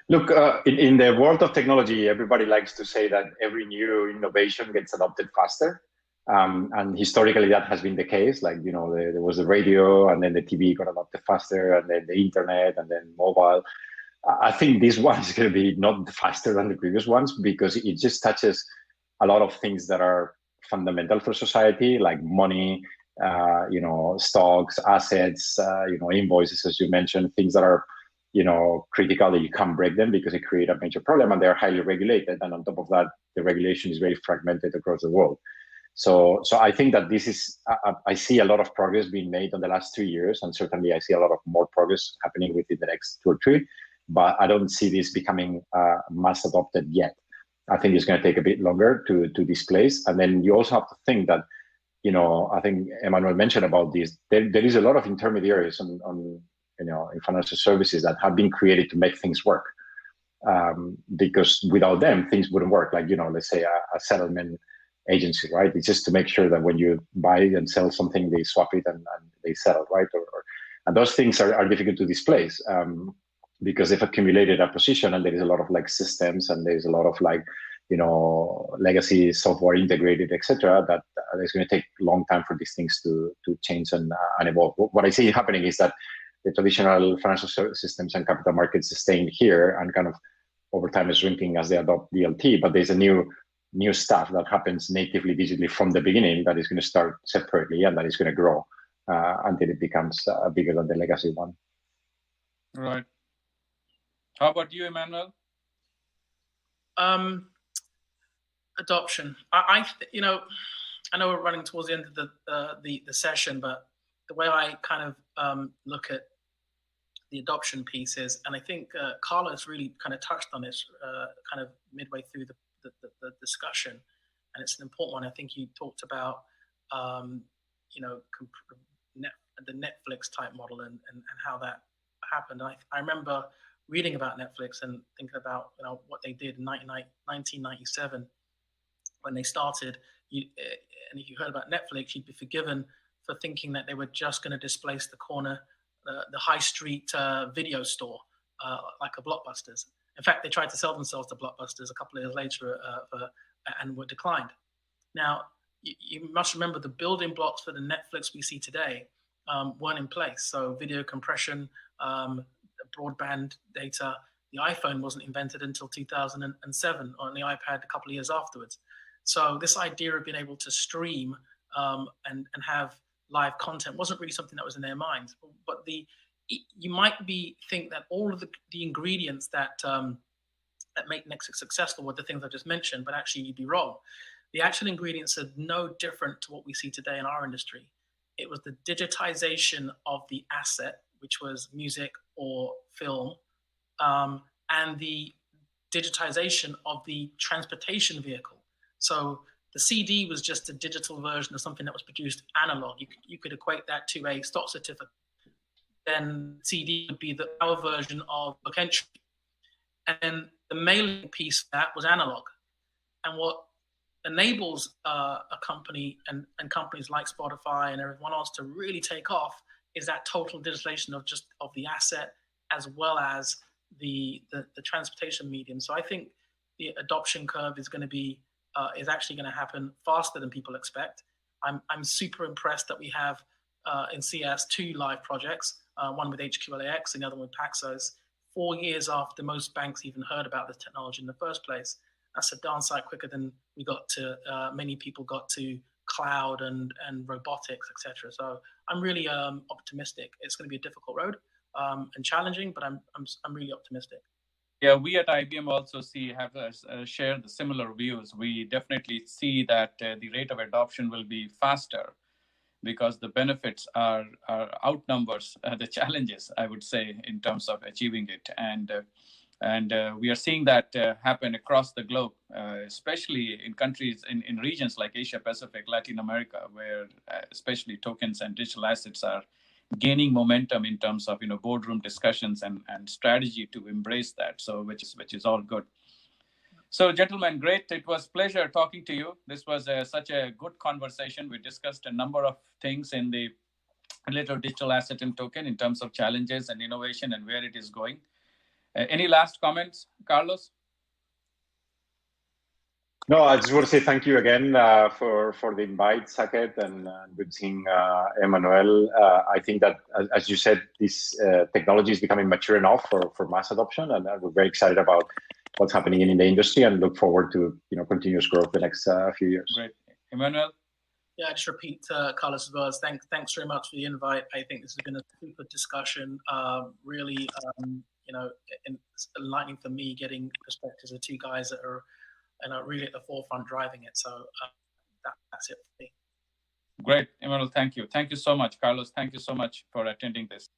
Look, in the world of technology, everybody likes to say that every new innovation gets adopted faster. And historically, that has been the case. Like, there was the radio, and then the TV got adopted faster, and then the internet, and then mobile. I think this one is going to be not faster than the previous ones because it just touches a lot of things that are fundamental for society, like money, stocks, assets, invoices, as you mentioned, things that are, critical that you can't break them because they create a major problem, and they're highly regulated. And on top of that, the regulation is very fragmented across the world. So I think that this is, I see a lot of progress being made in the last 2 years, and certainly I see a lot of more progress happening within the next 2 or 3. But I don't see this becoming mass adopted yet. I think it's going to take a bit longer to displace. And then you also have to think that, I think Emmanuel mentioned about this. There is a lot of intermediaries in financial services that have been created to make things work. Because without them, things wouldn't work. Like, let's say a settlement agency, right? It's just to make sure that when you buy and sell something, they swap it and they settle, right? And those things are difficult to displace. Because they've accumulated a position, and there is a lot of systems, and there's a lot of legacy software integrated, etc. That it's going to take a long time for these things to change and evolve. What I see happening is that the traditional financial systems and capital markets are staying here and kind of over time is shrinking as they adopt DLT. But there's a new stuff that happens natively digitally from the beginning that is going to start separately, and that is going to grow until it becomes bigger than the legacy one. Right. How about you, Emmanuel? Adoption. I know we're running towards the end of the session, but the way I kind of look at the adoption piece is, and I think Carlos really kind of touched on this kind of midway through the discussion, and it's an important one. I think you talked about the Netflix type model and how that happened. And I remember reading about Netflix and thinking about what they did in 1997 when they started. And if you heard about Netflix, you'd be forgiven for thinking that they were just going to displace the high street video store like a Blockbusters. In fact, they tried to sell themselves to Blockbusters a couple of years later and were declined. Now, you must remember the building blocks for the Netflix we see today weren't in place. So video compression, broadband data, the iPhone wasn't invented until 2007, on the iPad a couple of years afterwards. So this idea of being able to stream and have live content wasn't really something that was in their minds. But you might think that all of the ingredients that make Netflix successful were the things I just mentioned, but actually you'd be wrong. The actual ingredients are no different to what we see today in our industry. It was the digitization of the asset, which was music or film, and the digitization of the transportation vehicle. So the CD was just a digital version of something that was produced analog. You could equate that to a stock certificate. Then CD would be our version of book entry. And the mailing piece of that was analog. And what enables a company and companies like Spotify and everyone else to really take off is that total digitalization of the asset as well as the transportation medium. So I think the adoption curve is going to be is actually going to happen faster than people expect. I'm super impressed that we have in CS 2 live projects, one with HQLAX and the other one with Paxos, 4 years after most banks even heard about this technology in the first place. That's a darn sight quicker than we got to, many people got to cloud and robotics, etc. So I'm really optimistic. It's going to be a difficult road and challenging, but I'm really optimistic. Yeah, we at IBM also have shared the similar views. We definitely see that the rate of adoption will be faster because the benefits are outnumbers the challenges, I would say, in terms of achieving it. And we are seeing that happen across the globe, especially in countries, in regions like Asia Pacific, Latin America, where especially tokens and digital assets are gaining momentum in terms of boardroom discussions and strategy to embrace that. So which is all good. So gentlemen, great. It was a pleasure talking to you. This was such a good conversation. We discussed a number of things in the little digital asset and token in terms of challenges and innovation and where it is going. Any last comments, Carlos? No, I just want to say thank you again for the invite, Saket, and good seeing Emmanuel. I think that, as you said, this technology is becoming mature enough for mass adoption, and we're very excited about what's happening in the industry and look forward to continuous growth the next few years. Great. Emmanuel? Yeah, I just repeat, Carlos, as well as thanks very much for the invite. I think this has been a super discussion, really, enlightening for me, getting perspectives of two guys that are really at the forefront driving it. So that's it for me. Great, Emmanuel, thank you. Thank you so much, Carlos. Thank you so much for attending this.